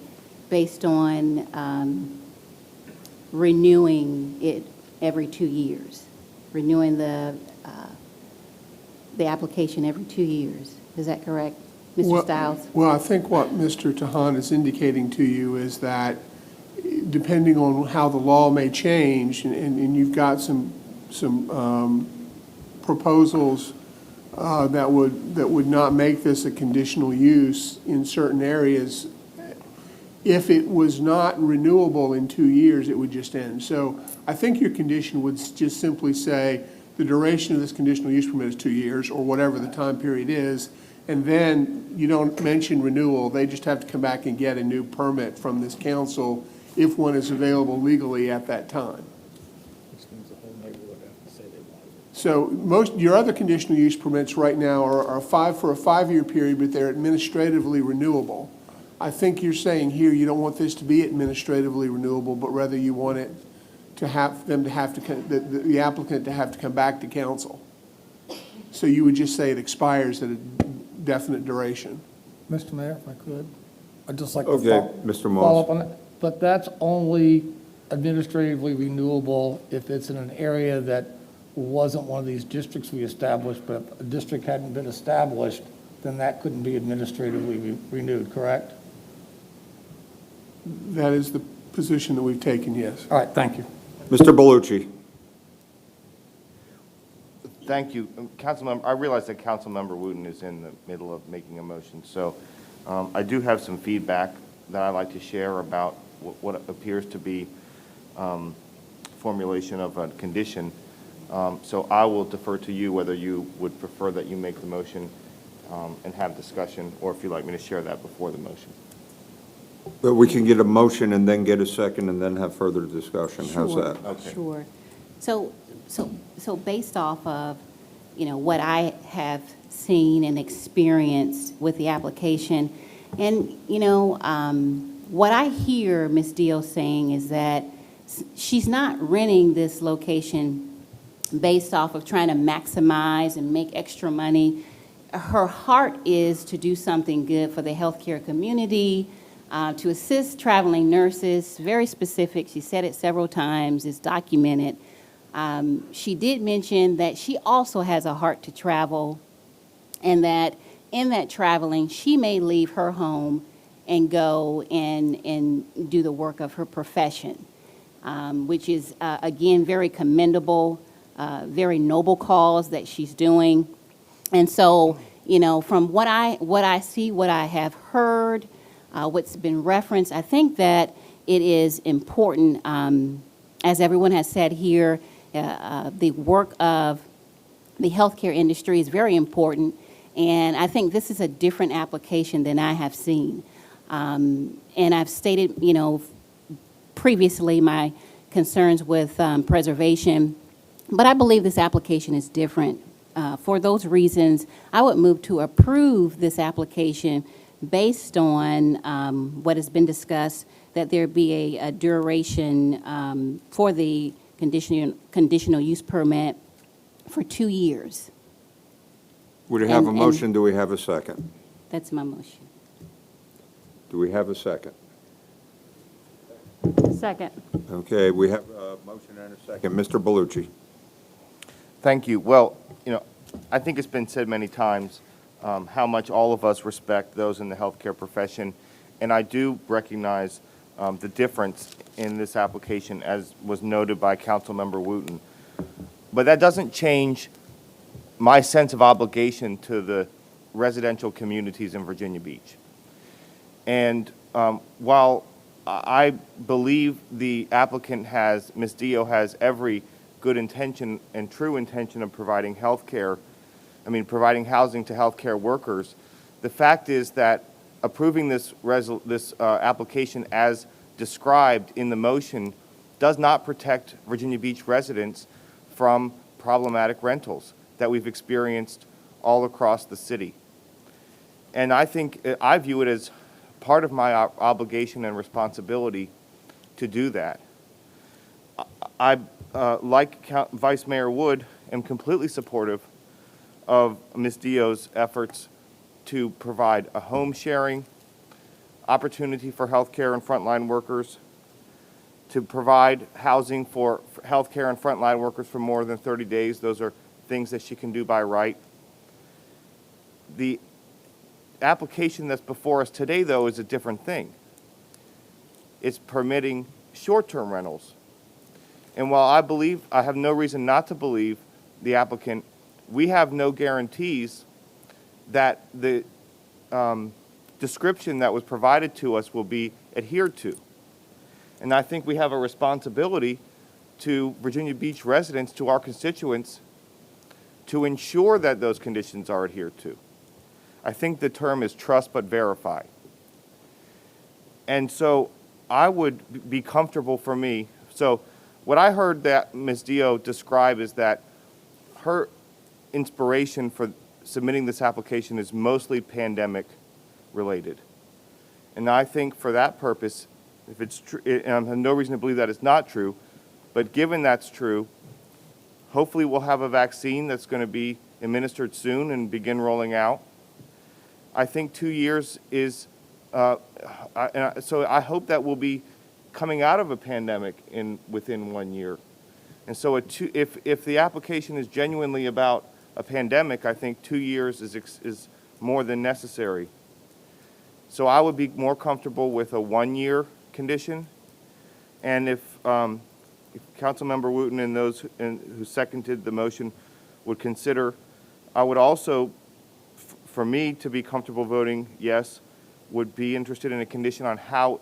based on renewing it every 2 years, renewing the application every 2 years. Is that correct, Mr. Stiles? Well, I think what Mr. Tahan is indicating to you is that depending on how the law may change, and you've got some proposals that would not make this a conditional use in certain areas. If it was not renewable in 2 years, it would just end. So I think your condition would just simply say the duration of this conditional use permit is 2 years, or whatever the time period is, and then you don't mention renewal. They just have to come back and get a new permit from this council if one is available legally at that time. So your other conditional use permits right now are for a 5-year period, but they're administratively renewable. I think you're saying here you don't want this to be administratively renewable, but rather you want it to have them to have to, the applicant to have to come back to council. So you would just say it expires at a definite duration. Mr. Mayor, if I could, I'd just like to Mr. follow up Moss. on that. But that's only administratively renewable if it's in an area that wasn't one of these districts we established, but if a district hadn't been established, then that couldn't be administratively renewed, correct? That is the position that we've taken, yes. All right, thank you. Mr. Bellucci. Thank you. Councilmember, I realize that Councilmember Wooten is in the middle of making a motion, so I do have some feedback that I'd like to share about what appears to be formulation of a condition. So I will defer to you whether you would prefer that you make the motion and have discussion, or if you'd like me to share that before the motion. But we can get a motion and then get a second and then have further discussion. How's Sure, that? Okay. Sure. So based off of, what I have seen and experienced with the application, and, what I hear Ms. Dio saying is that she's not renting this location based off of trying to maximize and make extra money. Her heart is to do something good for the healthcare community, to assist traveling nurses, very specific. She said it several times, it's documented. She did mention that she also has a heart to travel, and that in that traveling, she may leave her home and go and do the work of her profession, which is, again, very commendable, very noble cause that she's doing. And so, from what I see, what I have heard, what's been referenced, I think that it is important, as everyone has said here, the work of the healthcare industry is very important, and I think this is a different application than I have seen. And I've stated, previously my concerns with preservation, but I believe this application is different. For those reasons, I would move to approve this application based on what has been discussed, that there be a duration for the conditional use permit for 2 years. We have a And- motion, do we have a second? That's my motion. Do we have a second? Second. Okay, we have a motion and a second. Mr. Bellucci. Thank you. Well, I think it's been said many times how much all of us respect those in the healthcare profession, and I do recognize the difference in this application, as was noted by Councilmember Wooten. But that doesn't change my sense of obligation to the residential communities in Virginia Beach. And while I believe the applicant has, Ms. Dio has every good intention and true intention of providing providing housing to healthcare workers, the fact is that approving this application as described in the motion does not protect Virginia Beach residents from problematic rentals that we've experienced all across the city. And I think, I view it as part of my obligation and responsibility to do that. I, like Vice Mayor Wood, am completely supportive of Ms. Dio's efforts to provide a home sharing opportunity for healthcare and frontline workers, to provide housing for healthcare and frontline workers for more than 30 days. Those are things that she can do by right. The application that's before us today, though, is a different thing. It's permitting short-term rentals. And while I have no reason not to believe the applicant, we have no guarantees that the description that was provided to us will be adhered to. And I think we have a responsibility to Virginia Beach residents, to our constituents, to ensure that those conditions are adhered to. I think the term is trust but verify. And so I would be comfortable for me. So what I heard that Ms. Dio describe is that her inspiration for submitting this application is mostly pandemic related. And I think for that purpose, if it's true, and I have no reason to believe that it's not true, but given that's true, hopefully we'll have a vaccine that's going to be administered soon and begin rolling out. I think 2 years is, so I hope that we'll be coming out of a pandemic within 1 year. And so if the application is genuinely about a pandemic, I think 2 years is more than necessary. So I would be more comfortable with a 1 year condition. And if Councilmember Wooten and those who seconded the motion would consider, I would also, for me to be comfortable voting yes, would be interested in a condition on how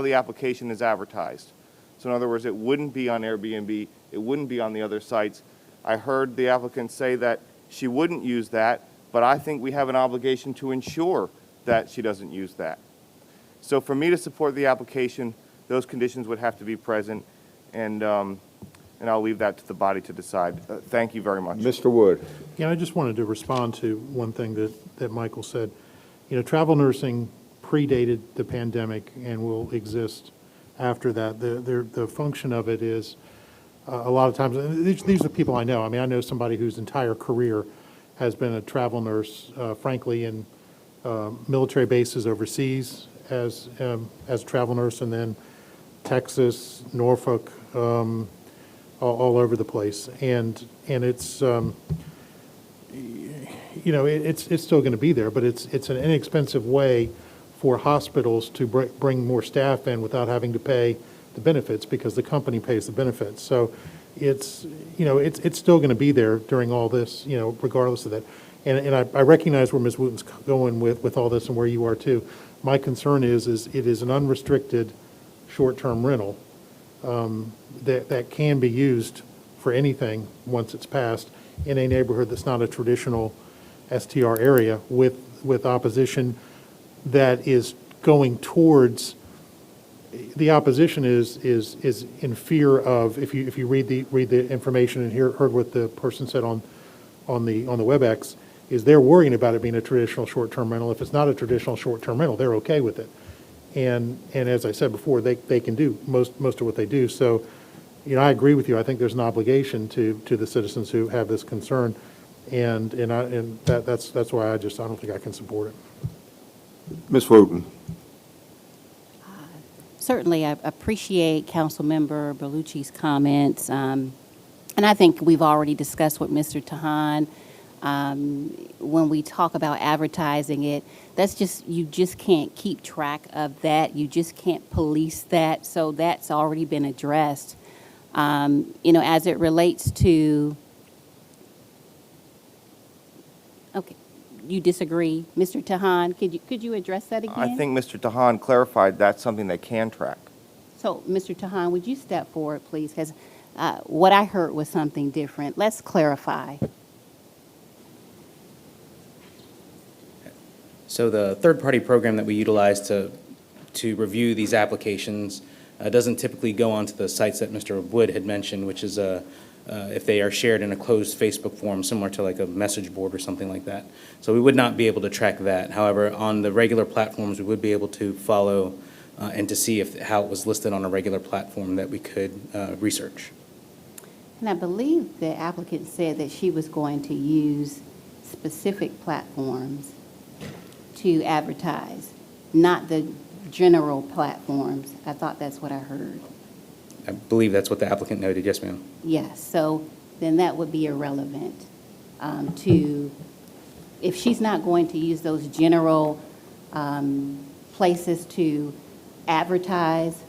the application is advertised. So in other words, it wouldn't be on Airbnb, it wouldn't be on the other sites. I heard the applicant say that she wouldn't use that, but I think we have an obligation to ensure that she doesn't use that. So for me to support the application, those conditions would have to be present, and I'll leave that to the body to decide. Thank you very much. Mr. Wood. Yeah, I just wanted to respond to one thing that Michael said. You know, travel nursing predated the pandemic and will exist after that. The function of it is, a lot of times, and these are people I know. I mean, I know somebody whose entire career has been a travel nurse, frankly, in military bases overseas as a travel nurse, and then Texas, Norfolk, all over the place. And it's, you know, it's still going to be there, but it's an inexpensive way for hospitals to bring more staff in without having to pay the benefits, because the company pays the benefits. So it's, you know, it's still going to be there during all this, you know, regardless of that. And I recognize where Ms. Wooten's going with all this and where you are too. My concern is it is an unrestricted short-term rental that can be used for anything once it's passed in a neighborhood that's not a traditional STR area with opposition that is going towards. The opposition is in fear of, if you read the information and heard what the person said on the WebEx, is they're worrying about it being a traditional short-term rental. If it's not a traditional short-term rental, they're okay with it. And as I said before, they can do most of what they do. So, you know, I agree with you. I think there's an obligation to the citizens who have this concern, and that's why I don't think I can support it. Ms. Wooten. Certainly, I appreciate Councilmember Bellucci's comments, and I think we've already discussed with Mr. Tahan. When we talk about advertising it, you just can't keep track of that. You just can't police that. So that's already been addressed. You know, as it relates to, okay, you disagree, Mr. Tahan? Could you address that again? I think Mr. Tahan clarified that's something they can track. So, Mr. Tahan, would you step forward, please? Because what I heard was something different. Let's clarify. So the third-party program that we utilize to review these applications doesn't typically go onto the sites that Mr. Wood had mentioned, which is if they are shared in a closed Facebook forum, similar to like a message board or something like that. So we would not be able to track that. However, on the regular platforms, we would be able to follow and to see how it was listed on a regular platform that we could research. And I believe the applicant said that she was going to use specific platforms to advertise, not the general platforms. I thought that's what I heard. I believe that's what the applicant noted. Yes, ma'am. Yes, so then that would be irrelevant to, if she's not going to use those general places to advertise,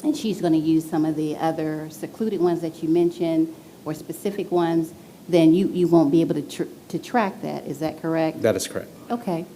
and she's going to use some of the other secluded ones that you mentioned or specific ones, then you won't be able to track that. Is that correct? That is correct. Okay.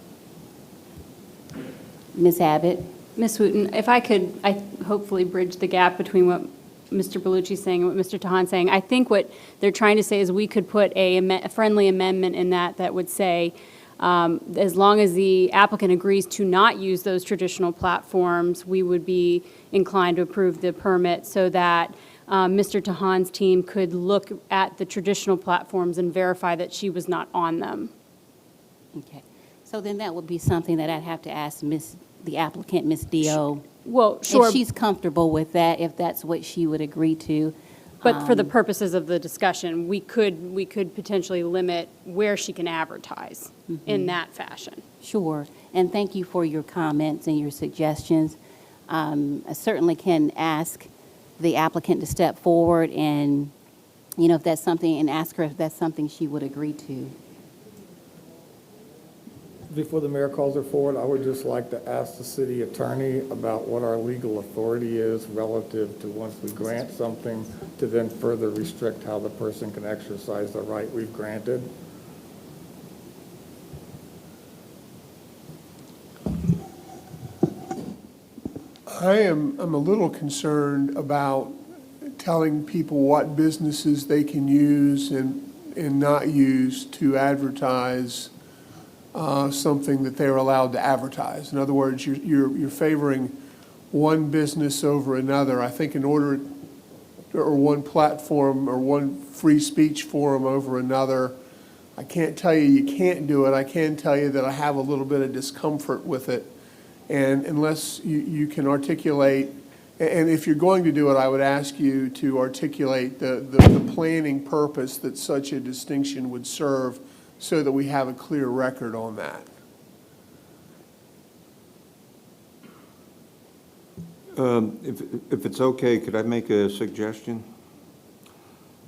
Ms. Abbott? Ms. Wooten, if I could, hopefully bridge the gap between what Mr. Bellucci is saying and what Mr. Tahan's saying. I think what they're trying to say is we could put a friendly amendment in that would say, as long as the applicant agrees to not use those traditional platforms, we would be inclined to approve the permit so that Mr. Tahan's team could look at the traditional platforms and verify that she was not on them. Okay. So then that would be something that I'd have to ask the applicant, Ms. Dio. Well, sure. If she's comfortable with that, if that's what she would agree to. But for the purposes of the discussion, we could potentially limit where she can advertise in that fashion. Sure. And thank you for your comments and your suggestions. I certainly can ask the applicant to step forward and, you know, if that's something, and ask her if that's something she would agree to. Before the mayor calls her forward, I would just like to ask the city attorney about what our legal authority is relative to once we grant something to then further restrict how the person can exercise the right we've granted. I'm a little concerned about telling people what businesses they can use and not use to advertise something that they're allowed to advertise. In other words, you're favoring one business over another. I think in order, or one platform or one free speech forum over another. I can't tell you can't do it. I can tell you that I have a little bit of discomfort with it. And unless you can articulate, and if you're going to do it, I would ask you to articulate the planning purpose that such a distinction would serve so that we have a clear record on that. If it's okay, could I make a suggestion?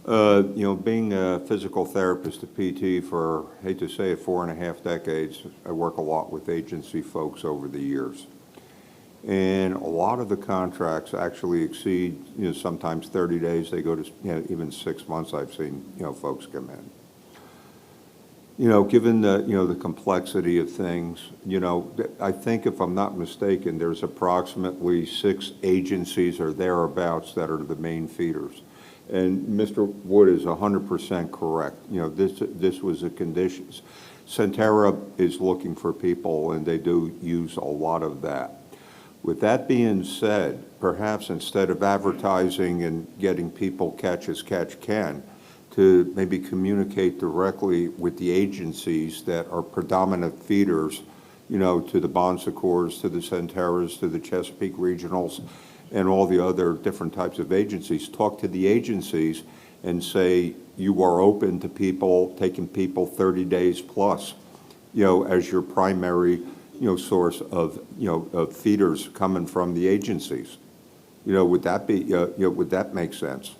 Being a physical therapist, a PT for, hate to say it, 4.5 decades, I work a lot with agency folks over the years. And a lot of the contracts actually exceed, sometimes 30 days. They go to, even 6 months I've seen, folks come in. Given the complexity of things, I think if I'm not mistaken, there's approximately 6 agencies or thereabouts that are the main feeders. And Mr. Wood is 100% correct. This was a condition. Centera is looking for people, and they do use a lot of that. With that being said, perhaps instead of advertising and getting people catch as catch can, to maybe communicate directly with the agencies that are predominant feeders, to the Bon Secours, to the Centeras, to the Chesapeake Regionals, and all the other different types of agencies. Talk to the agencies and say, you are open to people, taking people 30 days plus, as your primary, source of, of feeders coming from the agencies. Would that be, would that make sense?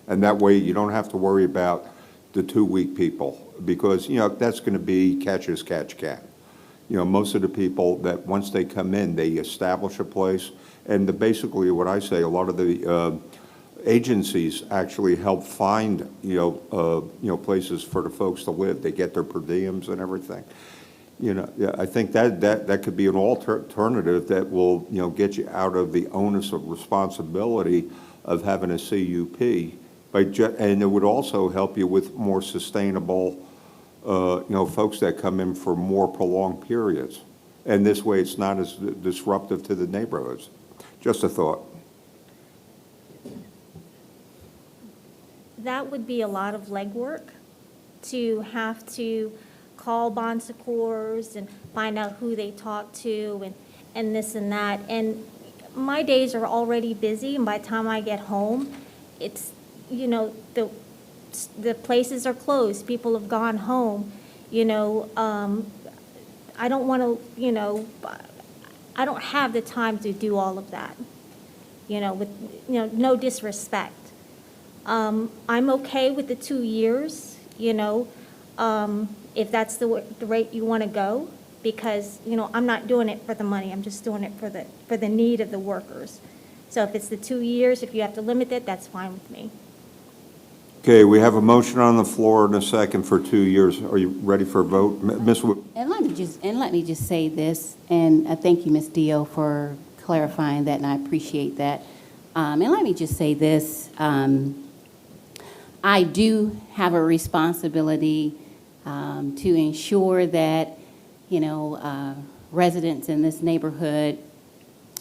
And that way you don't have to worry about the 2-week people, because, that's going to be catch as catch can. Most of the people that once they come in, they establish a place. And basically what I say, a lot of the agencies actually help find, places for the folks to live. They get their per diems and everything. I think that could be an alternative that will, get you out of the onus of responsibility of having a CUP. And it would also help you with more sustainable, folks that come in for more prolonged periods. And this way it's not as disruptive to the neighborhoods. Just a thought. That would be a lot of legwork to have to call Bon Secours and find out who they talk to and this and that. And my days are already busy, and by the time I get home, it's, the places are closed. People have gone home. I don't want to, I don't have the time to do all of that, with, no disrespect. I'm okay with the 2 years, if that's the rate you want to go, because, I'm not doing it for the money. I'm just doing it for the need of the workers. So if it's the 2 years, if you have to limit it, that's fine with me. Okay, we have a motion on the floor and a second for 2 years. Are you ready for a vote? Ms. Wood? And let me just say this, and thank you, Ms. Dio, for clarifying that, and I appreciate that. And let me just say this, I do have a responsibility to ensure that, residents in this neighborhood,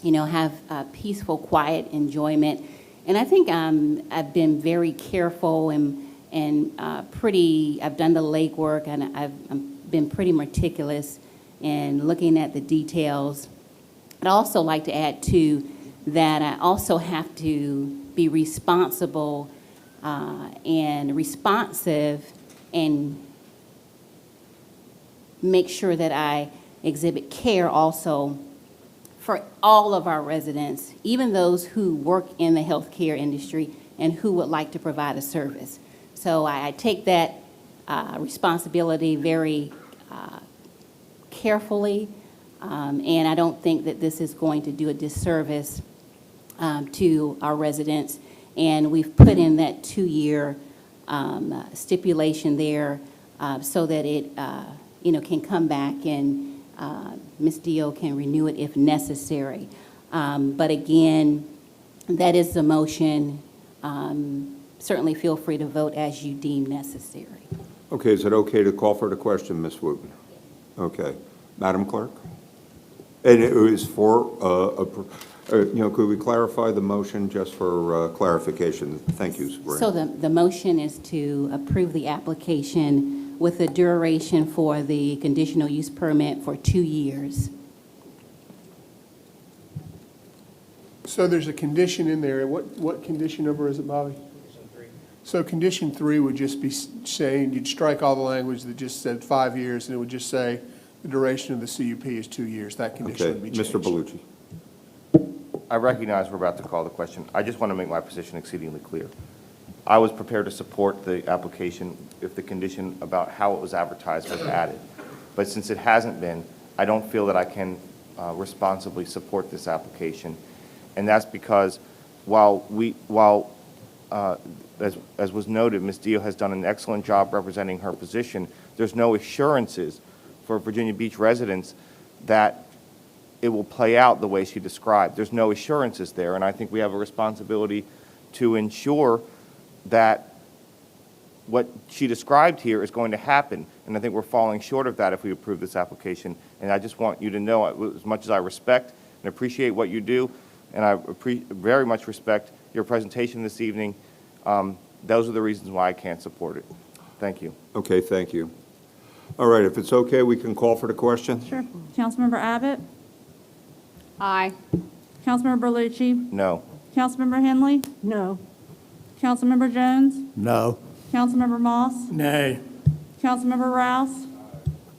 have peaceful, quiet enjoyment. And I think I've been very careful and I've done the legwork, and I've been pretty meticulous in looking at the details. I'd also like to add, too, that I also have to be responsible and responsive and make sure that I exhibit care also for all of our residents, even those who work in the healthcare industry and who would like to provide a service. So I take that responsibility very carefully, and I don't think that this is going to do a disservice to our residents. And we've put in that 2-year stipulation there so that it can come back and Ms. Dio can renew it if necessary. But again, that is the motion. Certainly feel free to vote as you deem necessary. Okay, is it okay to call for the question, Ms. Wooten? Okay. Madam Clerk? And it was for, could we clarify the motion just for clarification? Thank you, Sabrina. So the motion is to approve the application with a duration for the conditional use permit for 2 years. So there's a condition in there. What condition number is it, Bobby? So condition 3 would just be saying, you'd strike all the language that just said 5 years, and it would just say the duration of the CUP is 2 years. That condition Okay, would be changed. Mr. Bellucci. I recognize we're about to call the question. I just want to make my position exceedingly clear. I was prepared to support the application if the condition about how it was advertised was added. But since it hasn't been, I don't feel that I can responsibly support this application. And that's because as was noted, Ms. Dio has done an excellent job representing her position. There's no assurances for Virginia Beach residents that it will play out the way she described. There's no assurances there, and I think we have a responsibility to ensure that what she described here is going to happen, and I think we're falling short of that if we approve this application. And I just want you to know, as much as I respect and appreciate what you do, and I very much respect your presentation this evening, those are the reasons why I can't support it. Thank you. Okay, thank you. All right, if it's okay, we can call for the question? Sure. Councilmember Abbott? Aye. Councilmember Berlucci? No. Councilmember Henley? No. Councilmember Jones? No. Councilmember Moss? Nay. Councilmember Rouse?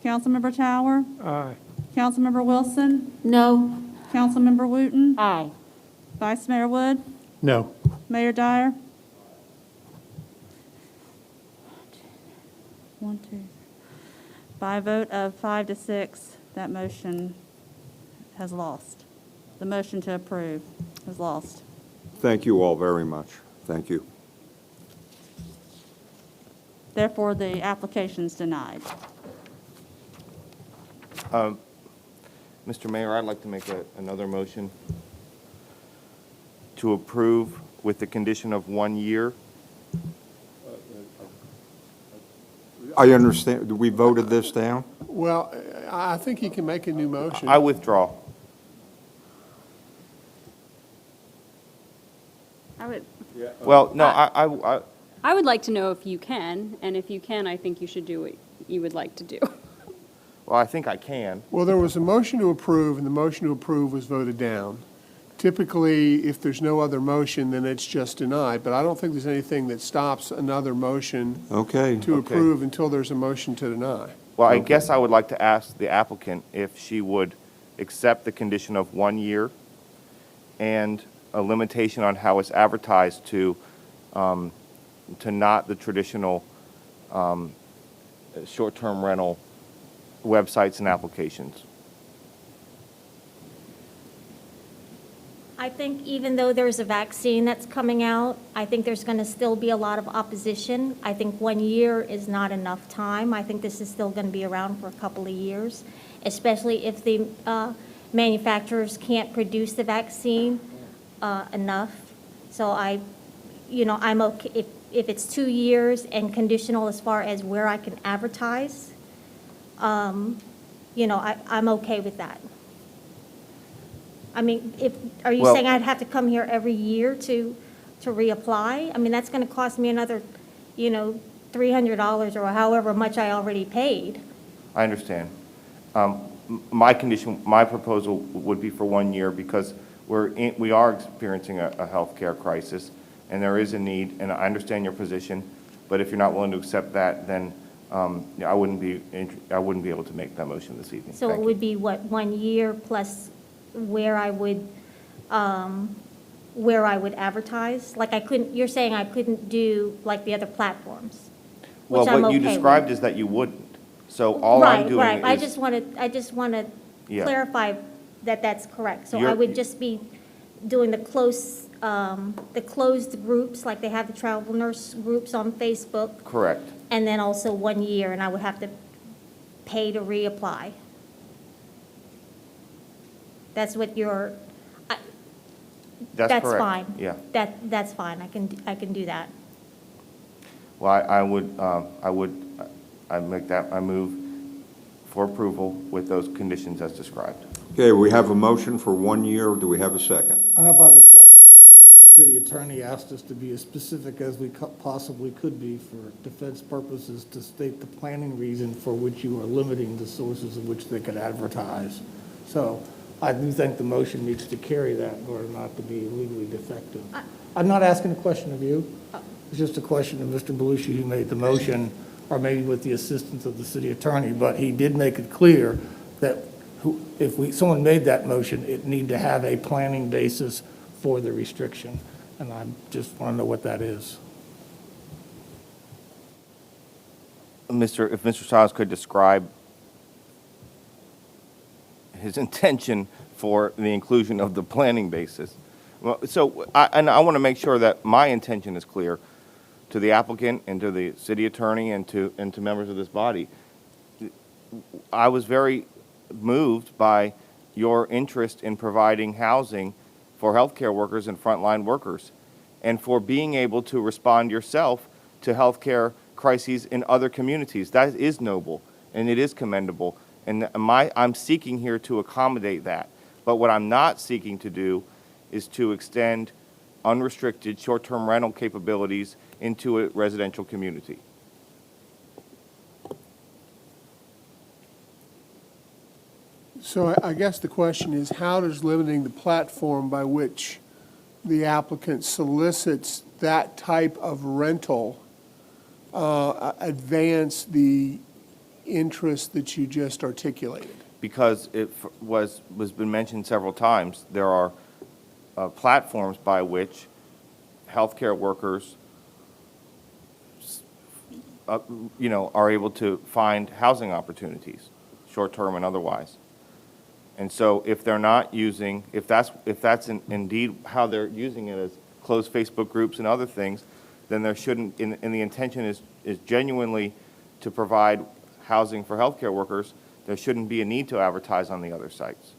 Councilmember Tower? Aye. Councilmember Wilson? No. Councilmember Wooten? Aye. Vice Mayor Wood? No. Mayor Dyer? 1, 2. By a vote of 5 to 6, that motion has lost. The motion to approve has lost. Thank you all very much. Thank you. Therefore, the application is denied. Mr. Mayor, I'd like to make another motion to approve with the condition of 1 year. I understand. We voted this down? Well, I think he can make a new motion. I withdraw. I would, Well, no, I would like to know if you can, and if you can, I think you should do what you would like to do. well, I think I can. Well, there was a motion to approve, and the motion to approve was voted down. Typically, if there's no other motion, then it's just denied, but I don't think there's anything that stops another motion Okay. to approve until there's a motion to deny. Well, I guess I would like to ask the applicant if she would accept the condition of 1 year and a limitation on how it's advertised to not the traditional short-term rental websites and applications. I think even though there's a vaccine that's coming out, I think there's going to still be a lot of opposition. I think 1 year is not enough time. I think this is still going to be around for a couple of years, especially if the manufacturers can't produce the vaccine enough. So I'm okay if it's 2 years and conditional as far as where I can advertise. I'm okay with that. I mean, are you Well- saying I'd have to come here every year to reapply? I mean, that's going to cost me another, $300 or however much I already paid. I understand. My proposal would be for 1 year because we are experiencing a healthcare crisis and there is a need, and I understand your position, but if you're not willing to accept that, then I wouldn't be able to make that motion this evening. So it would be what, 1 year plus where I would advertise? Like you're saying I couldn't do like the other platforms? Well, which I'm what you okay with. described is that you wouldn't. So all I'm doing Right. I is, just want to Yeah. clarify that that's correct. So I You're- would just be doing the closed groups, like they have the travel nurse groups on Facebook, correct. and then also 1 year, and I would have to pay to reapply. That's what That's that's correct. fine. Yeah. That's fine. I can do that. Well, I move for approval with those conditions as described. Okay, we have a motion for 1 year. Do we have a second? I don't know if I have a second, but I do know the city attorney asked us to be as specific as we possibly could be for defense purposes to state the planning reason for which you are limiting the sources in which they could advertise. So I do think the motion needs to carry that in order not to be legally defective. I'm not asking a question of you. It's just a question of Mr. Belushi, who made the motion, or maybe with the assistance of the city attorney, but he did make it clear that if someone made that motion, it need to have a planning basis for the restriction, and I just want to know what that is. If Mr. Stiles could describe his intention for the inclusion of the planning basis. Well, so, I want to make sure that my intention is clear to the applicant and to the city attorney and to members of this body. I was very moved by your interest in providing housing for healthcare workers and frontline workers, and for being able to respond yourself to healthcare crises in other communities. That is noble, and it is commendable, and I'm seeking here to accommodate that. But what I'm not seeking to do is to extend unrestricted short-term rental capabilities into a residential community. So I guess the question is, how does limiting the platform by which the applicant solicits that type of rental advance the interest that you just articulated? Because it was been mentioned several times, there are platforms by which healthcare workers are able to find housing opportunities, short-term and otherwise. And so if they're not using, if that's indeed how they're using it as closed Facebook groups and other things, then there shouldn't, and the intention is genuinely to provide housing for healthcare workers, there shouldn't be a need to advertise on the other sites.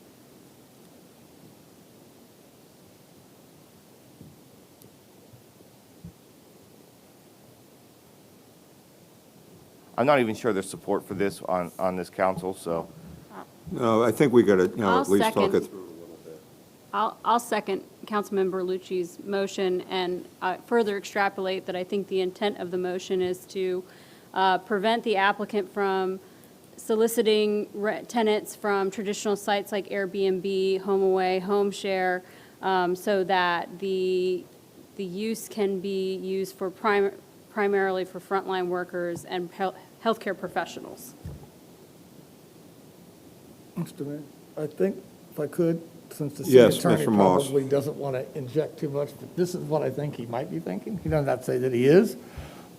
I'm not even sure there's support for this on this council, so. No, I think we got to, I'll at least talk second. it through a little bit. I'll second Councilmember Lucci's motion and further extrapolate that I think the intent of the motion is to prevent the applicant from soliciting tenants from traditional sites like Airbnb, HomeAway, HomeShare, so that the use can be used for primarily for frontline workers and healthcare professionals. Mr. Mayor, I think if I could, since the Yes, city attorney Mr. Moss. probably doesn't want to inject too much, but this is what I think he might be thinking. He doesn't have to say that he is,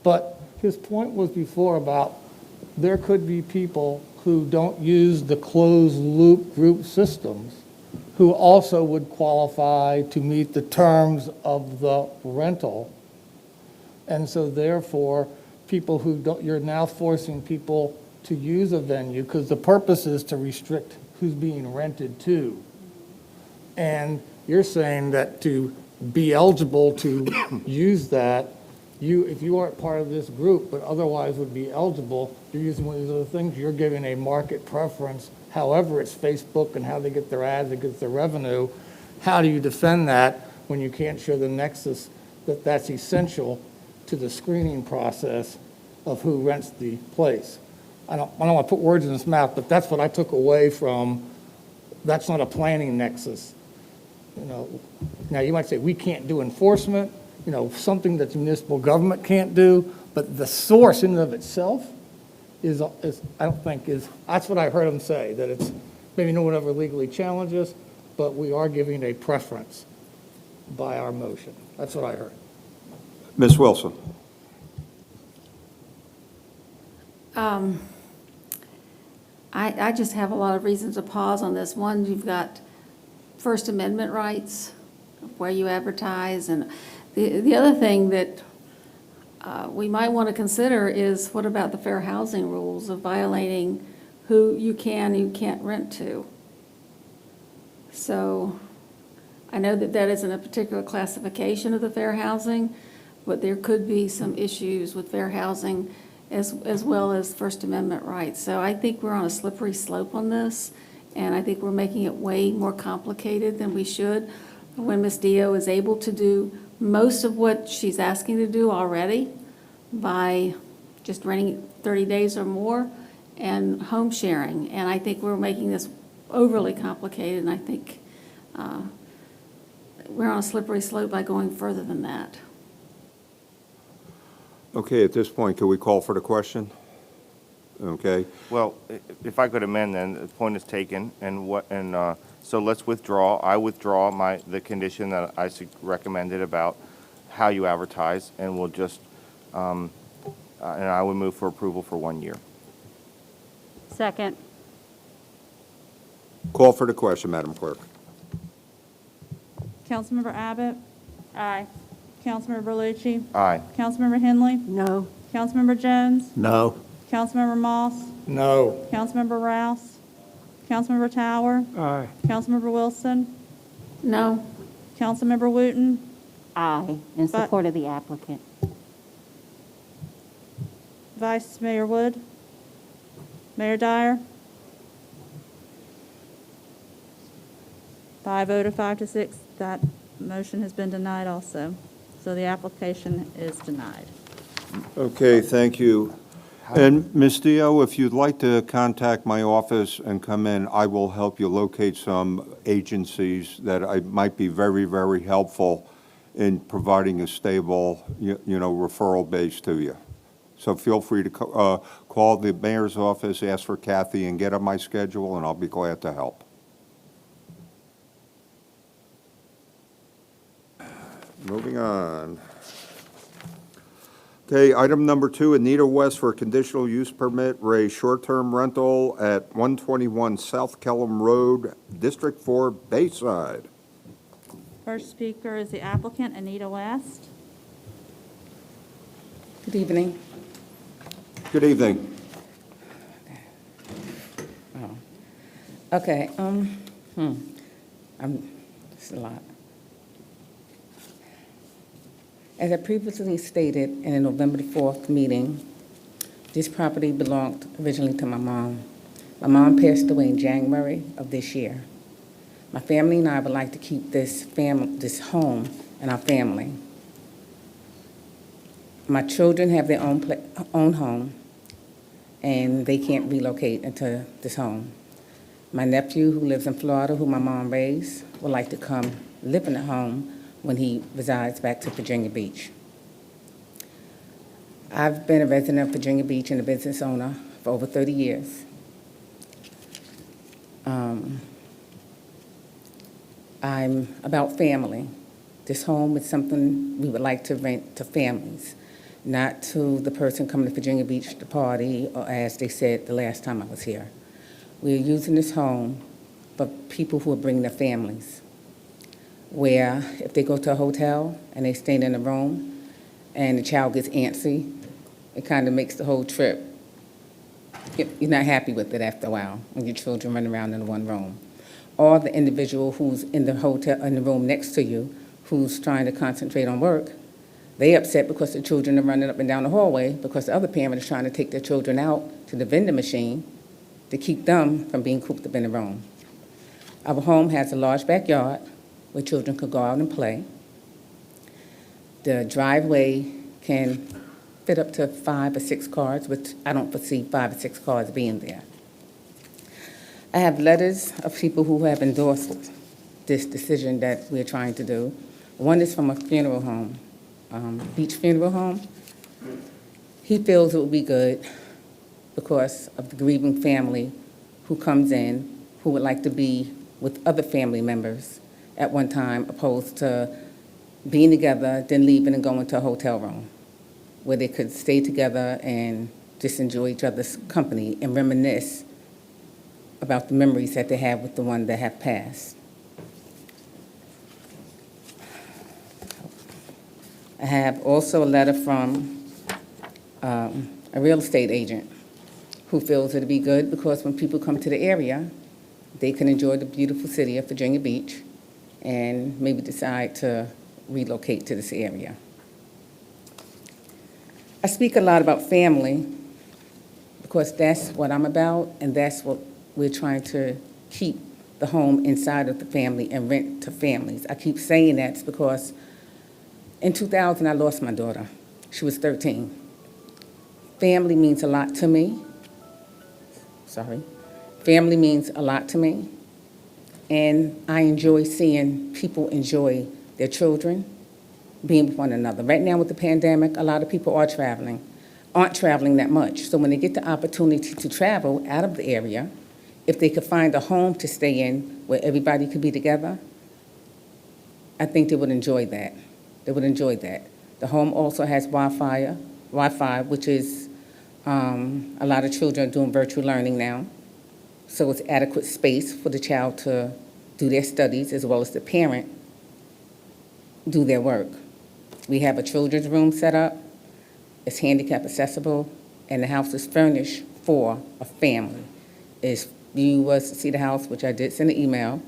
but his point was before about there could be people who don't use the closed-loop group systems who also would qualify to meet the terms of the rental. And so therefore, people who don't, you're now forcing people to use a venue because the purpose is to restrict who's being rented to. And you're saying that to be eligible to use that, if you aren't part of this group but otherwise would be eligible, you're using one of these other things, you're giving a market preference, however it's Facebook and how they get their ads, they get their revenue. How do you defend that when you can't show the nexus that that's essential to the screening process of who rents the place? I don't want to put words in his mouth, but that's what I took away from, that's not a planning nexus. Now you might say we can't do enforcement, something that the municipal government can't do, but the source in and of itself is I don't think is, that's what I heard him say, that it's, maybe no one ever legally challenges, but we are giving a preference by our motion. That's what I heard. Ms. Wilson. I just have a lot of reasons to pause on this. One, you've got First Amendment rights, where you advertise, and the other thing that we might want to consider is what about the fair housing rules of violating who you can and you can't rent to? So I know that that isn't a particular classification of the fair housing, but there could be some issues with fair housing as well as First Amendment rights. So I think we're on a slippery slope on this, and I think we're making it way more complicated than we should when Ms. Dio is able to do most of what she's asking to do already by just renting 30 days or more and home sharing. And I think we're making this overly complicated, and I think we're on a slippery slope by going further than that. Okay, at this point, can we call for the question? Okay. Well, if I could amend then, the point is taken, so let's withdraw. I withdraw the condition that I recommended about how you advertise, and we'll just, and I would move for approval for 1 year. Second. Call for the question, Madam Clerk. Councilmember Abbott? Aye. Councilmember Berluci? Aye. Councilmember Henley? No. Councilmember Jones? No. Councilmember Moss? No. Councilmember Rouse? Councilmember Tower? Aye. Councilmember Wilson? No. Councilmember Wooten? Aye, in support of the applicant. Vice Mayor Wood? Mayor Dyer? By a vote of 5 to 6, that motion has been denied also. So the application is denied. Okay, thank you. And Ms. Dio, if you'd like to contact my office and come in, I will help you locate some agencies that might be very, very helpful in providing a stable, referral base to you. So feel free to call the mayor's office, ask for Kathy, and get on my schedule, and I'll be glad to help. Moving on. Okay, item number 2, Anita West for a conditional use permit, Ray short-term rental at 121 South Kellam Road, District 4, Bayside. First speaker is the applicant, Anita West. Good evening. Good evening. Okay, it's a lot. As I previously stated in a November 4th meeting, this property belonged originally to my mom. My mom passed away in January of this year. My family and I would like to keep this home in our family. My children have their own home, and they can't relocate into this home. My nephew, who lives in Florida, who my mom raised, would like to come live in the home when he resides back to Virginia Beach. I've been a resident of Virginia Beach and a business owner for over 30 years. I'm about family. This home is something we would like to rent to families, not to the person coming to Virginia Beach to party, or as they said the last time I was here. We're using this home for people who are bringing their families, where if they go to a hotel and they stay in a room and the child gets antsy, it kind of makes the whole trip, you're not happy with it after a while when your children run around in one room. Or the individual who's in the hotel, in the room next to you, who's trying to concentrate on work, they upset because the children are running up and down the hallway because the other parent is trying to take their children out to the vending machine to keep them from being cooped up in the room. Our home has a large backyard where children could go out and play. The driveway can fit up to 5 or 6 cars, which I don't foresee 5 or 6 cars being there. I have letters of people who have endorsed this decision that we're trying to do. One is from a funeral home, Beach Funeral Home. He feels it would be good because of the grieving family who comes in, who would like to be with other family members at one time, opposed to being together, then leaving and going to a hotel room where they could stay together and just enjoy each other's company and reminisce about the memories that they have with the one that have passed. I have also a letter from a real estate agent who feels it'd be good because when people come to the area, they can enjoy the beautiful city of Virginia Beach and maybe decide to relocate to this area. I speak a lot about family because that's what I'm about, and that's what we're trying to keep the home inside of the family and rent to families. I keep saying that because in 2000, I lost my daughter. She was 13. Family means a lot to me. Sorry. Family means a lot to me. And I enjoy seeing people enjoy their children, being with one another. Right now with the pandemic, a lot of people aren't traveling that much. So when they get the opportunity to travel out of the area, if they could find a home to stay in where everybody could be together, I think they would enjoy that. They would enjoy that. The home also has Wi-Fi, which is a lot of children are doing virtual learning now. So it's adequate space for the child to do their studies as well as the parent do their work. We have a children's room set up. It's handicap accessible, and the house is furnished for a family. If you was to see the house, which I did send an email,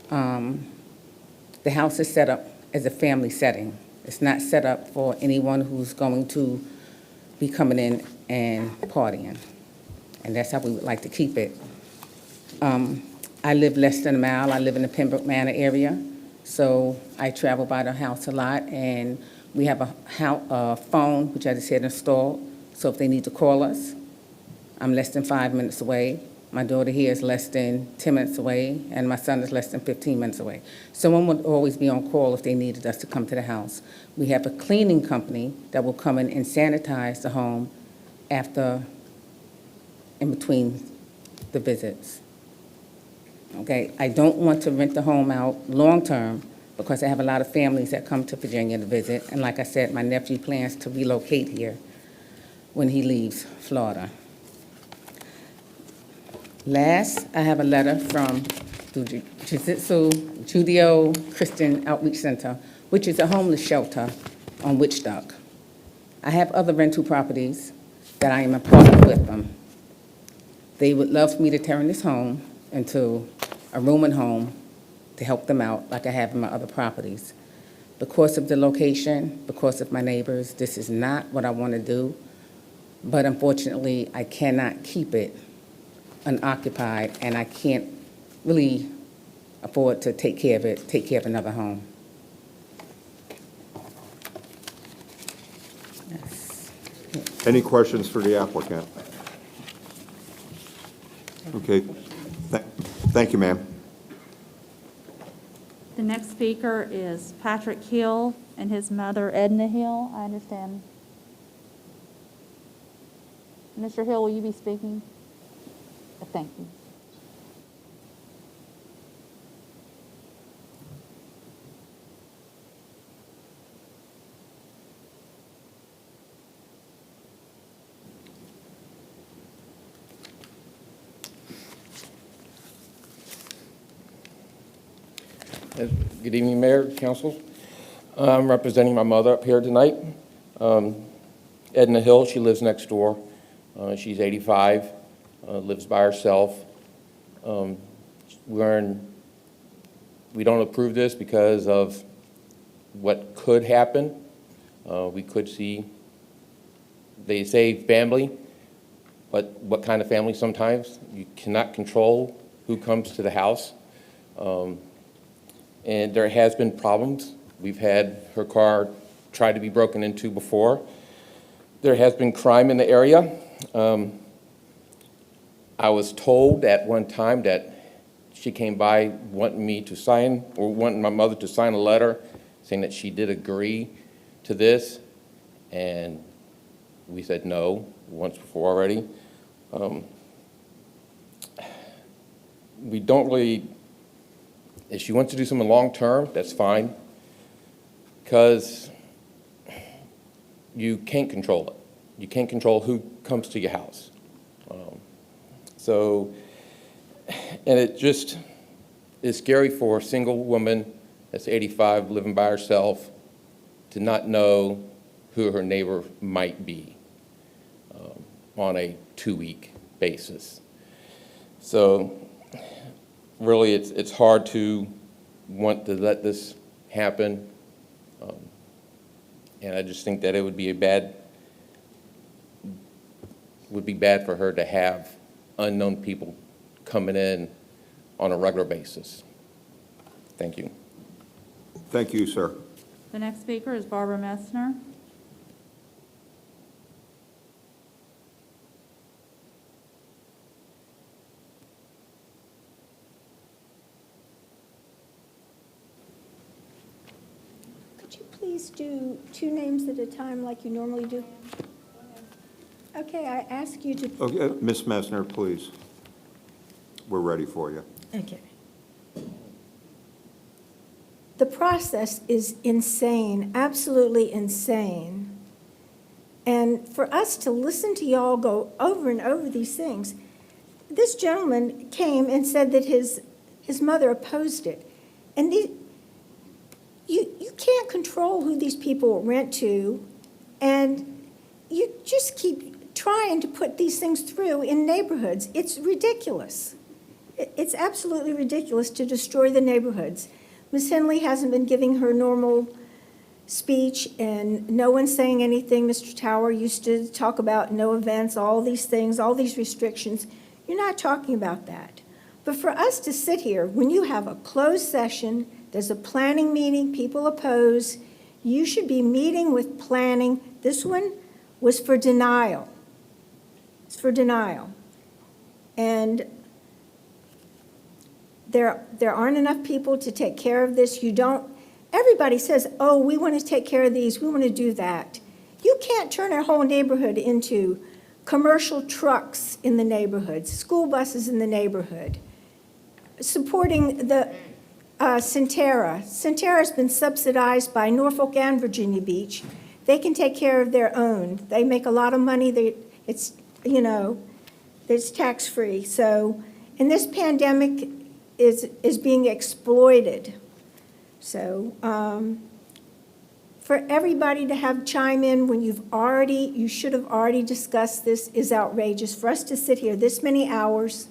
the house is set up as a family setting. It's not set up for anyone who's going to be coming in and partying. And that's how we would like to keep it. I live less than a mile. I live in the Pembroke Manor area, so I travel by the house a lot, and we have a phone, which I just had installed, so if they need to call us, I'm less than 5 minutes away. My daughter here is less than 10 minutes away, and my son is less than 15 minutes away. Someone would always be on call if they needed us to come to the house. We have a cleaning company that will come in and sanitize the home in between the visits. Okay, I don't want to rent the home out long-term because I have a lot of families that come to Virginia to visit. And like I said, my nephew plans to relocate here when he leaves Florida. Last, I have a letter from the Jiu-Jitsu Judio Christian Outreach Center, which is a homeless shelter on Witch Duck. I have other rental properties that I am a partner with them. They would love for me to turn this home into a room and home to help them out like I have in my other properties. Because of the location, because of my neighbors, this is not what I want to do, but unfortunately, I cannot keep it unoccupied, and I can't really afford to take care of another home. Any questions for the applicant? Okay, thank you, ma'am. The next speaker is Patrick Hill and his mother, Edna Hill. I understand. Mr. Hill, will you be speaking? Thank you. Good evening, Mayor, Council. I'm representing my mother up here tonight. Edna Hill, she lives next door. She's 85, lives by herself. We don't approve this because of what could happen. We could see, they say family, but what kind of family sometimes? You cannot control who comes to the house. And there has been problems. We've had her car tried to be broken into before. There has been crime in the area. I was told at one time that she came by wanting me to sign, or wanting my mother to sign a letter saying that she did agree to this, and we said no once before already. We don't really, if she wants to do something long-term, that's fine, because you can't control it. You can't control who comes to your house. And it just is scary for a single woman that's 85, living by herself, to not know who her neighbor might be on a 2-week basis. So really, it's hard to want to let this happen. And I just think that it would be a bad would be bad for her to have unknown people coming in on a regular basis. Thank you. Thank you, sir. The next speaker is Barbara Messner. Could you please do 2 names at a time like you normally do? Okay, I ask you to. Okay, Ms. Messner, please. We're ready for you. Okay. The process is insane, absolutely insane. And for us to listen to y'all go over and over these things, this gentleman came and said that his mother opposed it. And you can't control who these people rent to, and you just keep trying to put these things through in neighborhoods. It's ridiculous. It's absolutely ridiculous to destroy the neighborhoods. Ms. Henley hasn't been giving her normal speech, and no one's saying anything. Mr. Tower used to talk about no events, all these things, all these restrictions. You're not talking about that. But for us to sit here, when you have a closed session, there's a planning meeting, people oppose, you should be meeting with planning. This one was for denial. It's for denial. And there aren't enough people to take care of this. Everybody says, oh, we want to take care of these, we want to do that. You can't turn our whole neighborhood into commercial trucks in the neighborhoods, school buses in the neighborhood. Supporting the Centera. Centera's been subsidized by Norfolk and Virginia Beach. They can take care of their own. They make a lot of money. It's tax-free. So, and this pandemic is being exploited. So for everybody to have chime in when you should have already discussed this is outrageous. For us to sit here this many hours,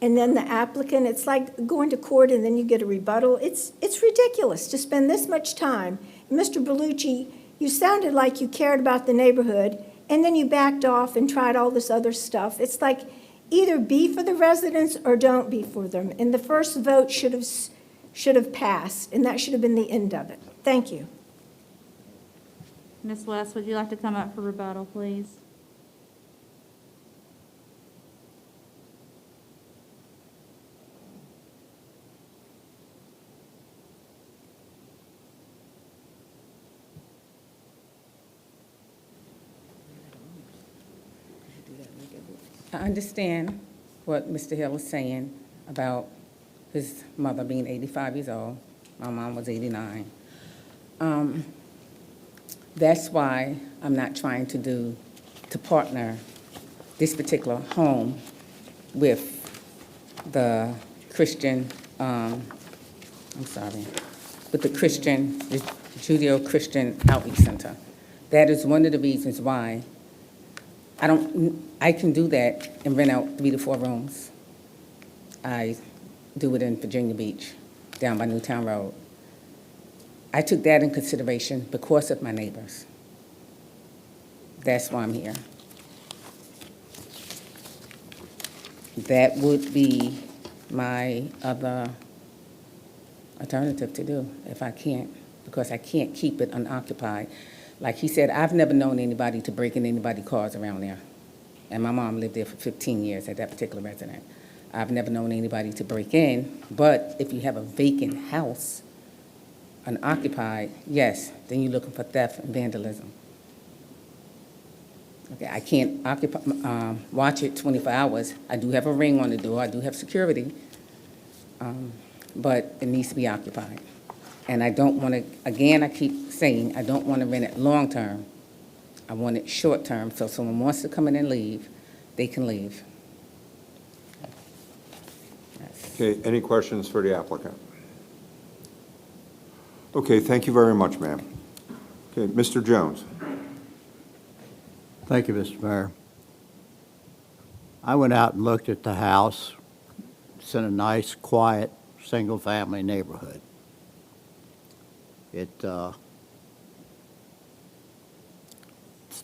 and then the applicant, it's like going to court and then you get a rebuttal. It's ridiculous to spend this much time. Mr. Bellucci, you sounded like you cared about the neighborhood, and then you backed off and tried all this other stuff. It's like, either be for the residents or don't be for them. And the first vote should have passed, and that should have been the end of it. Thank you. Ms. West, would you like to come up for rebuttal, please? I understand what Mr. Hill is saying about his mother being 85 years old. My mom was 89. That's why I'm not trying to partner this particular home with the Christian, with the Christian, the Judeo-Christian Outreach Center. That is one of the reasons why I can do that and rent out 3 to 4 rooms. I do it in Virginia Beach, down by Newtown Road. I took that in consideration because of my neighbors. That's why I'm here. That would be my other alternative to do if I can't, because I can't keep it unoccupied. Like he said, I've never known anybody to break in anybody's cars around there. And my mom lived there for 15 years at that particular resident. I've never known anybody to break in, but if you have a vacant house, unoccupied, yes, then you're looking for theft and vandalism. Okay, I can't watch it 24 hours. I do have a ring on the door, I do have security, but it needs to be occupied. And I don't want to, again, I keep saying, I don't want to rent it long-term. I want it short-term, so if someone wants to come in and leave, they can leave. Okay, any questions for the applicant? Okay, thank you very much, ma'am. Okay, Mr. Jones. Thank you, Mr. Mayor. I went out and looked at the house. It's in a nice, quiet, single-family neighborhood. It's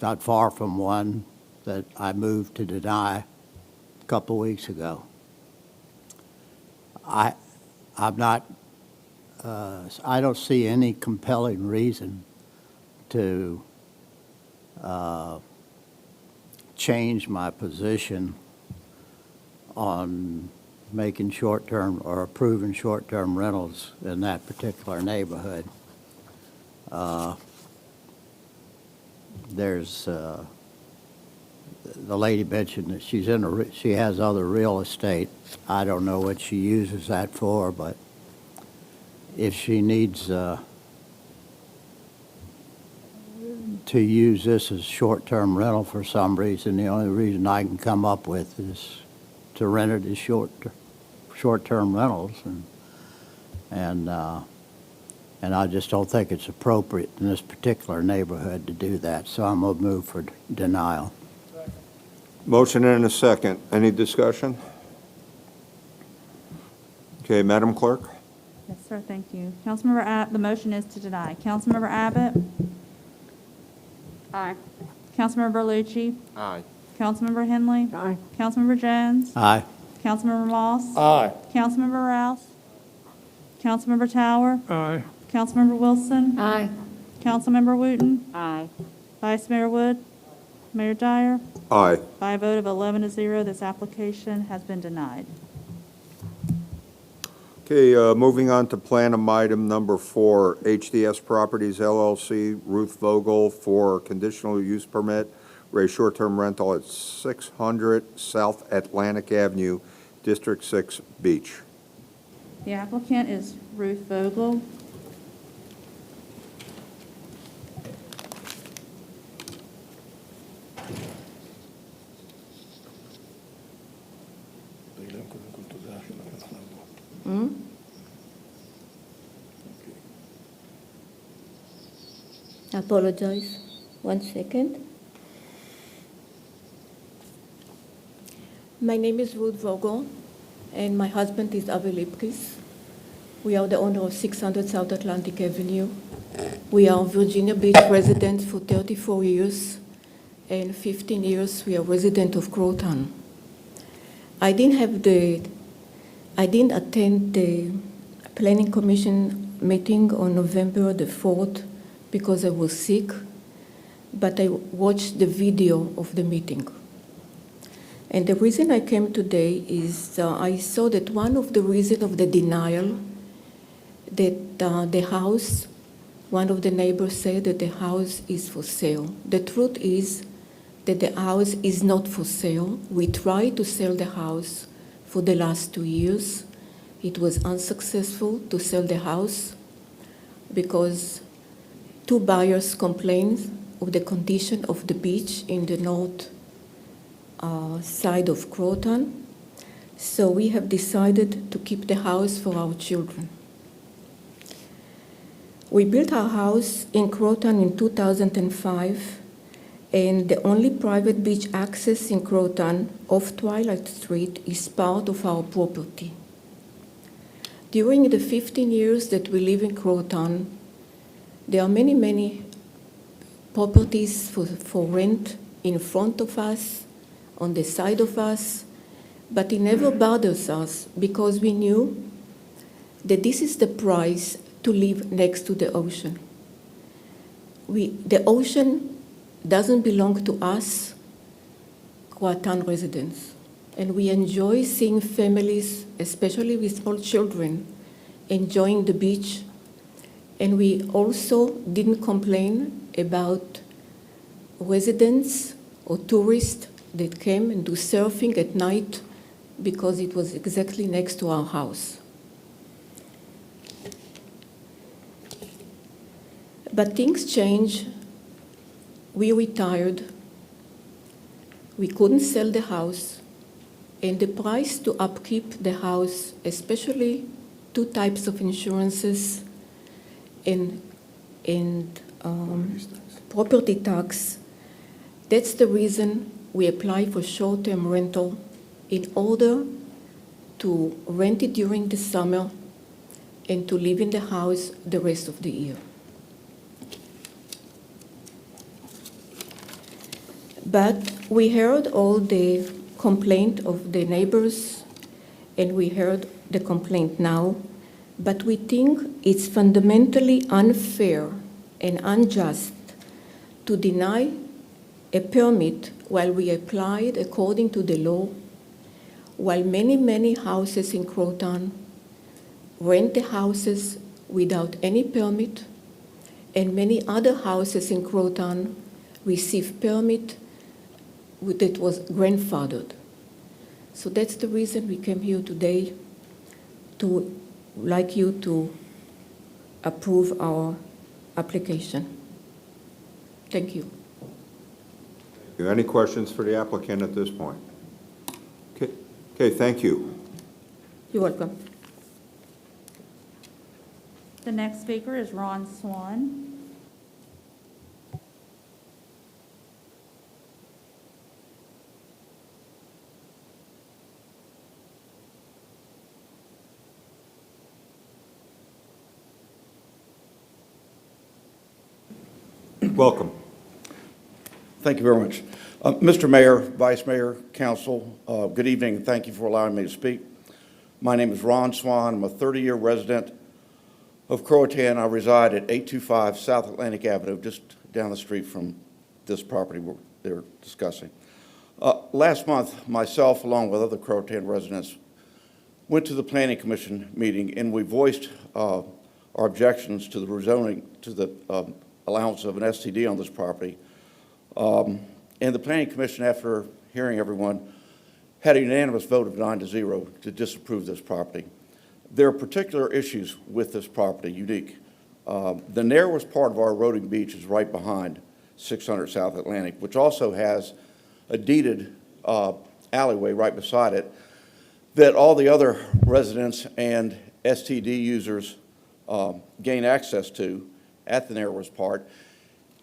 not far from one that I moved to deny a couple of weeks ago. I don't see any compelling reason to change my position on making short-term or approving short-term rentals in that particular neighborhood. There's, the lady mentioned that she has other real estate. I don't know what she uses that for, but if she needs to use this as short-term rental for some reason, the only reason I can come up with is to rent it as short-term rentals, and I just don't think it's appropriate in this particular neighborhood to do that. So I'm gonna move for denial. Motion and a second. Any discussion? Okay, Madam Clerk? Yes, sir, thank you. The motion is to deny. Councilmember Abbott? Aye. Councilmember Berlucci? Aye. Councilmember Henley? Aye. Councilmember Jones? Aye. Councilmember Moss? Aye. Councilmember Rouse? Councilmember Tower? Aye. Councilmember Wilson? Aye. Councilmember Wooten? Aye. Vice Mayor Wood? Mayor Dyer? Aye. By a vote of 11-0, this application has been denied. Okay, moving on to Planum item number 4, HDS Properties LLC, Ruth Vogel for conditional use permit, for a short-term rental at 600 South Atlantic Avenue, District 6 Beach. The applicant is Ruth Vogel. Apologize. 1 second. My name is Ruth Vogel, and my husband is Avi Lipkis. We are the owner of 600 South Atlantic Avenue. We are Virginia Beach residents for 34 years, and 15 years we are resident of Croton. I didn't attend the Planning Commission meeting on November the 4th because I was sick, but I watched the video of the meeting. And the reason I came today is I saw that one of the reasons of the denial that the house, one of the neighbors said that the house is for sale. The truth is that the house is not for sale. We tried to sell the house for the last 2 years. It was unsuccessful to sell the house because 2 buyers complained of the condition of the beach in the north side of Croton. So we have decided to keep the house for our children. We built our house in Croton in 2005, and the only private beach access in Croton off Twilight Street is part of our property. During the 15 years that we live in Croton, there are many properties for rent in front of us, on the side of us, but it never bothers us because we knew that this is the price to live next to the ocean. The ocean doesn't belong to us, Croton residents, and we enjoy seeing families, especially with small children, enjoying the beach. And we also didn't complain about residents or tourists that came and do surfing at night because it was exactly next to our house. But things change. We retired. We couldn't sell the house. And the price to upkeep the house, especially 2 types of insurances and property tax, that's the reason we apply for short-term rental in order to rent it during the summer and to live in the house the rest of the year. But we heard all the complaint of the neighbors, and we heard the complaint now, but we think it's fundamentally unfair and unjust to deny a permit while we applied according to the law, while many, many houses in Croton rent the houses without any permit, and many other houses in Croton receive permit that was grandfathered. So that's the reason we came here today to like you to approve our application. Thank you. Any questions for the applicant at this point? Okay, thank you. You're welcome. The next speaker is Ron Swan. Welcome. Thank you very much. Mr. Mayor, Vice Mayor, Council, good evening, and thank you for allowing me to speak. My name is Ron Swan. I'm a 30-year resident of Croatan. I reside at 825 South Atlantic Avenue, just down the street from this property they're discussing. Last month, myself, along with other Croatan residents, went to the Planning Commission meeting, and we voiced our objections to the rezoning, to the allowance of an STD on this property. And the Planning Commission, after hearing everyone, had a unanimous vote of 9-0 to disapprove this property. There are particular issues with this property, unique. The narrowest part of our eroding beach is right behind 600 South Atlantic, which also has a deeded alleyway right beside it that all the other residents and STD users gain access to at the narrowest part.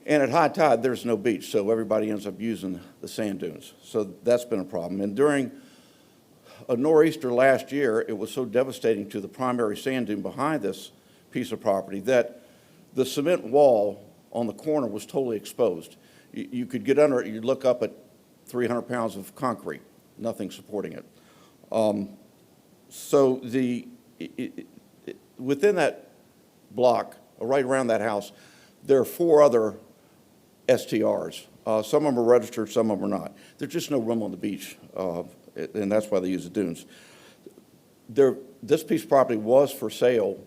And at high tide, there's no beach, so everybody ends up using the sand dunes. So that's been a problem. And during a nor'easter last year, it was so devastating to the primary sand dune behind this piece of property that the cement wall on the corner was totally exposed. You could get under it, you'd look up at 300 pounds of concrete, nothing supporting it. So within that block, right around that house, there are 4 other STRs. Some of them are registered, some of them are not. There's just no room on the beach, and that's why they use the dunes. This piece of property was for sale,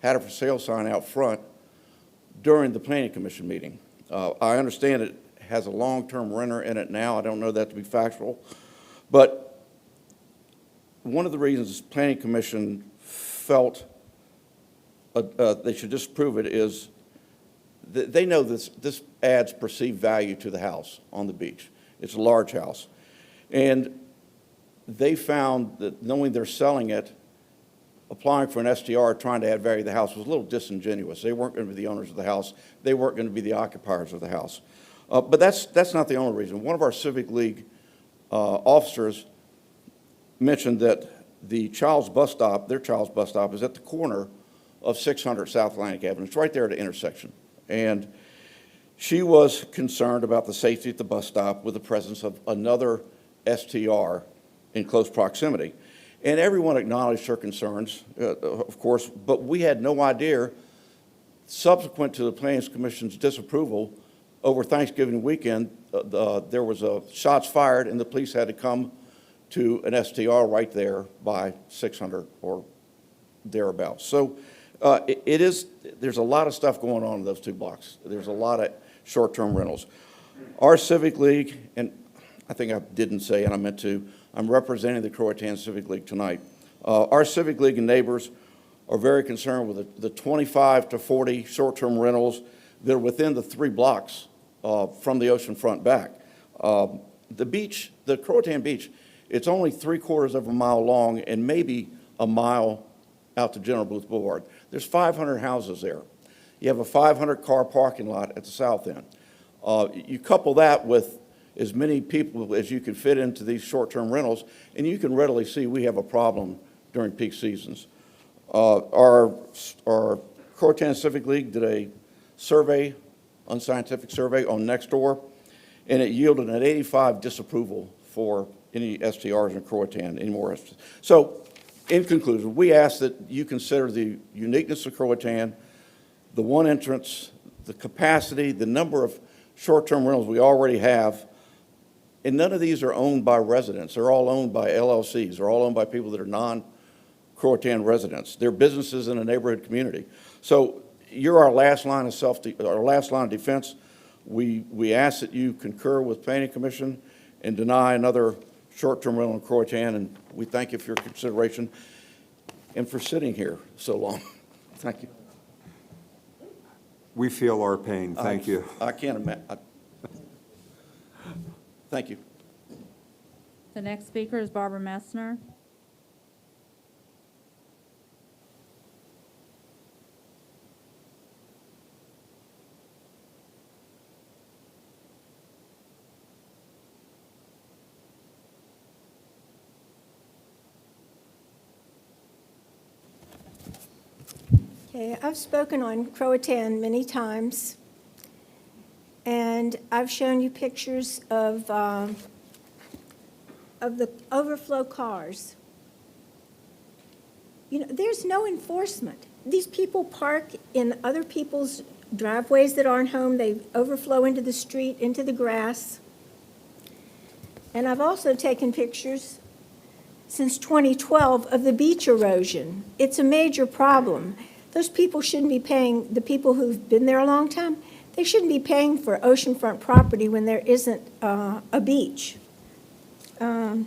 had a for sale sign out front during the Planning Commission meeting. I understand it has a long-term renter in it now. I don't know that to be factual. But one of the reasons the Planning Commission felt they should disapprove it is they know this adds perceived value to the house on the beach. It's a large house. And they found that knowing they're selling it, applying for an STR, trying to add value to the house was a little disingenuous. They weren't going to be the owners of the house. They weren't going to be the occupiers of the house. But that's not the only reason. One of our Civic League officers mentioned that the Child's bus stop, their Child's bus stop, is at the corner of 600 South Atlantic Avenue. It's right there at the intersection. And she was concerned about the safety at the bus stop with the presence of another STR in close proximity. And everyone acknowledged her concerns, of course, but we had no idea, subsequent to the Planning Commission's disapproval, over Thanksgiving weekend, there was shots fired and the police had to come to an STR right there by 600 or thereabouts. So there's a lot of stuff going on in those 2 blocks. There's a lot of short-term rentals. Our Civic League, and I think I didn't say, and I meant to, I'm representing the Croatan Civic League tonight. Our Civic League and neighbors are very concerned with the 25 to 40 short-term rentals that are within the 3 blocks from the ocean front back. The beach, the Croatan beach, it's only 3/4 of a mile long and maybe a mile out to General Booth Boulevard. There's 500 houses there. You have a 500-car parking lot at the south end. You couple that with as many people as you can fit into these short-term rentals, and you can readily see we have a problem during peak seasons. Our Croatan Civic League did a survey, unscientific survey on Nextdoor, and it yielded an 85 disapproval for any STRs in Croatan anymore. So, in conclusion, we ask that you consider the uniqueness of Croatan, the one entrance, the capacity, the number of short-term rentals we already have, and none of these are owned by residents. They're all owned by LLCs. They're all owned by people that are non-Croatan residents. They're businesses in a neighborhood community. So you're our last line of defense. We ask that you concur with Planning Commission and deny another short-term rental in Croatan, and we thank you for your consideration and for sitting here so long. Thank you. We feel our pain. Thank you. I can't imagine. Thank you. The next speaker is Barbara Messner. Okay, I've spoken on Croatan many times, and I've shown you pictures of the overflow cars. You know, there's no enforcement. These people park in other people's driveways that aren't home. They overflow into the street, into the grass. And I've also taken pictures since 2012 of the beach erosion. It's a major problem. Those people shouldn't be paying, the people who've been there a long time, they shouldn't be paying for oceanfront property when there isn't a beach. Yeah,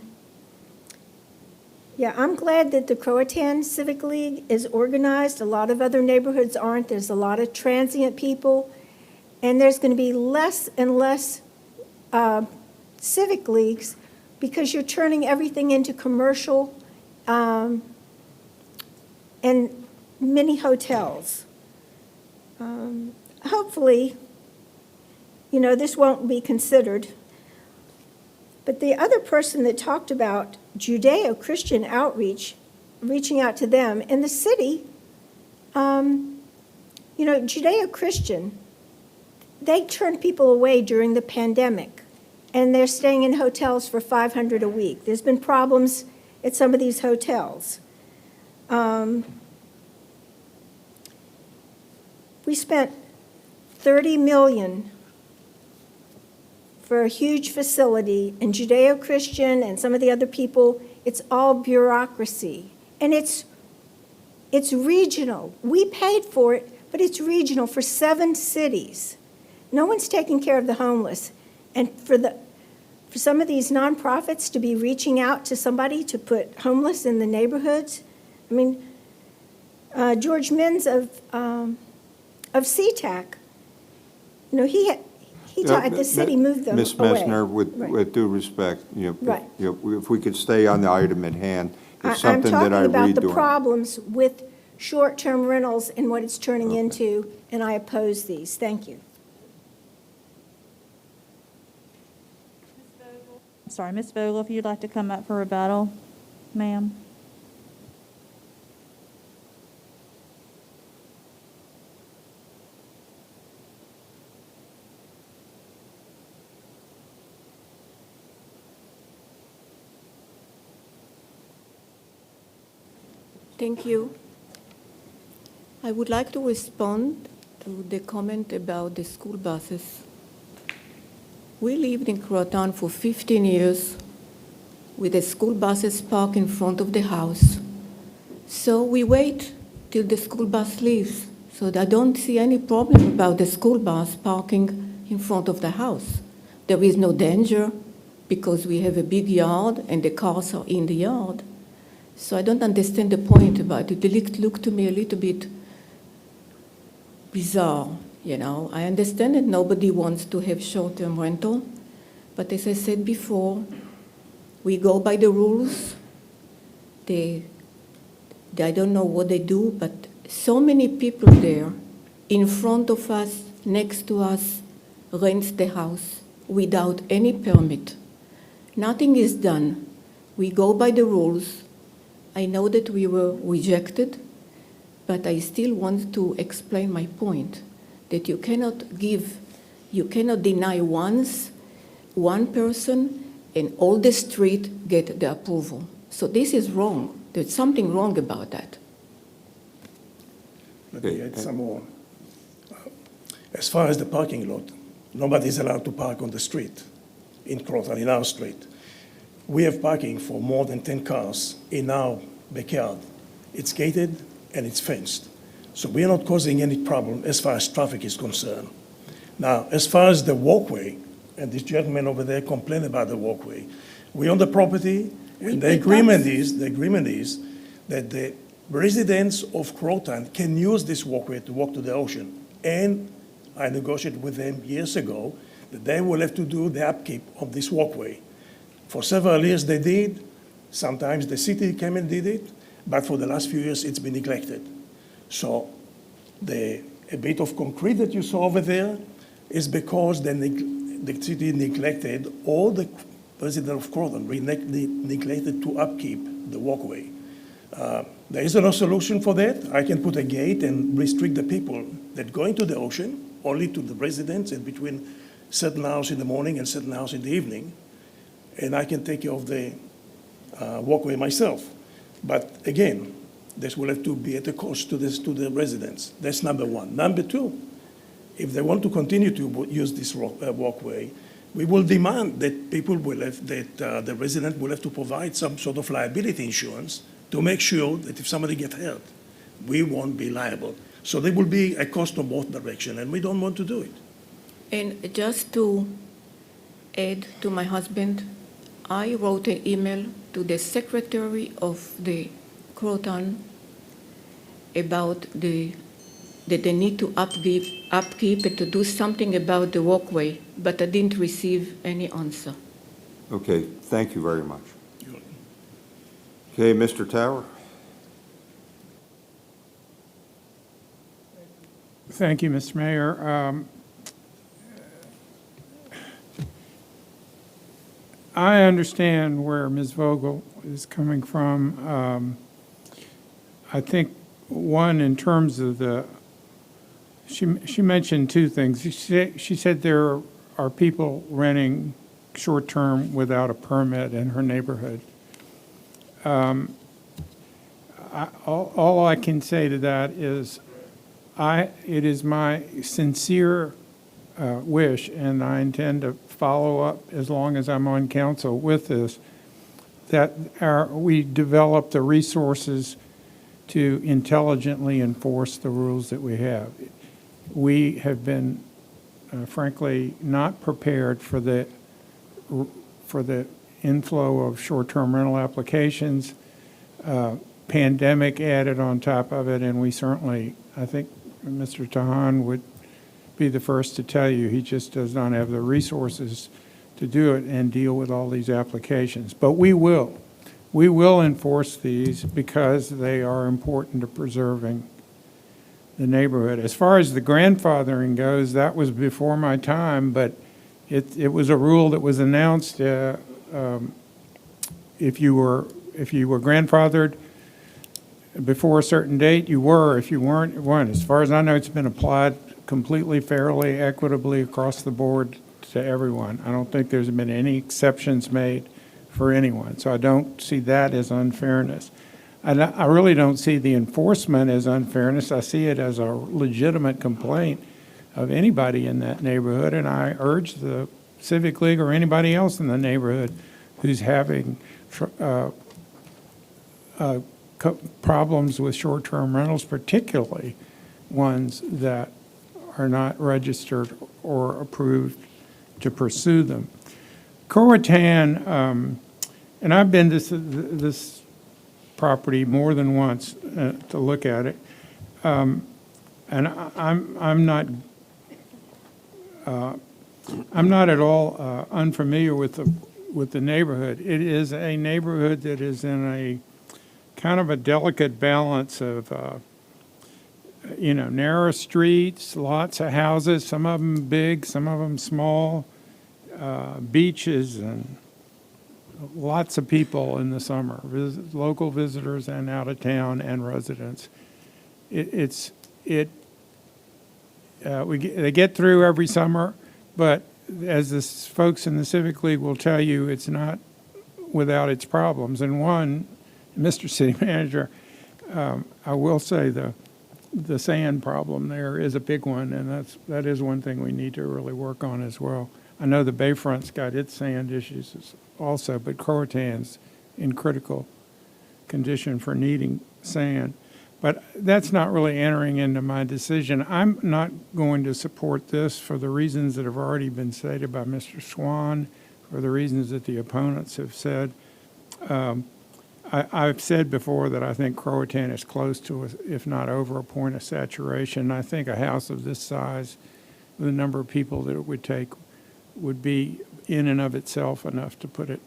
I'm glad that the Croatan Civic League is organized. A lot of other neighborhoods aren't. There's a lot of transient people, and there's going to be less and less civic leagues because you're turning everything into commercial and many hotels. Hopefully, you know, this won't be considered. But the other person that talked about Judeo-Christian outreach, reaching out to them, in the city, you know, Judeo-Christian, they turned people away during the pandemic, and they're staying in hotels for $500 a week. There's been problems at some of these hotels. We spent $30 million for a huge facility, and Judeo-Christian and some of the other people, it's all bureaucracy. And it's regional. We paid for it, but it's regional for 7 cities. No one's taking care of the homeless. And for some of these nonprofits to be reaching out to somebody to put homeless in the neighborhoods, I mean, George Mins of SeaTac, you know, he tried, the city moved them away. Ms. Messner, Right. with due respect, Right. If we could stay on the item at hand, it's I'm something that I talking about read the during. problems with short-term rentals and what it's turning into, and I oppose these. Thank you. Sorry, Ms. Vogel, if you'd like to come up for rebuttal, ma'am. Thank you. I would like to respond to the comment about the school buses. We lived in Croatan for 15 years with the school buses parked in front of the house. So we wait till the school bus leaves. So I don't see any problem about the school bus parking in front of the house. There is no danger because we have a big yard and the cars are in the yard. So I don't understand the point about it. It looked to me a little bit bizarre, you know. I understand that nobody wants to have short-term rental, but as I said before, we go by the rules. I don't know what they do, but so many people there in front of us, next to us, rents the house without any permit. Nothing is done. We go by the rules. I know that we were rejected, but I still want to explain my point, that you cannot deny once one person and all the street get the approval. So this is wrong. There's something wrong about that. Let me add some more. As far as the parking lot, nobody is allowed to park on the street in Croton, in our street. We have parking for more than 10 cars in our backyard. It's gated and it's fenced. So we are not causing any problem as far as traffic is concerned. Now, as far as the walkway, and this gentleman over there complained about the walkway, we own the property, and the agreement is that the residents of Croton can use this walkway to walk to the ocean. And I negotiated with them years ago that they will have to do the upkeep of this walkway. For several years they did. Sometimes the city came and did it, but for the last few years it's been neglected. So a bit of concrete that you saw over there is because the city neglected, all the residents of Croton neglected to upkeep the walkway. There is no solution for that. I can put a gate and restrict the people that go into the ocean only to the residents and between certain hours in the morning and certain hours in the evening. And I can take care of the walkway myself. But again, this will have to be at a cost to the residents. That's number one. Number two, if they want to continue to use this walkway, we will demand that the resident will have to provide some sort of liability insurance to make sure that if somebody gets hurt, we won't be liable. So there will be a cost on both directions, and we don't want to do it. And just to add to my husband, I wrote an email to the secretary of the Croton about that they need to upkeep and to do something about the walkway, but I didn't receive any answer. Okay, thank you very much. Okay, Mr. Tower? Thank you, Mr. Mayor. I understand where Ms. Vogel is coming from. I think, one, in terms of she mentioned two things. She said there are people renting short-term without a permit in her neighborhood. All I can say to that is it is my sincere wish, and I intend to follow up as long as I'm on council with this, that we develop the resources to intelligently enforce the rules that we have. We have been, frankly, not prepared for the inflow of short-term rental applications, pandemic added on top of it, and we certainly, I think Mr. Tahan would be the first to tell you, he just does not have the resources to do it and deal with all these applications. But we will. We will enforce these because they are important to preserving the neighborhood. As far as the grandfathering goes, that was before my time, but it was a rule that was announced. If you were grandfathered before a certain date, you were. If you weren't, you weren't. As far as I know, it's been applied completely, fairly, equitably across the board to everyone. I don't think there's been any exceptions made for anyone. So I don't see that as unfairness. I really don't see the enforcement as unfairness. I see it as a legitimate complaint of anybody in that neighborhood, and I urge the Civic League or anybody else in the neighborhood who's having problems with short-term rentals, particularly ones that are not registered or approved, to pursue them. Croatan, and I've been to this property more than once to look at it, and I'm not at all unfamiliar with the neighborhood. It is a neighborhood that is in a kind of a delicate balance of narrow streets, lots of houses, some of them big, some of them small, beaches, and lots of people in the summer, local visitors and out of town and residents. They get through every summer, but as the folks in the Civic League will tell you, it's not without its problems. And one, Mr. City Manager, I will say the sand problem there is a big one, and that is one thing we need to really work on as well. I know the Bayfront's got its sand issues also, but Croatan's in critical condition for needing sand. But that's not really entering into my decision. I'm not going to support this for the reasons that have already been stated by Mr. Swan, for the reasons that the opponents have said. I've said before that I think Croatan is close to, if not over, a point of saturation. I think a house of this size, with the number of people that it would take, would be in and of itself enough to put it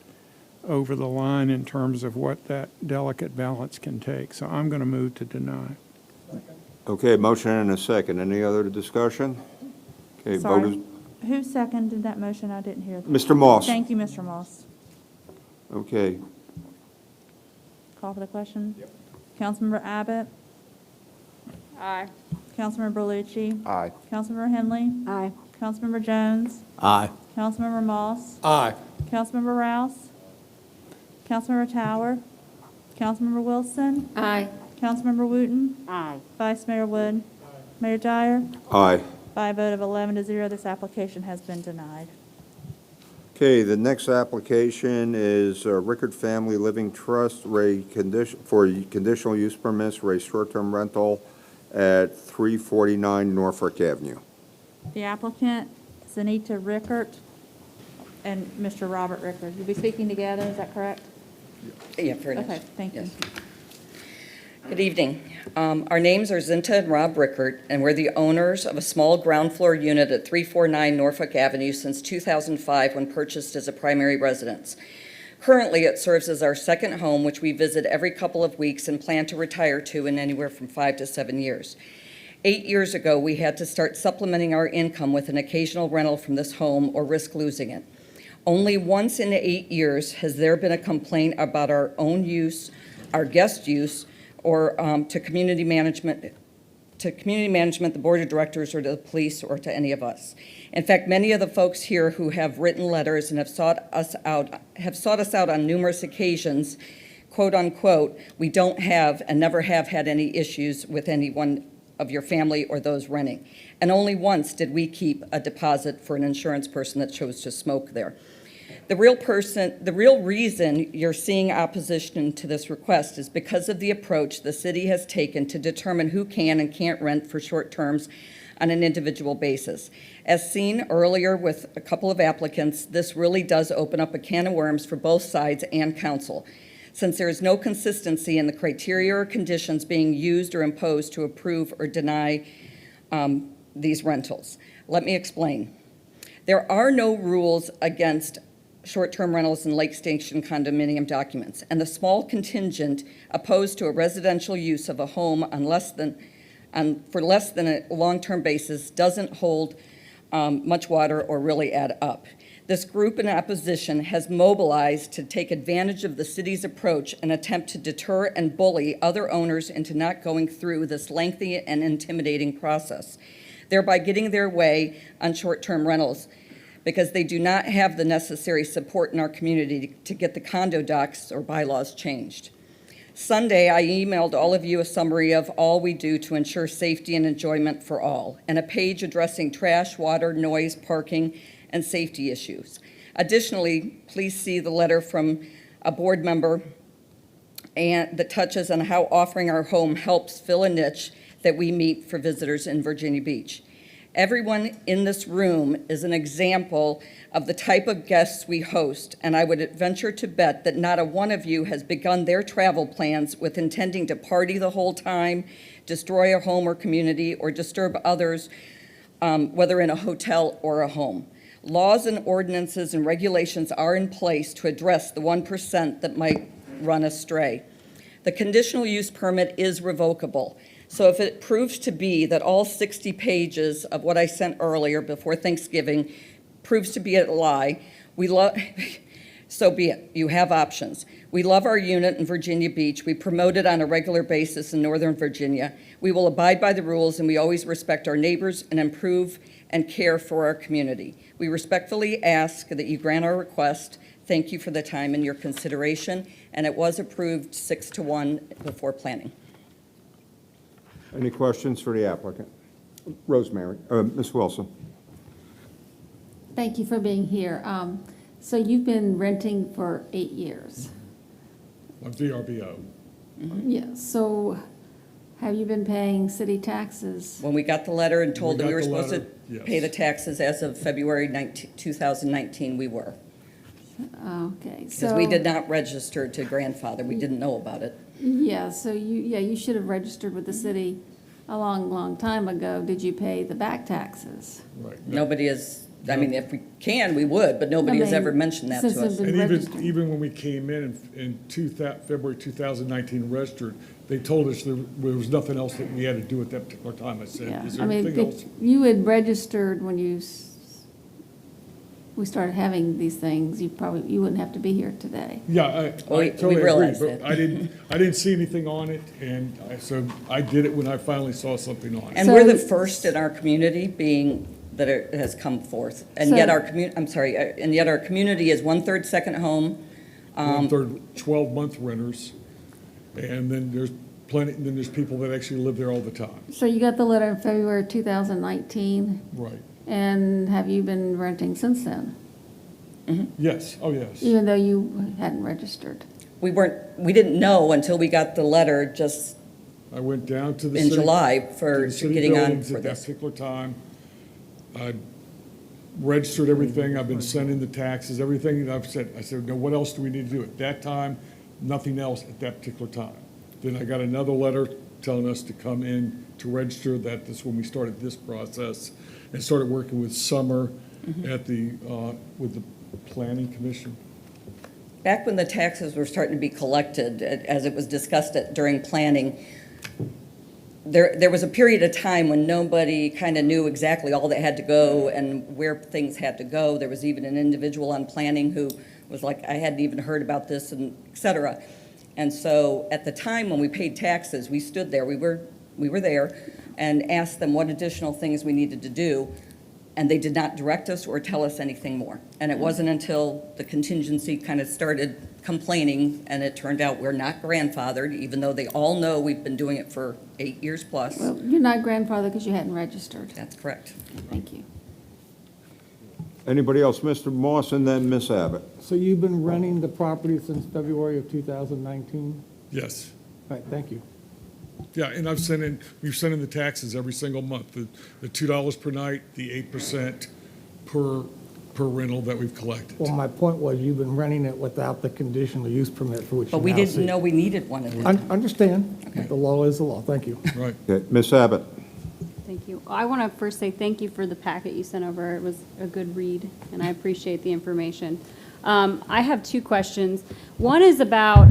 over the line in terms of what that delicate balance can take. So I'm going to move to deny. Okay, motion and a second. Any other discussion? Okay, Sorry. voters. Who seconded that motion? I didn't hear that. Mr. Moss. Thank you, Mr. Moss. Okay, Call for the question? Yep. Councilmember Abbott? Aye. Councilmember Berlucci? Aye. Councilmember Henley? Aye. Councilmember Jones? Aye. Councilmember Moss? Aye. Councilmember Rouse? Councilmember Tower? Councilmember Wilson? Aye. Councilmember Wooten? Aye. Vice Mayor Wood? Mayor Dyer? aye. By a vote of 11 to 0, this application has been denied. Okay, the next application is Rickard Family Living Trust, for conditional use permits for a short-term rental at 349 Norfolk Avenue. The applicant, Zanita Rickert, and Mr. Robert Rickard. You'll be speaking together, is that correct? Yeah, fair enough. Okay, thank you. Yes. Good evening. Our names are Zinta and Rob Rickert, and we're the owners of a small ground floor unit at 349 Norfolk Avenue since 2005 when purchased as a primary residence. Currently, it serves as our second home, which we visit every couple of weeks and plan to retire to in anywhere from 5 to 7 years. 8 years ago, we had to start supplementing our income with an occasional rental from this home or risk losing it. Only once in 8 years has there been a complaint about our own use, our guest use, or to community management, the board of directors, or to the police, or to any of us. In fact, many of the folks here who have written letters and have sought us out on numerous occasions, quote unquote, we don't have and never have had any issues with anyone of your family or those renting. And only once did we keep a deposit for an insurance person that chose to smoke there. The real reason you're seeing opposition to this request is because of the approach the city has taken to determine who can and can't rent for short terms on an individual basis. As seen earlier with a couple of applicants, this really does open up a can of worms for both sides and council, since there is no consistency in the criteria or conditions being used or imposed to approve or deny these rentals. Let me explain. There are no rules against short-term rentals in Lake Station condominium documents, and the small contingent opposed to a residential use of a home for less than a long-term basis doesn't hold much water or really add up. This group in opposition has mobilized to take advantage of the city's approach and attempt to deter and bully other owners into not going through this lengthy and intimidating process, thereby getting their way on short-term rentals, because they do not have the necessary support in our community to get the condo docs or bylaws changed. Sunday, I emailed all of you a summary of all we do to ensure safety and enjoyment for all, and a page addressing trash, water, noise, parking, and safety issues. Additionally, please see the letter from a board member that touches on how offering our home helps fill a niche that we meet for visitors in Virginia Beach. Everyone in this room is an example of the type of guests we host, and I would venture to bet that not a one of you has begun their travel plans with intending to party the whole time, destroy a home or community, or disturb others, whether in a hotel or a home. Laws and ordinances and regulations are in place to address the 1% that might run astray. The conditional use permit is revocable. So if it proves to be that all 60 pages of what I sent earlier before Thanksgiving proves to be a lie, So be it. You have options. We love our unit in Virginia Beach. We promote it on a regular basis in Northern Virginia. We will abide by the rules, and we always respect our neighbors and improve and care for our community. We respectfully ask that you grant our request. Thank you for the time and your consideration, and it was approved 6-1 before planning. Any questions for the applicant? Rosemary, Ms. Wilson. Thank you for being here. So you've been renting for 8 years? On VRBO. Yeah, so have you been paying city taxes? When we got the letter and told We that we got were the supposed to letter, yes. pay the taxes as of February 2019, we were. Okay, so. Because we did not register to grandfather. We didn't know about it. Yeah, so you should have registered with the city a long, long time ago. Did you pay the back taxes? Right. Nobody is, I mean, if we can, we would, but nobody has ever mentioned that since to us. they've been And registered. even when we came in February 2019 registered, they told us there was nothing else that we had to do at that particular time. I said, Yeah, is I there mean, anything if else? you had registered when we started having these things, you wouldn't have to be here today. Yeah, I We totally agree, realize but that. I didn't see anything on it, and so I did it when I finally saw something on it. And we're the first in our community being that it has come forth. And yet So- our and yet our community is 1/3 second home. One-third 12-month renters, and then there's people that actually live there all the time. So you got the letter in February 2019, Right. and have you been renting since then? Yes, oh, yes. Even though you hadn't registered? We didn't know until we got the letter just I went down to the in city. July to for the city getting on buildings for at that this. particular time. I registered everything, I've been sending the taxes, everything that I said, no, what else do we need to do? At that time, nothing else at that particular time. Then I got another letter telling us to come in to register. That's when we started this process and started working with Summer at with the Planning Commission. Back when the taxes were starting to be collected, as it was discussed during planning, there was a period of time when nobody kind of knew exactly all that had to go and where things had to go. There was even an individual on planning who was like, I hadn't even heard about this, and et cetera. And so at the time when we paid taxes, we stood there, we were there, and asked them what additional things we needed to do, and they did not direct us or tell us anything more. And it wasn't until the contingency kind of started complaining, and it turned out we're not grandfathered, even though they all know we've been doing it for 8 years plus. Well, you're not grandfathered because you hadn't registered. That's correct. Thank you. Anybody else? Mr. Moss and then Miss Abbott. So you've been renting the property since February of 2019? Yes. Right, thank you. Yeah, and we've sent in the taxes every single month, the $2 per night, the 8% per rental that we've collected. Well, my point was you've been renting it without the conditional use permit for which you But we now didn't seek. know we needed one at that time. Understand. The law is the law. Thank you. Right. Okay, Miss Abbott. Thank you. I want to first say thank you for the packet you sent over. It was a good read, and I appreciate the information. I have two questions. One is about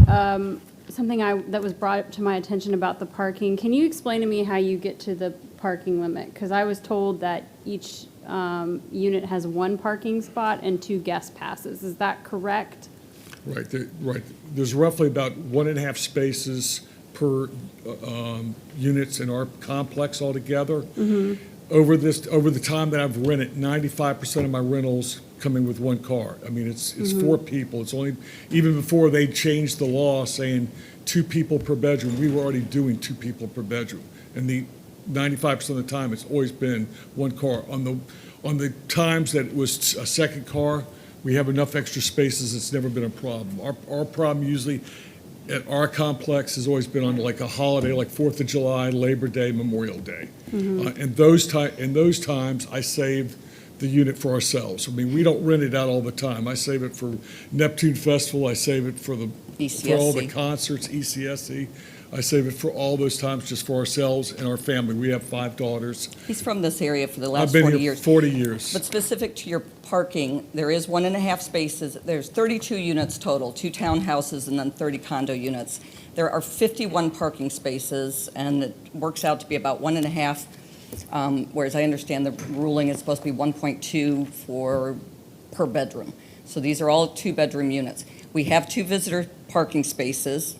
something that was brought to my attention about the parking. Can you explain to me how you get to the parking limit? Because I was told that each unit has one parking spot and 2 guest passes. Is that correct? Right, right. There's roughly about 1.5 spaces per units in our complex altogether. Over the time that I've rented, 95% of my rentals come in with 1 car. I mean, it's 4 people. It's only, even before they changed the law saying 2 people per bedroom, we were already doing 2 people per bedroom. And the 95% of the time, it's always been 1 car. On the times that it was a second car, we have enough extra spaces, it's never been a problem. Our problem usually at our complex has always been on like a holiday, like 4th of July, Labor Day, Memorial Day. And those times, I save the unit for ourselves. I mean, we don't rent it out all the time. I save it for Neptune Festival, I save it for all the concerts, ECSC. I save it for all those times just for ourselves and our family. We have 5 daughters. He's from this area for the last I've been 40 here years. 40 years. But specific to your parking, there is 1.5 spaces. There's 32 units total, 2 townhouses and then 30 condo units. There are 51 parking spaces, and it works out to be about 1.5, whereas I understand the ruling is supposed to be 1.2 per bedroom. So these are all two-bedroom units. We have 2 visitor parking spaces.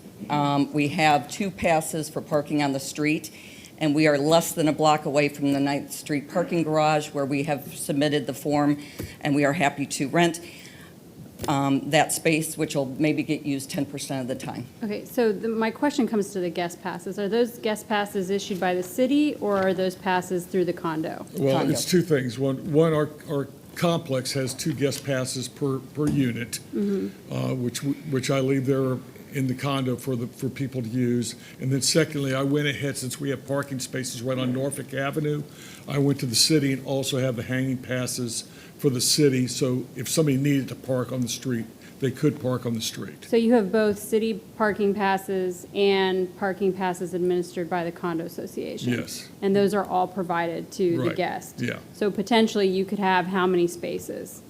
We have 2 passes for parking on the street, and we are less than a block away from the 9th Street parking garage where we have submitted the form, and we are happy to rent that space, which will maybe get used 10% of the time. Okay, so my question comes to the guest passes. Are those guest passes issued by the city, or are those passes through the condo? Well, it's 2 things. One, our complex has 2 guest passes per unit, which I leave there in the condo for people to use. And then secondly, I went ahead, since we have parking spaces right on Norfolk Avenue, I went to the city and also have the hanging passes for the city, so if somebody needed to park on the street, they could park on the street. So you have both city parking passes and parking passes administered by the condo association? Yes. And those are all provided to the Right. guest? Yeah. So potentially you could have how many spaces?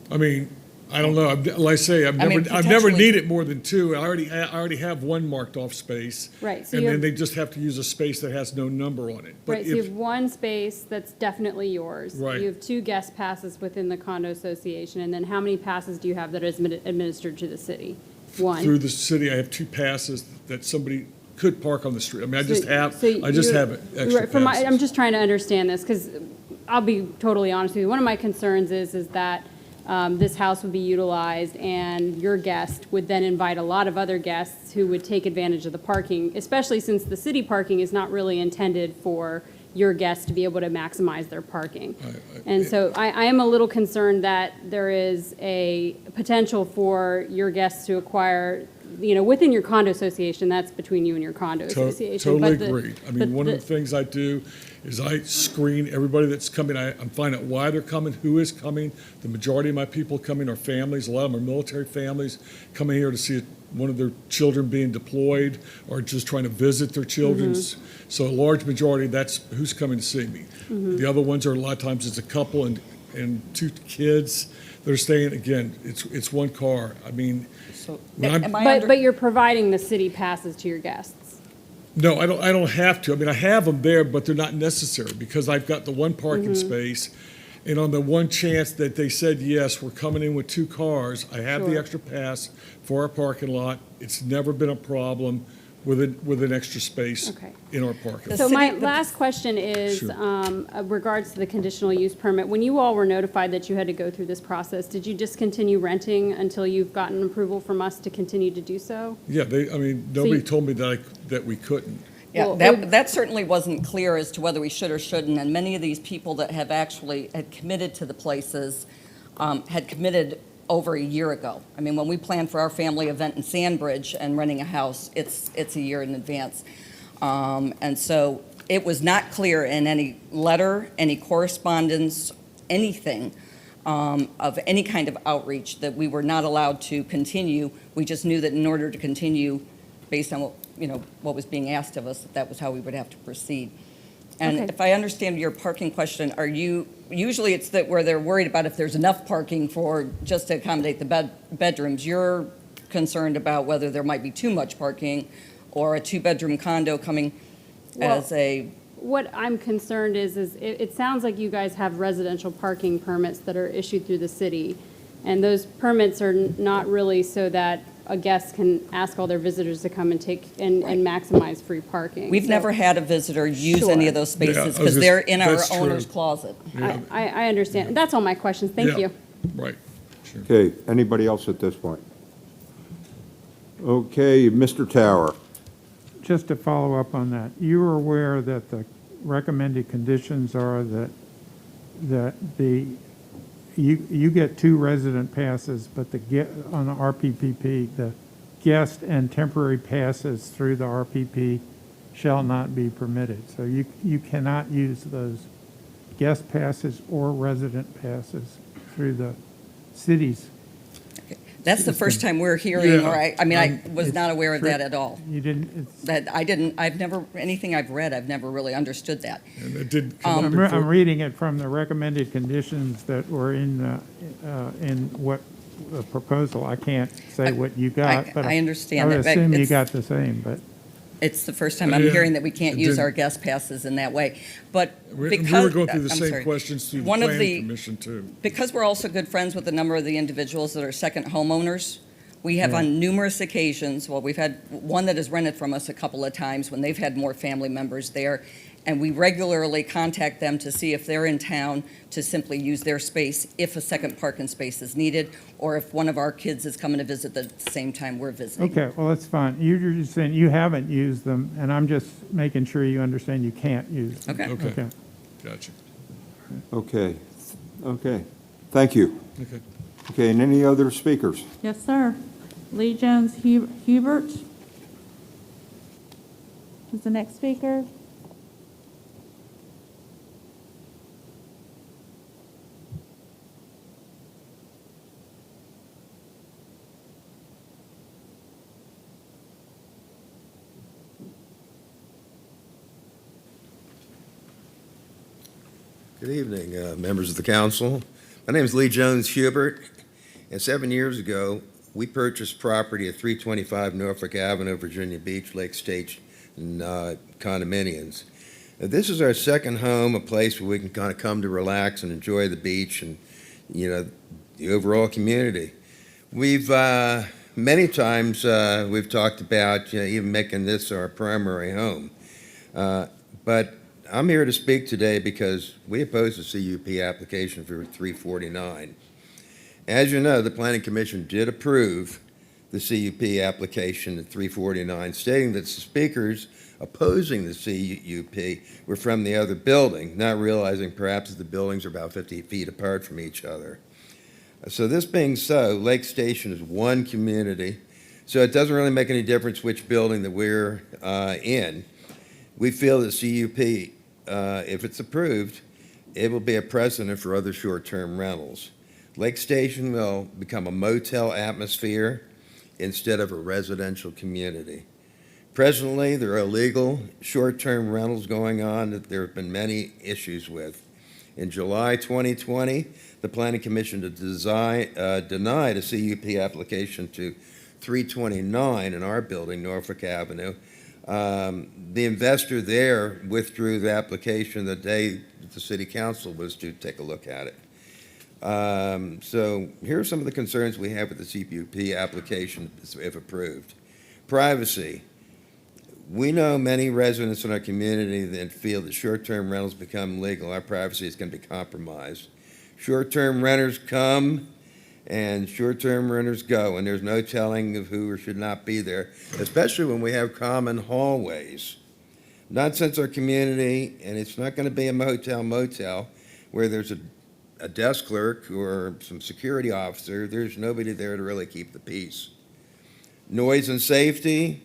I mean, I don't know. Like I say, I've never potentially- needed more than 2. I already have 1 marked off space. Right, so And you then have- they just have to use a space that has no number on it. But Right, so you if, have 1 space that's definitely yours. Right. You have 2 guest passes within the condo association, and then how many passes do you have that is administered to the city? 1? through the city, I have 2 passes that somebody could park on the street. I mean, I just So have you're- extra right, from passes. I'm just trying to understand this, because I'll be totally honest with you. One of my concerns is that this house would be utilized, and your guest would then invite a lot of other guests who would take advantage of the parking, especially since the city parking is not really intended for your guests to be able to maximize their parking. And so I am a little concerned that there is a potential for your guests to acquire, within your condo association, that's between you and your condo association. Totally but agreed. I mean, one of the things I do is I screen everybody that's coming. I'm finding out why they're coming, who is coming. The majority of my people coming are families. A lot of them are military families coming here to see one of their children being deployed or just trying to visit their children. So a large majority, that's who's coming to see me. The other ones are a lot of times it's a couple and 2 kids. They're staying, again, it's 1 car. I mean, but you're providing the city passes to your guests. no, I don't have to. I mean, I have them there, but they're not necessary because I've got the 1 parking space. And on the 1 chance that they said, yes, we're coming in with 2 cars, I have the Sure. extra pass for our parking lot. It's never been a problem with an extra space Okay. in our parking lot. So my last question is, Sure. regards to the conditional use permit. When you all were notified that you had to go through this process, did you just continue renting until you've gotten approval from us to continue to do so? Yeah, nobody told me that we couldn't. Yeah, Well, that certainly wasn't clear as to whether we should or shouldn't, and many of these people that have actually had committed to the places had committed over a year ago. I mean, when we planned for our family event in Sandbridge and renting a house, it's a year in advance. And so it was not clear in any letter, any correspondence, anything of any kind of outreach that we were not allowed to continue. We just knew that in order to continue, based on what was being asked of us, that was how we would have to proceed. And Okay. if I understand your parking question, usually it's that where they're worried about if there's enough parking for just to accommodate the bedrooms. You're concerned about whether there might be too much parking or a 2-bedroom condo coming as a. What I'm concerned is it sounds like you guys have residential parking permits that are issued through the city. And those permits are not really so that a guest can ask all their visitors to come and take and maximize free parking. We've never had a visitor use any of those spaces because they're in our that's true. owner's closet. I understand. That's all my questions. Thank Yeah. you. Right, sure. Okay, anybody else at this point? Okay, Mr. Tower. Just to follow up on that, you are aware that the recommended conditions are that you get 2 resident passes, but on the RPPP, the guest and temporary passes through the RPP shall not be permitted. So you cannot use those guest passes or resident passes through the city's. That's the first time we're hearing, Yeah. or I was It's not aware of that tri- at all. You didn't, I've never, anything I've read, I've never really understood that. And it did come up I'm before. reading it from the recommended conditions that were in what the proposal. I can't say what you got, but I understand I would that, but assume you it's- got the same, but It's the first time I'm Yeah. hearing that we can't use Did- our guest passes in that way. But We because. were going through the I'm same sorry. questions through the One of planning commission, too. Because we're also good friends with a number of the individuals that are second homeowners, we have on numerous occasions, well, we've had one that has rented from us a couple of times when they've had more family members there, and we regularly contact them to see if they're in town to simply use their space if a second parking space is needed, or if one of our kids is coming to visit at the same time we're visiting. Okay, well, that's fine. You're just saying you haven't used them, and I'm just making sure you understand you can't use them. Okay. Okay. Gotcha. Okay, okay. Thank you. Okay. Okay, and any other speakers? Yes, sir. Lee Jones Hubert is the next speaker. Good evening, members of the council. My name is Lee Jones Hubert, and 7 years ago, we purchased property at 325 Norfolk Avenue, Virginia Beach, Lake State condominiums. This is our second home, a place where we can kind of come to relax and enjoy the beach and, the overall community. We've, many times, we've talked about even making this our primary home. But I'm here to speak today because we oppose the CUP application for 349. As you know, the Planning Commission did approve the CUP application at 349, stating that the speakers opposing the CUP were from the other building, not realizing perhaps that the buildings are about 50 feet apart from each other. So this being so, Lake Station is one community, so it doesn't really make any difference which building that we're in. We feel that CUP, if it's approved, it will be a precedent for other short-term rentals. Lake Station will become a motel atmosphere instead of a residential community. Presently, there are illegal short-term rentals going on that there have been many issues with. In July 2020, the Planning Commission denied a CUP application to 329 in our building, Norfolk Avenue. The investor there withdrew the application the day that the city council was to take a look at it. So here are some of the concerns we have with the CUP application if approved. Privacy. We know many residents in our community that feel that short-term rentals become legal. Our privacy is going to be compromised. Short-term renters come and short-term renters go, and there's no telling of who or should not be there, especially when we have common hallways. Not since our community, and it's not going to be a motel, where there's a desk clerk or some security officer. There's nobody there to really keep the peace. Noise and safety.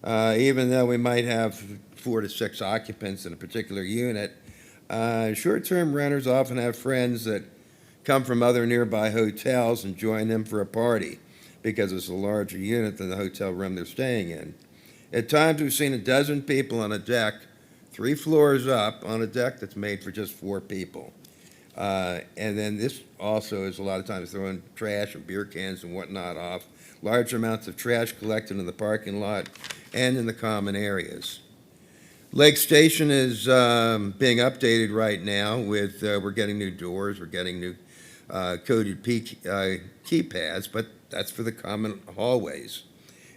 Even though we might have 4 to 6 occupants in a particular unit, short-term renters often have friends that come from other nearby hotels and join them for a party because it's a larger unit than the hotel room they're staying in. At times, we've seen 12 people on a deck, 3 floors up, on a deck that's made for just 4 people. And then this also is a lot of times throwing trash and beer cans and whatnot off. Large amounts of trash collected in the parking lot and in the common areas. Lake Station is being updated right now with, we're getting new doors, we're getting new coded keypads, but that's for the common hallways.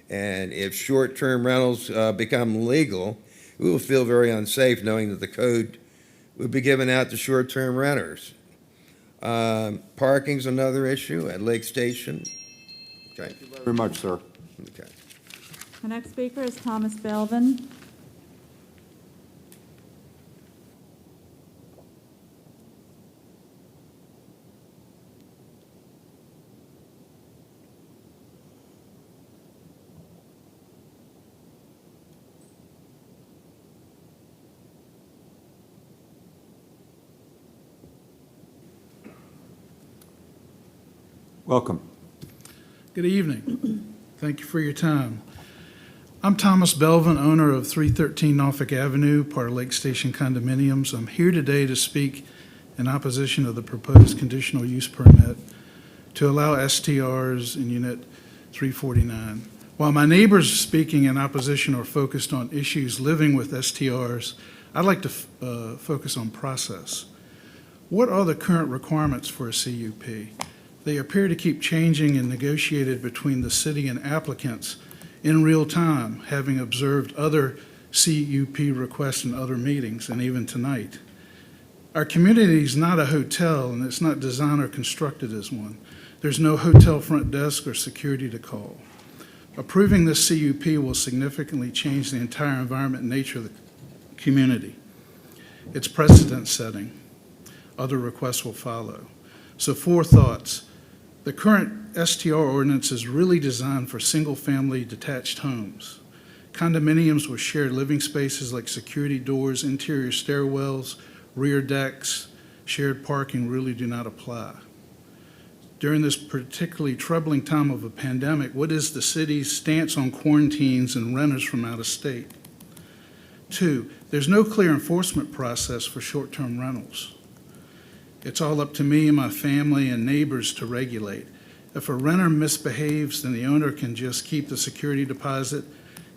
And if short-term rentals become legal, we will feel very unsafe knowing that the code would be given out to short-term renters. Parking's another issue at Lake Station. Okay. Thank you very much, sir. Okay. The next speaker is Thomas Belvin. Welcome. Good evening. Thank you for your time. I'm Thomas Belvin, owner of 313 Norfolk Avenue, part of Lake Station Condominiums. I'm here today to speak in opposition of the proposed conditional use permit to allow STRs in Unit 349. While my neighbors speaking in opposition are focused on issues living with STRs, I'd like to focus on process. What are the current requirements for a CUP? They appear to keep changing and negotiated between the city and applicants in real time, having observed other CUP requests in other meetings and even tonight. Our community is not a hotel, and it's not designed or constructed as one. There's no hotel front desk or security to call. Approving this CUP will significantly change the entire environment and nature of the community. It's precedent setting. Other requests will follow. So 4 thoughts. The current STR ordinance is really designed for single-family detached homes. Condominiums with shared living spaces like security doors, interior stairwells, rear decks, shared parking really do not apply. During this particularly troubling time of a pandemic, what is the city's stance on quarantines and renters from out of state? 2, there's no clear enforcement process for short-term rentals. It's all up to me and my family and neighbors to regulate. If a renter misbehaves, then the owner can just keep the security deposit,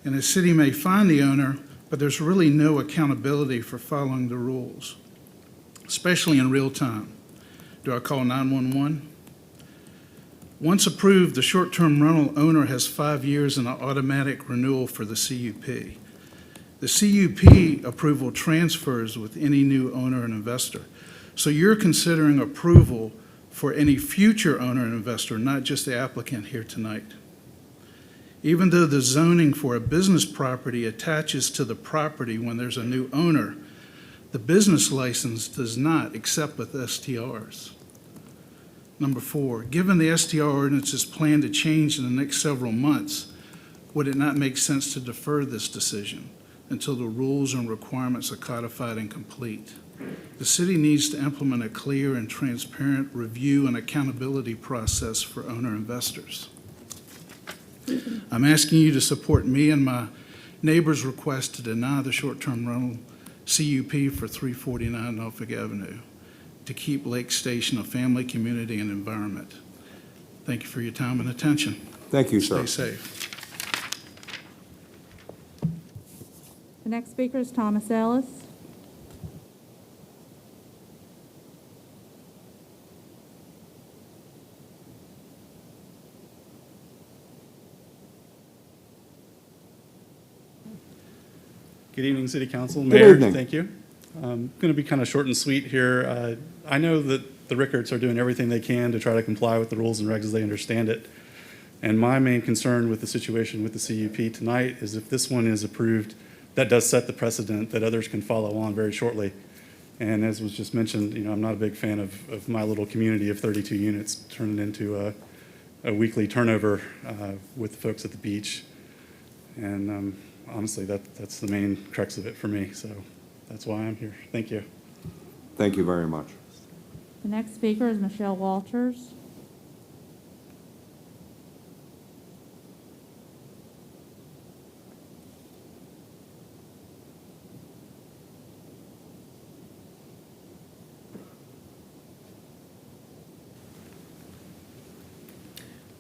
and the city may fine the owner, but there's really no accountability for following the rules, especially in real time. Do I call 911? Once approved, the short-term rental owner has 5 years and an automatic renewal for the CUP. The CUP approval transfers with any new owner and investor. So you're considering approval for any future owner and investor, not just the applicant here tonight. Even though the zoning for a business property attaches to the property when there's a new owner, the business license does not, except with STRs. Number 4, given the STR ordinance is planned to change in the next several months, would it not make sense to defer this decision until the rules and requirements are codified and complete? The city needs to implement a clear and transparent review and accountability process for owner investors. I'm asking you to support me and my neighbor's request to deny the short-term rental CUP for 349 Norfolk Avenue, to keep Lake Station a family, community, and environment. Thank you for your time and attention. Thank you, sir. Stay safe. The next speaker is Thomas Ellis. Good evening, City Council. Good Mayor, evening. thank you. I'm going to be kind of short and sweet here. I know that the Rickards are doing everything they can to try to comply with the rules and regs as they understand it. And my main concern with the situation with the CUP tonight is if this one is approved, that does set the precedent that others can follow on very shortly. And as was just mentioned, I'm not a big fan of my little community of 32 units turning into a weekly turnover with the folks at the beach. And honestly, that's the main crux of it for me. So that's why I'm here. Thank you. Thank you very much. The next speaker is Michelle Walters.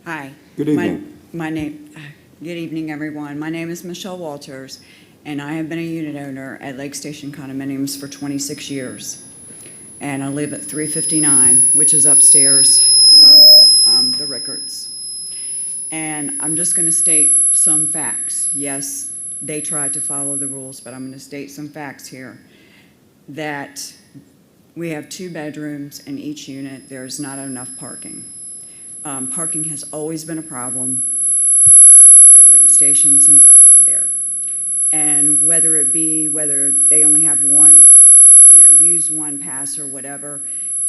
Hi. Good evening. Good evening, everyone. My name is Michelle Walters, and I have been a unit owner at Lake Station Condominiums for 26 years. And I live at 359, which is upstairs from the Rickards. And I'm just going to state some facts. Yes, they tried to follow the rules, but I'm going to state some facts here. That we have 2 bedrooms in each unit. There's not enough parking. Parking has always been a problem at Lake Station since I've lived there. And whether they only have one, use one pass or whatever,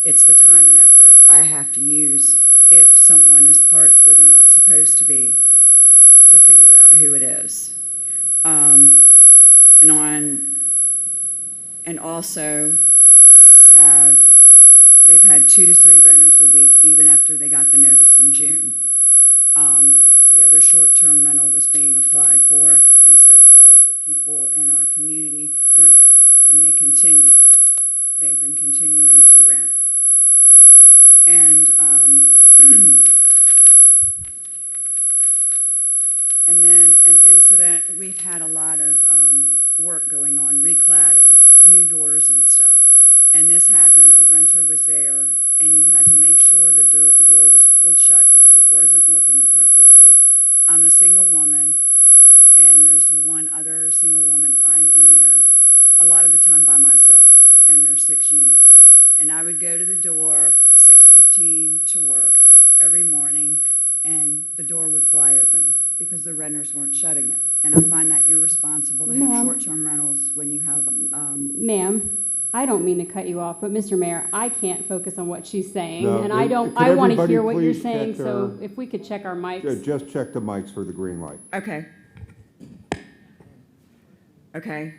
it's the time and effort I have to use if someone is parked where they're not supposed to be to figure out who it is. And also they've had 2 to 3 renters a week even after they got the notice in June. Because the other short-term rental was being applied for, and so all the people in our community were notified, and they've been continuing to rent. And And then an incident, we've had a lot of work going on, recladding, new doors and stuff. And this happened, a renter was there, and you had to make sure the door was pulled shut because it wasn't working appropriately. I'm a single woman, and there's one other single woman. I'm in there a lot of the time by myself, and there's 6 units. And I would go to the door 6:15 to work every morning, and the door would fly open because the renters weren't shutting it. And I find that irresponsible to have Ma'am. short-term rentals when you have, Ma'am, I don't mean to cut you off, but Mr. Mayor, I can't focus on what she's saying, No, and could I want to everybody hear what you're please saying, check so their- if we could check our mics. Just check the mics for the green light. okay. Okay.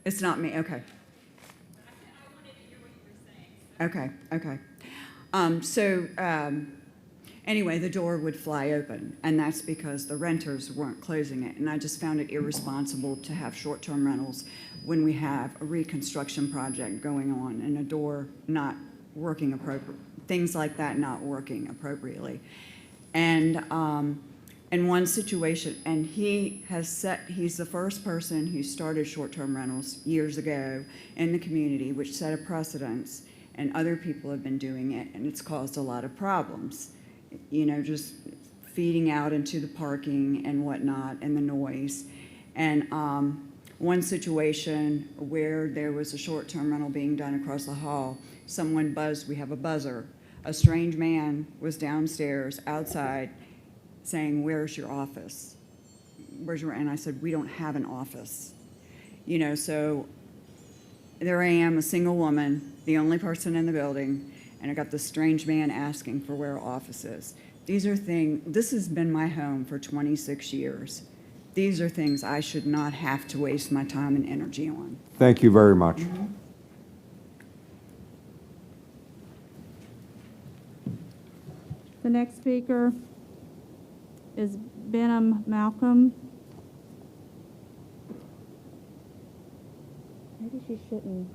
It's not me, okay. Okay, okay. Anyway, the door would fly open, and that's because the renters weren't closing it. And I just found it irresponsible to have short-term rentals when we have a reconstruction project going on and a door not working appropriately, things like that not working appropriately. And in one situation, and he's the first person who started short-term rentals years ago in the community, which set a precedence, and other people have been doing it, and it's caused a lot of problems. You know, just feeding out into the parking and whatnot and the noise. And one situation where there was a short-term rental being done across the hall, someone buzzed, we have a buzzer. A strange man was downstairs outside saying, "Where's your office? Where's your," and I said, "We don't have an office." You know, so there I am, a single woman, the only person in the building, and I got this strange man asking for where our office is. These are things, this has been my home for 26 years. These are things I should not have to waste my time and energy on. Thank you very much. The next speaker is Benham Malcolm. Maybe she shouldn't.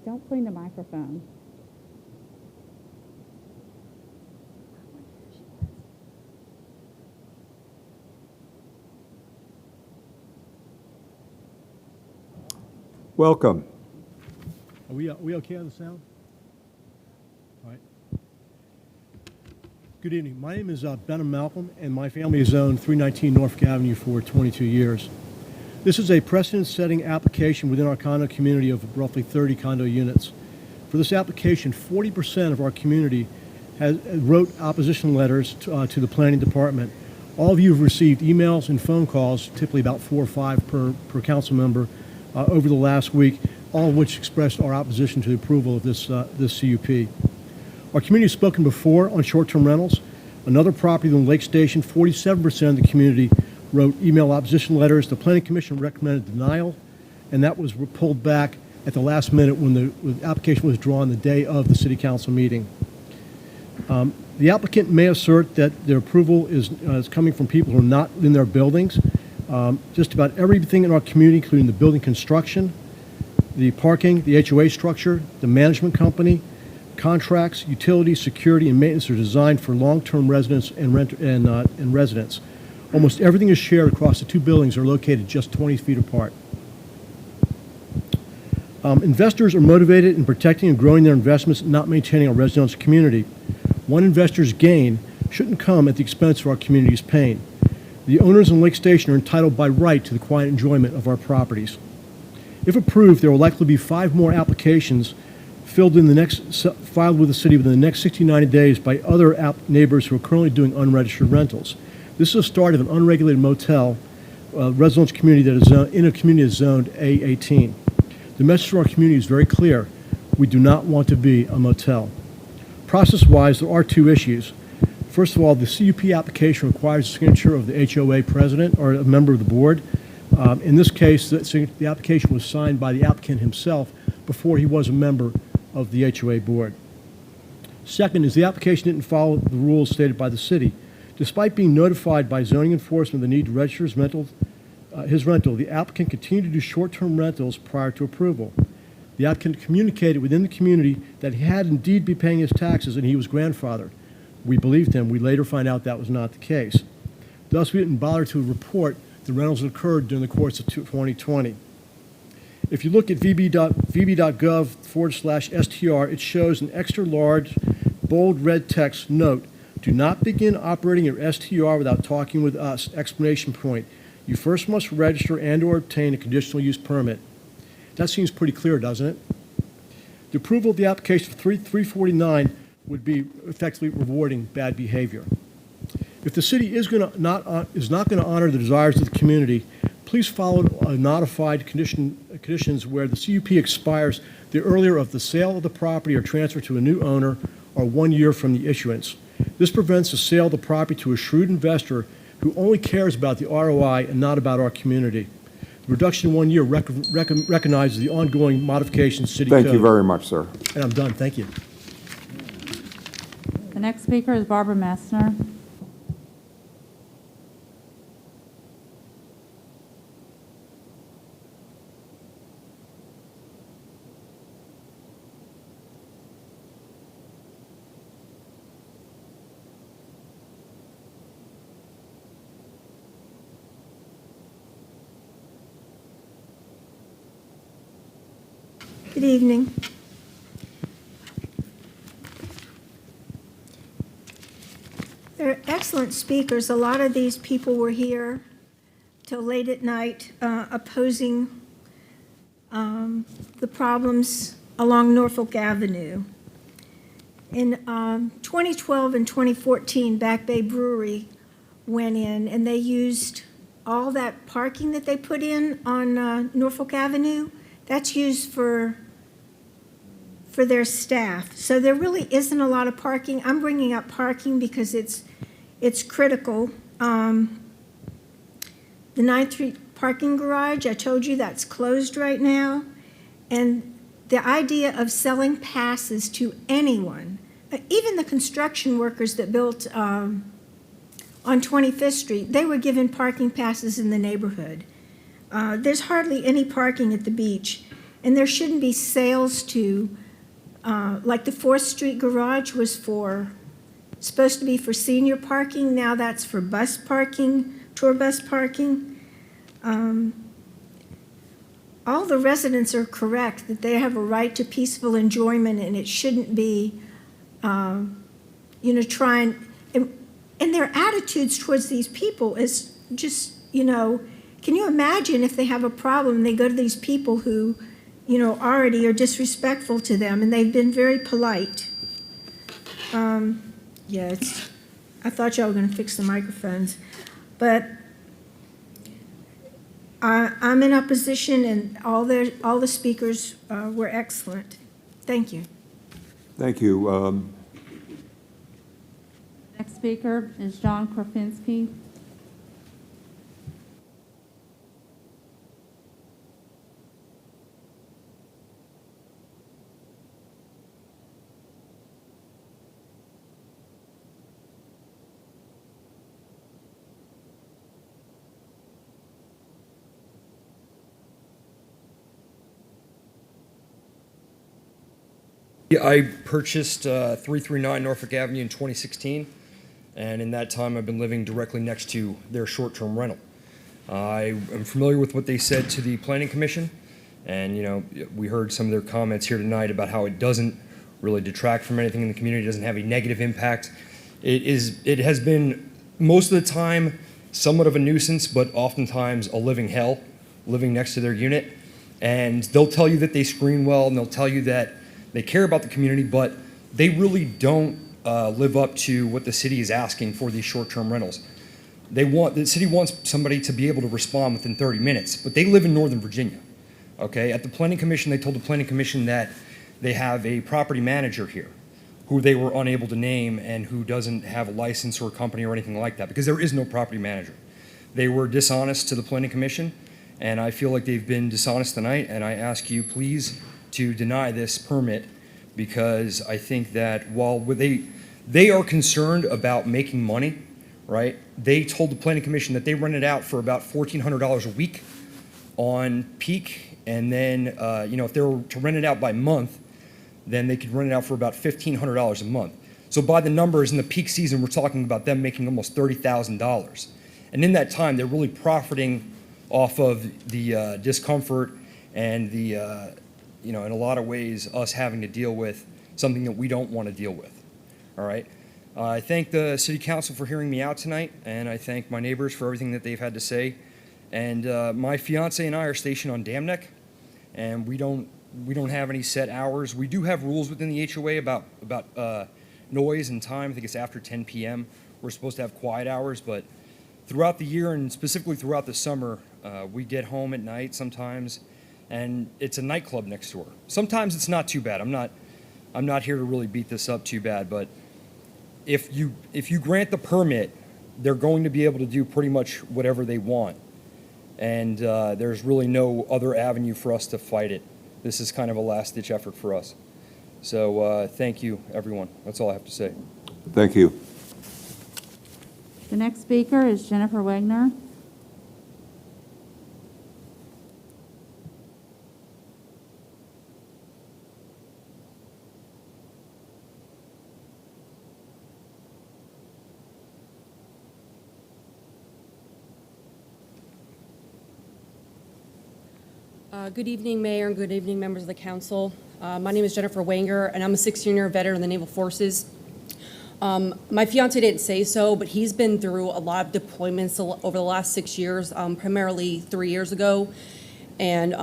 Don't clean the microphone. Welcome. Are we okay on the sound? All right. Good evening. My name is Benham Malcolm, and my family has owned 319 Norfolk Avenue for 22 years. This is a precedent-setting application within our condo community of roughly 30 condo units. For this application, 40% of our community wrote opposition letters to the planning department. All of you have received emails and phone calls, typically about 4 or 5 per council member, over the last week, all of which expressed our opposition to the approval of this CUP. Our community has spoken before on short-term rentals. Another property on Lake Station, 47% of the community wrote email opposition letters. The Planning Commission recommended denial, and that was pulled back at the last minute when the application was drawn the day of the City Council meeting. The applicant may assert that their approval is coming from people who are not in their buildings. Just about everything in our community, including the building construction, the parking, the HOA structure, the management company, contracts, utilities, security, and maintenance are designed for long-term residents and residents. Almost everything is shared across the 2 buildings are located just 20 feet apart. Investors are motivated in protecting and growing their investments, not maintaining a residential community. One investor's gain shouldn't come at the expense of our community's pain. The owners in Lake Station are entitled by right to the quiet enjoyment of our properties. If approved, there will likely be 5 more applications filed with the city within the next 60 to 90 days by other neighbors who are currently doing unregistered rentals. This is the start of an unregulated motel residential community that is in a community that's zoned A18. The message to our community is very clear. We do not want to be a motel. Process-wise, there are 2 issues. First of all, the CUP application requires the signature of the HOA president or a member of the board. In this case, the application was signed by the applicant himself before he was a member of the HOA board. Second is the application didn't follow the rules stated by the city. Despite being notified by zoning enforcement of the need to register his rental, the applicant continued to do short-term rentals prior to approval. The applicant communicated within the community that he had indeed been paying his taxes and he was grandfathered. We believed him. We later find out that was not the case. Thus, we didn't bother to report the rentals that occurred during the course of 2020. If you look at vb.gov/STR, it shows an extra large, bold red text note, "Do not begin operating your STR without talking with us!" Exclamation point. You first must register and/or obtain a conditional use permit. That seems pretty clear, doesn't it? The approval of the application for 349 would be effectively rewarding bad behavior. If the city is not going to honor the desires of the community, please follow notified conditions where the CUP expires the earlier of the sale of the property or transfer to a new owner or 1 year from the issuance. This prevents the sale of the property to a shrewd investor who only cares about the ROI and not about our community. The reduction in 1 year recognizes the ongoing modifications city code. Thank you very much, sir. And I'm done. Thank you. The next speaker is Barbara Messner. Good evening. They're excellent speakers. A lot of these people were here till late at night opposing the problems along Norfolk Avenue. In 2012 and 2014, Back Bay Brewery went in and they used all that parking that they put in on Norfolk Avenue. That's used for their staff. So there really isn't a lot of parking. I'm bringing up parking because it's critical. The 9th Street parking garage, I told you that's closed right now. And the idea of selling passes to anyone, even the construction workers that built on 25th Street, they were given parking passes in the neighborhood. There's hardly any parking at the beach, and there shouldn't be sales to, like the 4th Street garage was supposed to be for senior parking. Now that's for bus parking, tour bus parking. All the residents are correct that they have a right to peaceful enjoyment, and it shouldn't be, trying, and their attitudes towards these people is just, can you imagine if they have a problem and they go to these people who, already are disrespectful to them, and they've been very polite. I thought y'all were going to fix the microphones, but I'm in opposition, and all the speakers were excellent. Thank you. Thank you. Next speaker is John Korfinski. Yeah, I purchased 339 Norfolk Avenue in 2016, and in that time I've been living directly next to their short-term rental. I am familiar with what they said to the Planning Commission, and we heard some of their comments here tonight about how it doesn't really detract from anything in the community, doesn't have a negative impact. It has been most of the time somewhat of a nuisance, but oftentimes a living hell, living next to their unit. And they'll tell you that they screen well, and they'll tell you that they care about the community, but they really don't live up to what the city is asking for these short-term rentals. The city wants somebody to be able to respond within 30 minutes, but they live in Northern Virginia. Okay, at the Planning Commission, they told the Planning Commission that they have a property manager here who they were unable to name and who doesn't have a license or a company or anything like that, because there is no property manager. They were dishonest to the Planning Commission, and I feel like they've been dishonest tonight, and I ask you please to deny this permit, because I think that while they are concerned about making money, right? They told the Planning Commission that they rent it out for about $1,400 a week on peak, and then if they were to rent it out by month, then they could rent it out for about $1,500 a month. So by the numbers in the peak season, we're talking about them making almost $30,000. And And in that time, they're really profiting off of the discomfort and the, in a lot of ways, us having to deal with something that we don't want to deal with. All right. I thank the City Council for hearing me out tonight, and I thank my neighbors for everything that they've had to say. And my fiance and I are stationed on Dam Neck, and we don't have any set hours. We do have rules within the HOA about noise and time. I think it's after 10 p.m. We're supposed to have quiet hours, but throughout the year and specifically throughout the summer, we get home at night sometimes, and it's a nightclub next door. Sometimes it's not too bad. I'm not here to really beat this up too bad, but if you grant the permit, they're going to be able to do pretty much whatever they want, and there's really no other avenue for us to fight it. This is kind of a last-ditch effort for us. So thank you, everyone. That's all I have to say. Thank you. The next speaker is Jennifer Wagner. Good evening, Mayor, and good evening, members of the council. My name is Jennifer Wanger, and I'm a 16-year veteran of the Naval Forces. My fiance didn't say so, but he's been through a lot of deployments over the last 6 years, primarily 3 years ago. And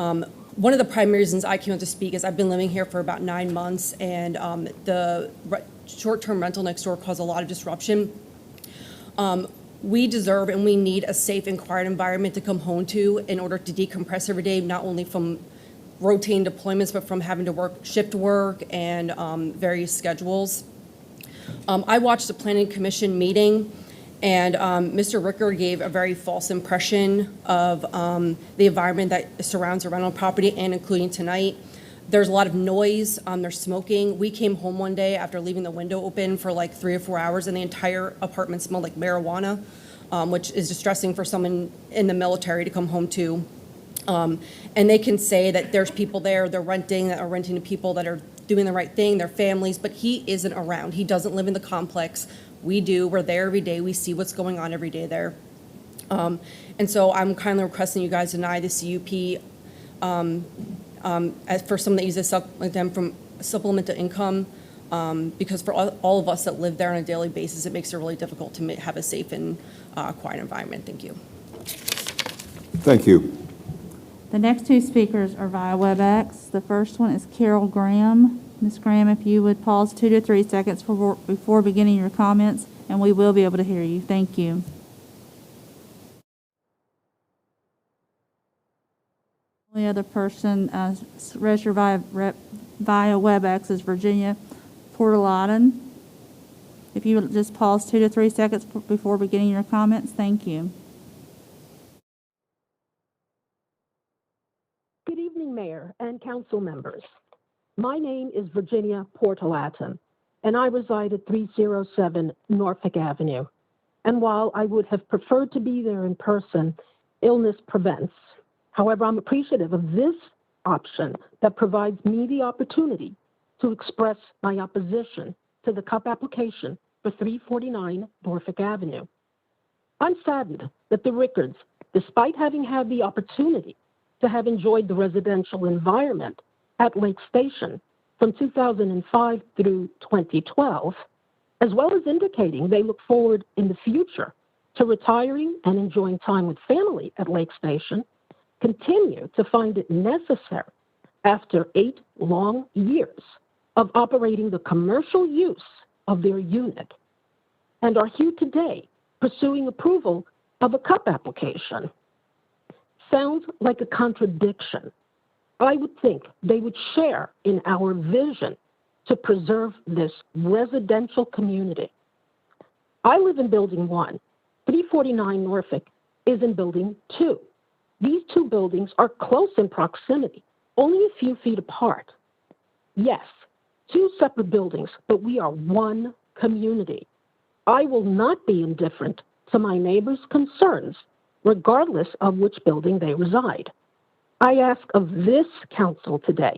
one of the primary reasons I came out to speak is I've been living here for about 9 months, and the short-term rental next door caused a lot of disruption. We deserve and we need a safe and quiet environment to come home to in order to decompress every day, not only from rotating deployments, but from having to work shift work and various schedules. I watched the Planning Commission meeting, and Mr. Ricker gave a very false impression of the environment that surrounds a rental property, and including tonight. There's a lot of noise, there's smoking. We came home one day after leaving the window open for like 3 or 4 hours, and the entire apartment smelled like marijuana, which is distressing for someone in the military to come home to. And they can say that there's people there, they're renting, that are renting to people that are doing the right thing, their families, but he isn't around. He doesn't live in the complex. We do. We're there every day. We see what's going on every day there. And so I'm kindly requesting you guys deny the CUP for some that use this from supplemental income, because for all of us that live there on a daily basis, it makes it really difficult to have a safe and quiet environment. Thank you. Thank you. The next two speakers are via WebEx. The first one is Carol Graham. Ms. Graham, if you would pause 2 to 3 seconds before beginning your comments, and we will be able to hear you. Thank you. The only other person registered via WebEx is Virginia Portaladen. If you would just pause 2 to 3 seconds before beginning your comments, thank you. Good evening, Mayor and council members. My name is Virginia Portaladen, and I reside at 307 Norfolk Avenue. And while I would have preferred to be there in person, illness prevents. However, I'm appreciative of this option that provides me the opportunity to express my opposition to the CUP application for 349 Norfolk Avenue. I'm saddened that the Rickards, despite having had the opportunity to have enjoyed the residential environment at Lake Station from 2005 through 2012, as well as indicating they look forward in the future to retiring and enjoying time with family at Lake Station, continue to find it necessary after 8 long years of operating the commercial use of their unit, and are here today pursuing approval of a CUP application. Sounds like a contradiction. I would think they would share in our vision to preserve this residential community. I live in Building 1. 349 Norfolk is in Building 2. These two buildings are close in proximity, only a few feet apart. Yes, 2 separate buildings, but we are one community. I will not be indifferent to my neighbors' concerns, regardless of which building they reside. I ask of this council today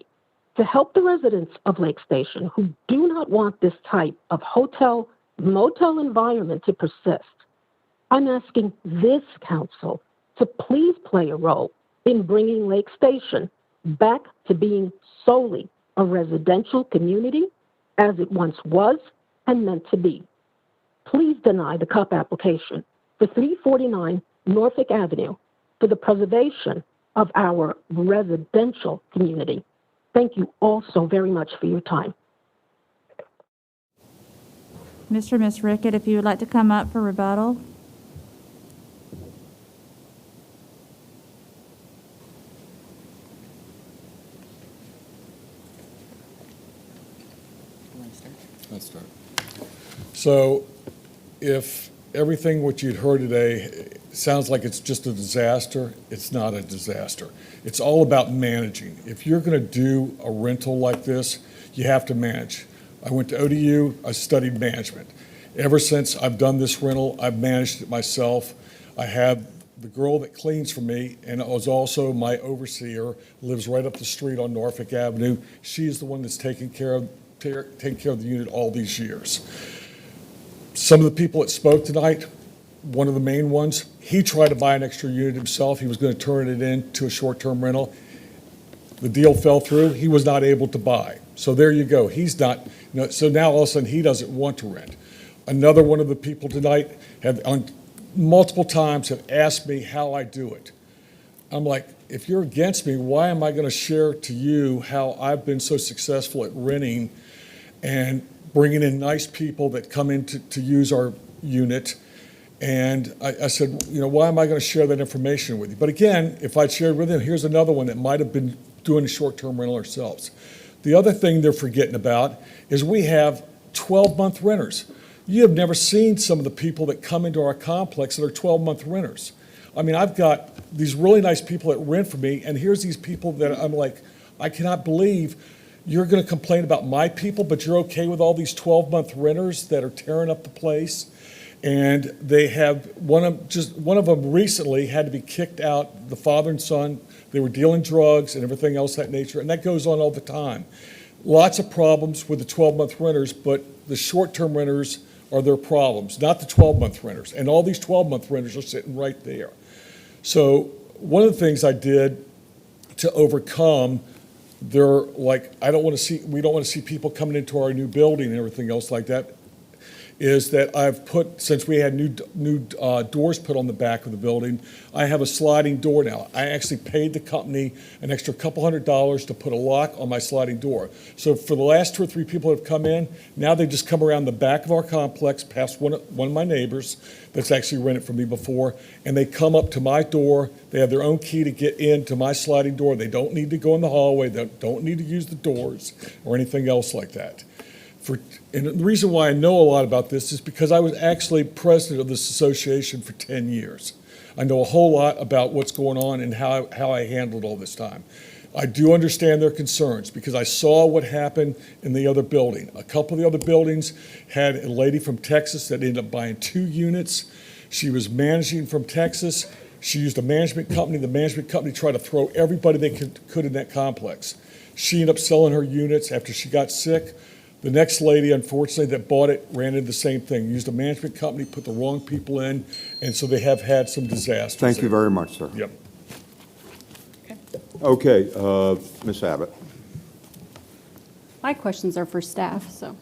to help the residents of Lake Station who do not want this type of hotel, motel environment to persist. I'm asking this council to please play a role in bringing Lake Station back to being solely a residential community as it once was and meant to be. Please deny the CUP application for 349 Norfolk Avenue for the preservation of our residential community. Thank you all so very much for your time. Mr. and Ms. Rickett, if you would like to come up for rebuttal. Let's start. So if everything what you'd heard today sounds like it's just a disaster, it's not a disaster. It's all about managing. If you're going to do a rental like this, you have to manage. I went to ODU, I studied management. Ever since I've done this rental, I've managed it myself. I have the girl that cleans for me, and it was also my overseer, lives right up the street on Norfolk Avenue. She's the one that's taken care of the unit all these years. Some of the people that spoke tonight, one of the main ones, he tried to buy an extra unit himself. He was going to turn it into a short-term rental. The deal fell through. He was not able to buy. So there you go. He's not, so now all of a sudden he doesn't want to rent. Another one of the people tonight have on multiple times have asked me how I do it. I'm like, if you're against me, why am I going to share to you how I've been so successful at renting and bringing in nice people that come in to use our unit? And I said, why am I going to share that information with you? But again, if I'd shared with him, here's another one that might have been doing a short-term rental ourselves. The other thing they're forgetting about is we have 12-month renters. You have never seen some of the people that come into our complex that are 12-month renters. I mean, I've got these really nice people that rent for me, and here's these people that I'm like, I cannot believe you're going to complain about my people, but you're okay with all these 12-month renters that are tearing up the place. And they have one of them recently had to be kicked out. The father and son, they were dealing drugs and everything else of that nature, and that goes on all the time. Lots of problems with the 12-month renters, but the short-term renters are their problems, not the 12-month renters. And all these 12-month renters are sitting right there. So one of the things I did to overcome we don't want to see people coming into our new building and everything else like that, is that I've put, since we had new doors put on the back of the building, I have a sliding door now. I actually paid the company an extra couple $100 to put a lock on my sliding door. So for the last 2 or 3 people that have come in, now they just come around the back of our complex, past one of my neighbors that's actually rented from me before, and they come up to my door. They have their own key to get into my sliding door. They don't need to go in the hallway. They don't need to use the doors or anything else like that. And the reason why I know a lot about this is because I was actually president of this association for 10 years. I know a whole lot about what's going on and how I handled all this time. I do understand their concerns because I saw what happened in the other building. A couple of the other buildings had a lady from Texas that ended up buying 2 units. She was managing from Texas. She used a management company. The management company tried to throw everybody they could in that complex. She ended up selling her units after she got sick. The next lady, unfortunately, that bought it ran into the same thing, used a management company, put the wrong people in, and so they have had some disasters. Thank you very much, sir. Yep. Okay, Ms. Abbott. My questions are for staff, so.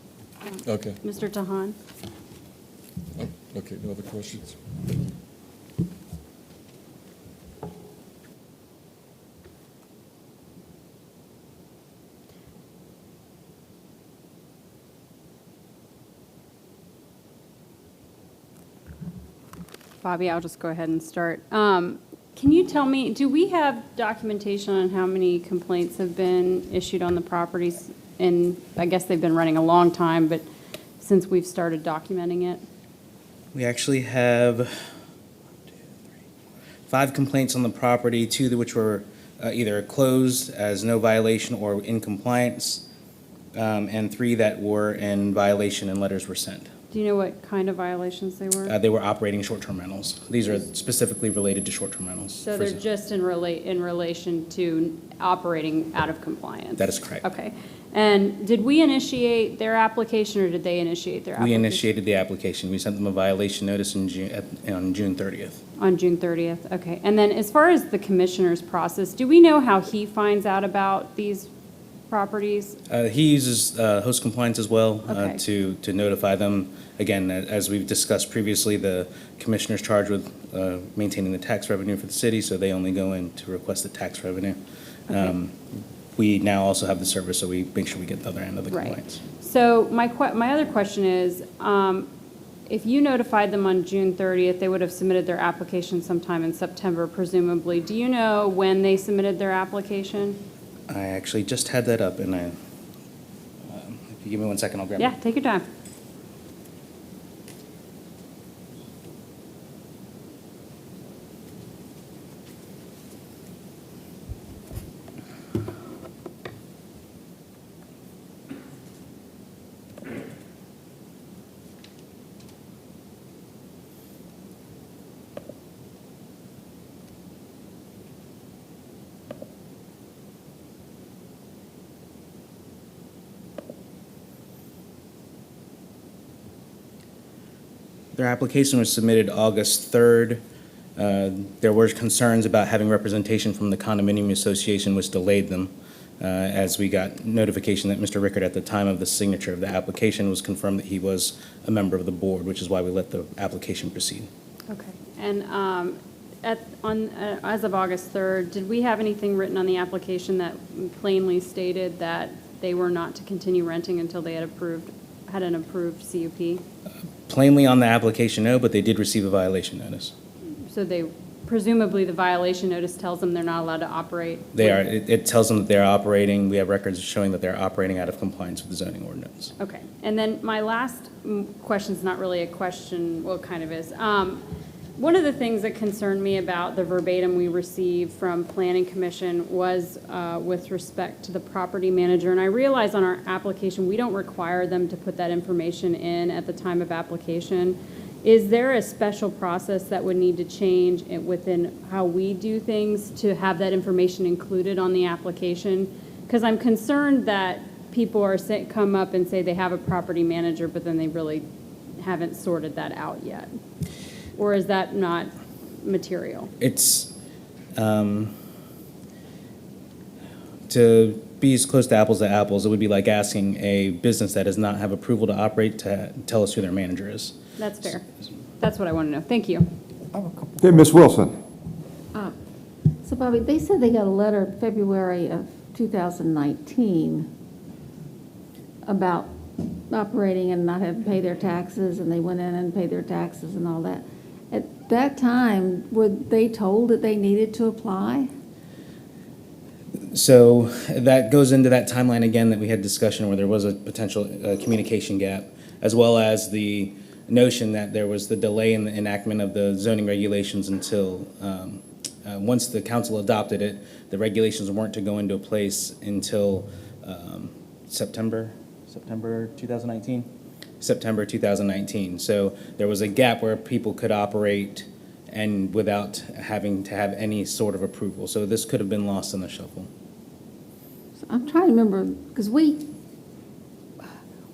Okay. Mr. Tahan? Oh, okay, no other questions? Bobby, I'll just go ahead and start. Can you tell me, do we have documentation on how many complaints have been issued on the properties? And I guess they've been running a long time, but since we've started documenting it? We actually have 5 complaints on the property, 2 which were either closed as no violation or in compliance, and 3 that were in violation and letters were sent. Do you know what kind of violations they were? They were operating short-term rentals. These are specifically related to short-term rentals. So they're just in relation to operating out of compliance? That is correct. Okay. And did we initiate their application, or did they initiate their application? We initiated the application. We sent them a violation notice on June 30th. On June 30th, okay. And then as far as the commissioner's process, do we know how he finds out about these properties? He uses host compliance as well Okay. to notify them. Again, as we've discussed previously, the commissioner's charged with maintaining the tax revenue for the city, so they only go in to request the tax revenue. Okay. We now also have the service, so we make sure we get the other end of the Right. compliance. So my other question is, if you notified them on June 30th, they would have submitted their application sometime in September, presumably. Do you know when they submitted their application? I actually just had that up, and if you give me 1 second, I'll grab it. Yeah, take your time. Their application was submitted August 3rd. There were concerns about having representation from the condominium association, which delayed them, as we got notification that Mr. Rickard, at the time of the signature of the application, was confirmed that he was a member of the board, which is why we let the application proceed. Okay. And as of August 3rd, did we have anything written on the application that plainly stated that they were not to continue renting until they had an approved CUP? Plainly on the application, no, but they did receive a violation notice. So presumably the violation notice tells them they're not allowed to operate? They are. It tells them that they're operating. We have records showing that they're operating out of compliance with the zoning ordinance. Okay. And then my last question is not really a question, well, it kind of is. One of the things that concerned me about the verbatim we received from Planning Commission was with respect to the property manager. And I realize on our application, we don't require them to put that information in at the time of application. Is there a special process that would need to change within how we do things to have that information included on the application? Because I'm concerned that people come up and say they have a property manager, but then they really haven't sorted that out yet. Or is that not material? It's to be as close to apples, it would be like asking a business that does not have approval to operate to tell us who their manager is. That's fair. That's what I want to know. Thank you. Okay, Ms. Wilson. So Bobby, they said they got a letter February of 2019 about operating and not having to pay their taxes, and they went in and paid their taxes and all that. At that time, were they told that they needed to apply? So that goes into that timeline again that we had discussion where there was a potential communication gap, as well as the notion that there was the delay in the enactment of the zoning regulations until once the council adopted it, the regulations weren't to go into place until September 2019? September 2019. So there was a gap where people could operate and without having to have any sort of approval. So this could have been lost in the shuffle. So I'm trying to remember, because we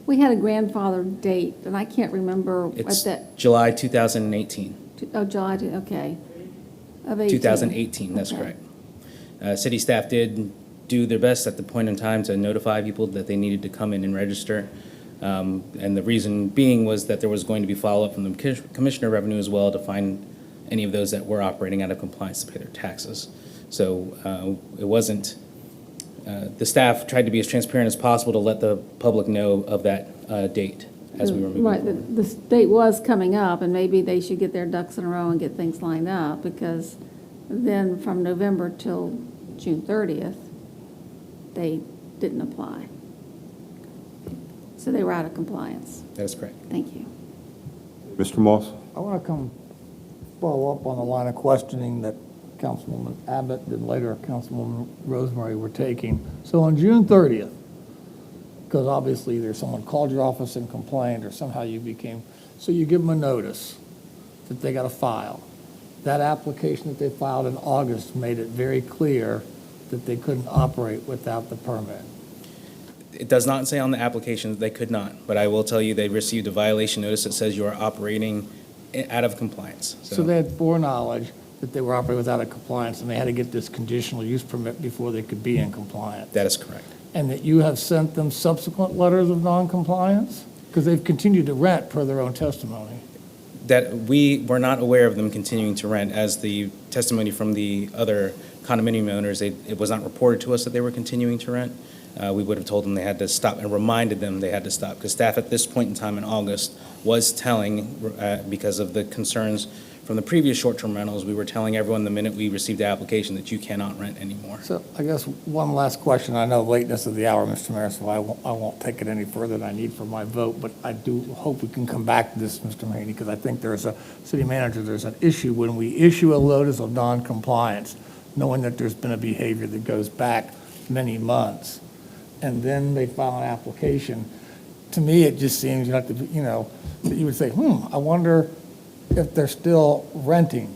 had a grandfather date, and I can't remember what It's that. July 2018. Oh, July, okay. Of 18. 2018, that's Okay. correct. City staff did do their best at the point in time to notify people that they needed to come in and register. And the reason being was that there was going to be follow-up from the commissioner revenue as well to find any of those that were operating out of compliance to pay their taxes. So it wasn't, the staff tried to be as transparent as possible to let the public know of that date as we were moving Right, forward. the date was coming up, and maybe they should get their ducks in a row and get things lined up, because then from November till June 30th, they didn't apply. So they were out of compliance. That is correct. Thank you. Mr. Moss? I want to follow up on the line of questioning that Councilwoman Abbott and later Councilwoman Rosemary were taking. So on June 30th, because obviously either someone called your office and complained, or somehow you became, so you give them a notice that they got to file. That application that they filed in August made it very clear that they couldn't operate without the permit. It does not say on the application that they could not, but I will tell you they received a violation notice that says you are operating out of compliance. So they had foreknowledge that they were operating without a compliance, and they had to get this conditional use permit before they could be in compliance. That is correct. And that you have sent them subsequent letters of noncompliance? Because they've continued to rent per their own testimony. That we were not aware of them continuing to rent. As the testimony from the other condominium owners, it was not reported to us that they were continuing to rent. We would have told them they had to stop and reminded them they had to stop, because staff at this point in time in August was telling, because of the concerns from the previous short-term rentals, we were telling everyone the minute we received the application that you cannot rent anymore. So I guess one last question. I know lateness of the hour, Mr. Mayor, so I won't take it any further than I need for my vote, but I do hope we can come back to this, Mr. Mahaney, because I think there's a, city manager, there's an issue when we issue a notice of noncompliance, knowing that there's been a behavior that goes back many months, and then they file an application. To me, it just seems that you would say, I wonder if they're still renting,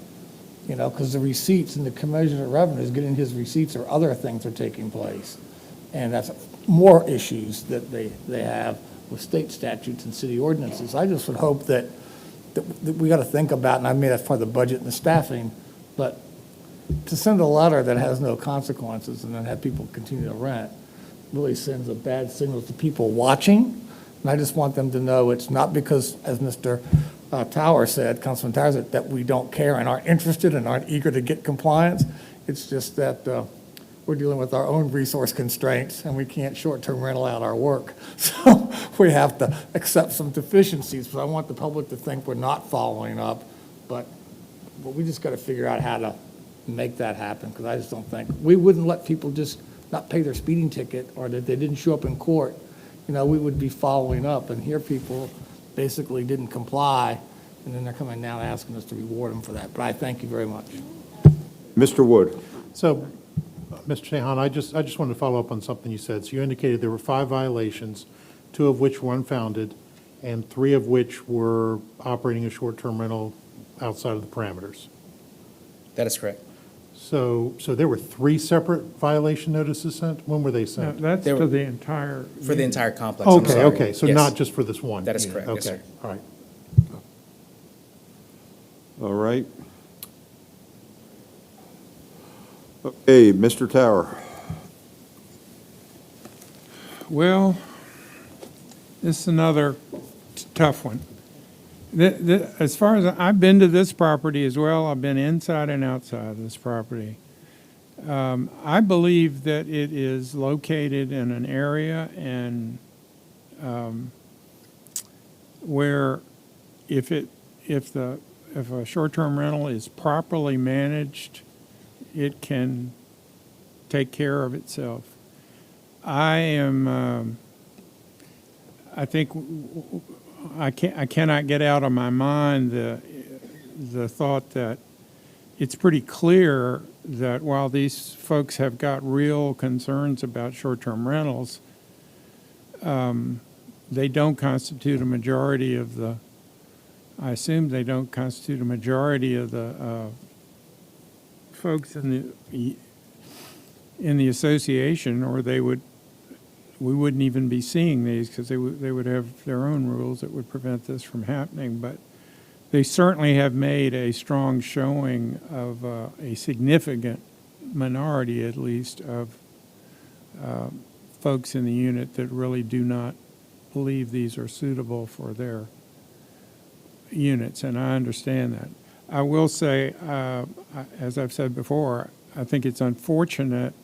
because the receipts and the commensurate revenues, getting his receipts or other things are taking place. And that's more issues that they have with state statutes and city ordinances. I just would hope that we got to think about, and I mean that's part of the budget and the staffing, but to send a letter that has no consequences and then have people continue to rent really sends a bad signal to people watching. And I just want them to know it's not because, as Mr. Tower said, Councilman Tower said, that we don't care and aren't interested and aren't eager to get compliance. It's just that we're dealing with our own resource constraints, and we can't short-term rental out our work. So we have to accept some deficiencies. But I want the public to think we're not following up, but we just got to figure out how to make that happen, because I just don't think we wouldn't let people just not pay their speeding ticket or that they didn't show up in court. We would be following up, and here people basically didn't comply, and then they're coming now asking us to reward them for that. But I thank you very much. Mr. Wood. So, Mr. Shahan, I just wanted to follow up on something you said. So you indicated there were 5 violations, 2 of which were unfounded, and 3 of which were operating a short-term rental outside of the parameters. That is correct. So there were 3 separate violation notices sent? When were they sent? No, that's for the entire. For the entire complex. I'm sorry. Okay, so Yes. not just for this one? That is correct, yes, Okay, sir. all right. All right. Okay, Mr. Tower. Well, this is another tough one. As far as I've been to this property as well, I've been inside and outside of this property. I believe that it is located in an area and where if a short-term rental is properly managed, it can take care of itself. I think I cannot get out of my mind the thought that it's pretty clear that while these folks have got real concerns about short-term rentals, they don't constitute a majority of the, I assume they don't constitute a majority of the folks in the association, or we wouldn't even be seeing these, because they would have their own rules that would prevent this from happening. But they certainly have made a strong showing of a significant minority, at least, of folks in the unit that really do not believe these are suitable for their units, and I understand that. I will say, as I've said before, I think it's unfortunate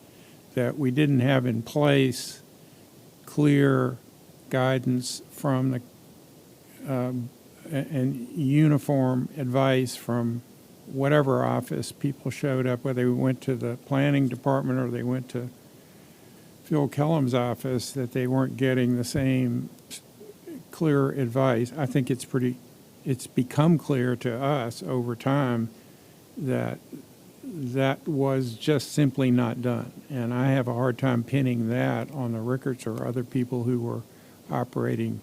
that we didn't have in place clear guidance from and uniform advice from whatever office people showed up, whether they went to the planning department or they went to Phil Kellum's office, that they weren't getting the same clear advice. I think it's become clear to us over time that that was just simply not done. And I have a hard time pinning that on the Rickards or other people who were operating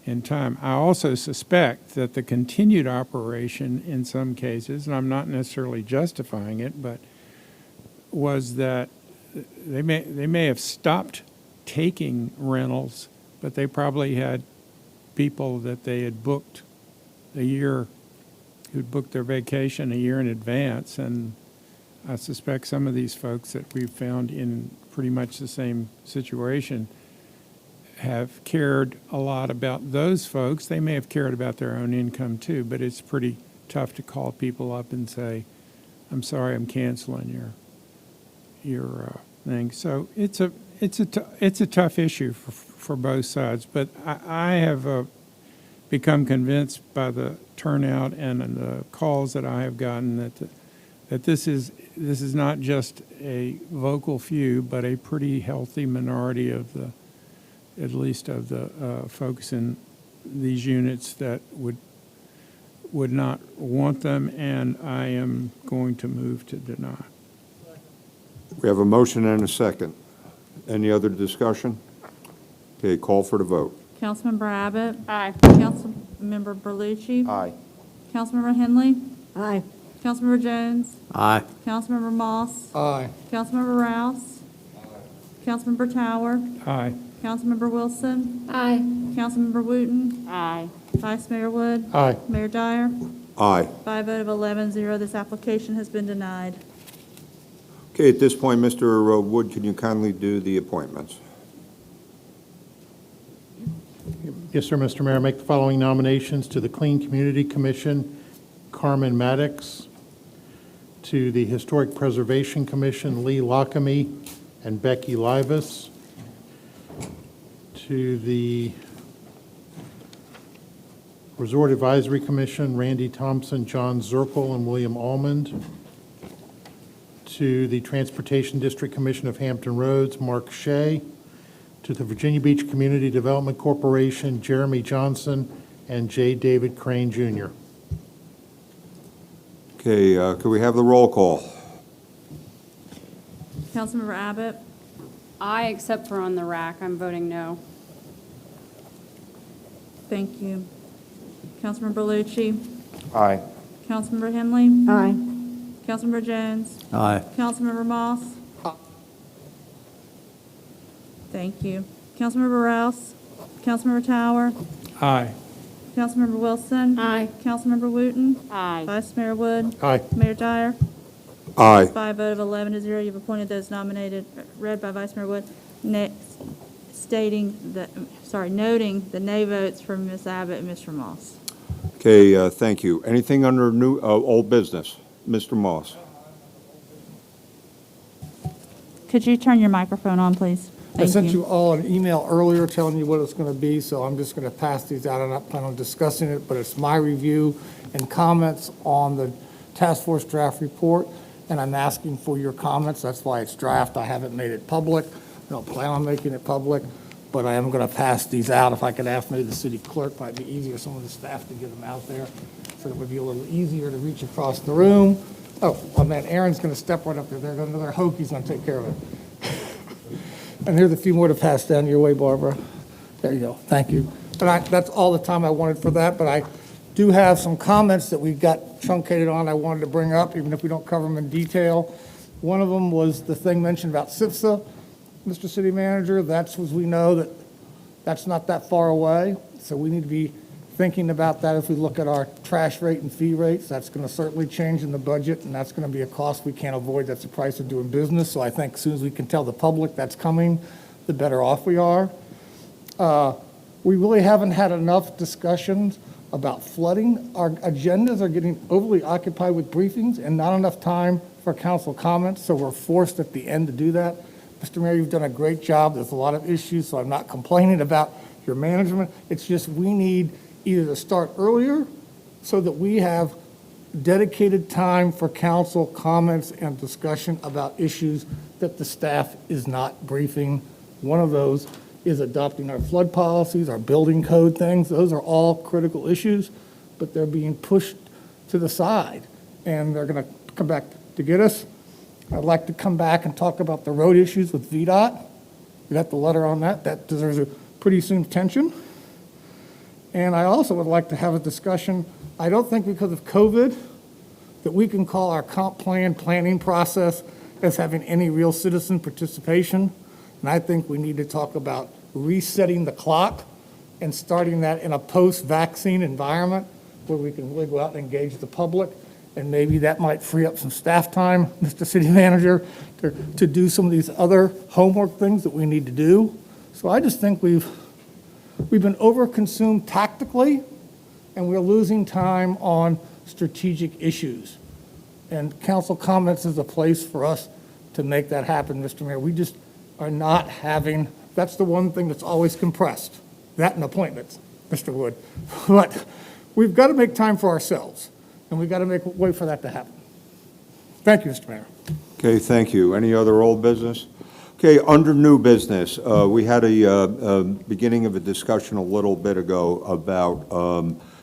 in time. I also suspect that the continued operation in some cases, and I'm not necessarily justifying it, but was that they may have stopped taking rentals, but they probably had people that they had booked a year, who'd booked their vacation a year in advance. And I suspect some of these folks that we've found in pretty much the same situation have cared a lot about those folks. They may have cared about their own income too, but it's pretty tough to call people up and say, I'm sorry, I'm canceling your thing. So it's a tough issue for both sides. But I have become convinced by the turnout and the calls that I have gotten that this is not just a vocal few, but a pretty healthy minority of the, at least of the folks in these units that would not want them, and I am going to move to deny. We have a motion and a second. Any other discussion? Okay, call for the vote. Councilmember Abbott? Aye. Councilmember Berluci? Aye. Councilmember Henley? Aye. Councilmember Jones? Aye. Councilmember Moss? Aye. Councilmember Rouse? Councilmember Tower? Aye. Councilmember Wilson? Aye. Councilmember Wooten? Aye. Vice Mayor Wood? Aye. Mayor Dyer? Aye. By a vote of 11-0, this application has been denied. Okay, at this point, Mr. Wood, can you kindly do the appointments? Yes, sir, Mr. Mayor. Make the following nominations to the Clean Community Commission: Carmen Maddox. To the Historic Preservation Commission, Lee Lockamy and Becky Livas. To the Resort Advisory Commission, Randy Thompson, John Zirkle, and William Almond. To the Transportation District Commission of Hampton Roads, Mark Shea. To the Virginia Beach Community Development Corporation, Jeremy Johnson and J. David Crane, Jr. Okay, could we have the roll call? Councilmember Abbott? Aye, except for on the rack. I'm voting no. Thank you. Councilmember Berluci? Aye. Councilmember Henley? Aye. Councilmember Jones? Aye. Councilmember Moss? Thank you. Councilmember Rouse? Councilmember Tower? Aye. Councilmember Wilson? Aye. Councilmember Wooten? Aye. Vice Mayor Wood? Aye. Mayor Dyer? Aye. By a vote of 11-0, you've appointed those nominated, read by Vice Mayor Wood, noting the nay votes from Ms. Abbott and Mr. Moss. Okay, thank you. Anything under new, old business? Mr. Moss? Could you turn your microphone on, please? I Thank sent you all an email earlier telling you what it's going to be, so I'm just going to pass these out. I'm not planning on discussing it, but it's my review and comments on the task force draft report, and I'm asking for your comments. That's why it's draft. I haven't made it public. I don't plan on making it public, but I am going to pass these out. If I could ask maybe the city clerk, might be easier, some of the staff to get them out there, so it would be a little easier to reach across the room. Oh, man, Aaron's going to step right up there. There's another Hokies going to take care of it. And here's a few more to pass down your way, Barbara. There you go. Thank you. But that's all the time I wanted for that, but I do have some comments that we got truncated on I wanted to bring up, even if we don't cover them in detail. One of them was the thing mentioned about SIFSA, Mr. City Manager. That's, as we know, that's not that far away, so we need to be thinking about that as we look at our trash rate and fee rates. That's going to certainly change in the budget, and that's going to be a cost we can't avoid. That's the price of doing business. So I think as soon as we can tell the public that's coming, the better off we are. We really haven't had enough discussions about flooding. Our agendas are getting overly occupied with briefings and not enough time for council comments, so we're forced at the end to do that. Mr. Mayor, you've done a great job. There's a lot of issues, so I'm not complaining about your management. It's just we need either to start earlier so that we have dedicated time for council comments and discussion about issues that the staff is not briefing. One of those is adopting our flood policies, our building code things. Those are all critical issues, but they're being pushed to the side, and they're going to come back to get us. I'd like to come back and talk about the road issues with VDOT. We got the letter on that. That deserves a pretty soon attention. And I also would like to have a discussion. I don't think because of COVID that we can call our comp plan planning process as having any real citizen participation. And I think we need to talk about resetting the clock and starting that in a post-vaccine environment where we can really go out and engage the public. And maybe that might free up some staff time, Mr. City Manager, to do some of these other homework things that we need to do. So I just think we've been overconsumed tactically, and we're losing time on strategic issues. And council comments is a place for us to make that happen, Mr. Mayor. We just are not having, that's the one thing that's always compressed, that and appointments, Mr. Wood. But we've got to make time for ourselves, and we've got to make a way for that to happen. Thank you, Mr. Mayor. Okay, thank you. Any other old business? Okay, under new business, we had a beginning of a discussion a little bit ago about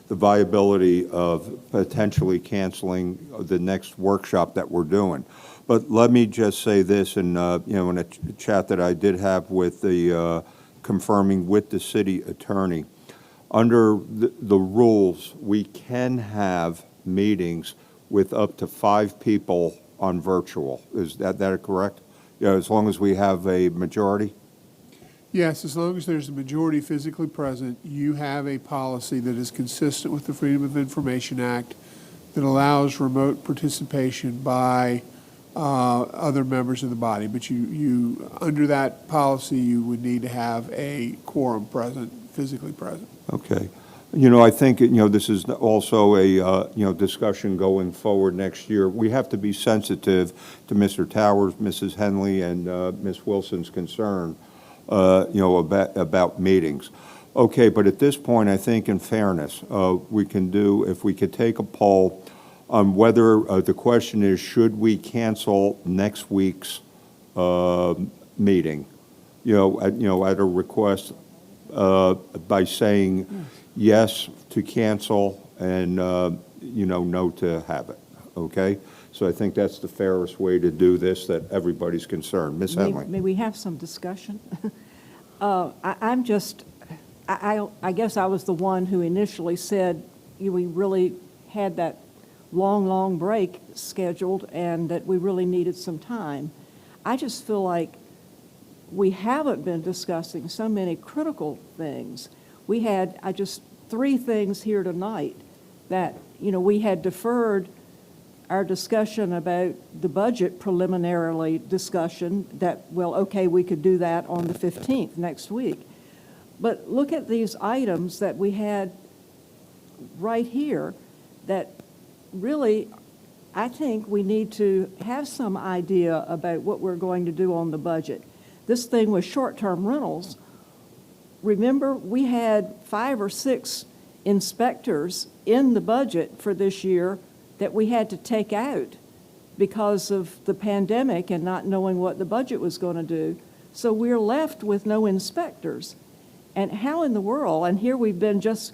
the viability of potentially canceling the next workshop that we're doing. But let me just say this, and in a chat that I did have with the confirming with the city attorney, under the rules, we can have meetings with up to 5 people on virtual. Is that correct? Yeah, as long as we have a majority? Yes, as long as there's a majority physically present, you have a policy that is consistent with the Freedom of Information Act that allows remote participation by other members of the body. But you under that policy, you would need to have a quorum present, physically present. Okay. I think, this is also a, discussion going forward next year. We have to be sensitive to Mr. Towers, Mrs. Henley, and Ms. Wilson's concern, about meetings. Okay, but at this point, I think in fairness, we can do, if we could take a poll on whether, the question is, should we cancel next week's meeting? At a request by saying yes to cancel and, no to have it, okay? So I think that's the fairest way to do this, that everybody's concerned. Ms. Henley? May we have some discussion? I guess I was the one who initially said we really had that long break scheduled and that we really needed some time. I just feel like we haven't been discussing so many critical things. We had just 3 things here tonight that, we had deferred our discussion about the budget preliminarily discussion that, well, okay, we could do that on the 15th next week. But look at these items that we had right here that really, I think we need to have some idea about what we're going to do on the budget. This thing with short-term rentals, remember, we had 5 or 6 inspectors in the budget for this year that we had to take out because of the pandemic and not knowing what the budget was going to do. So we're left with no inspectors. And how in the world, and here we've been just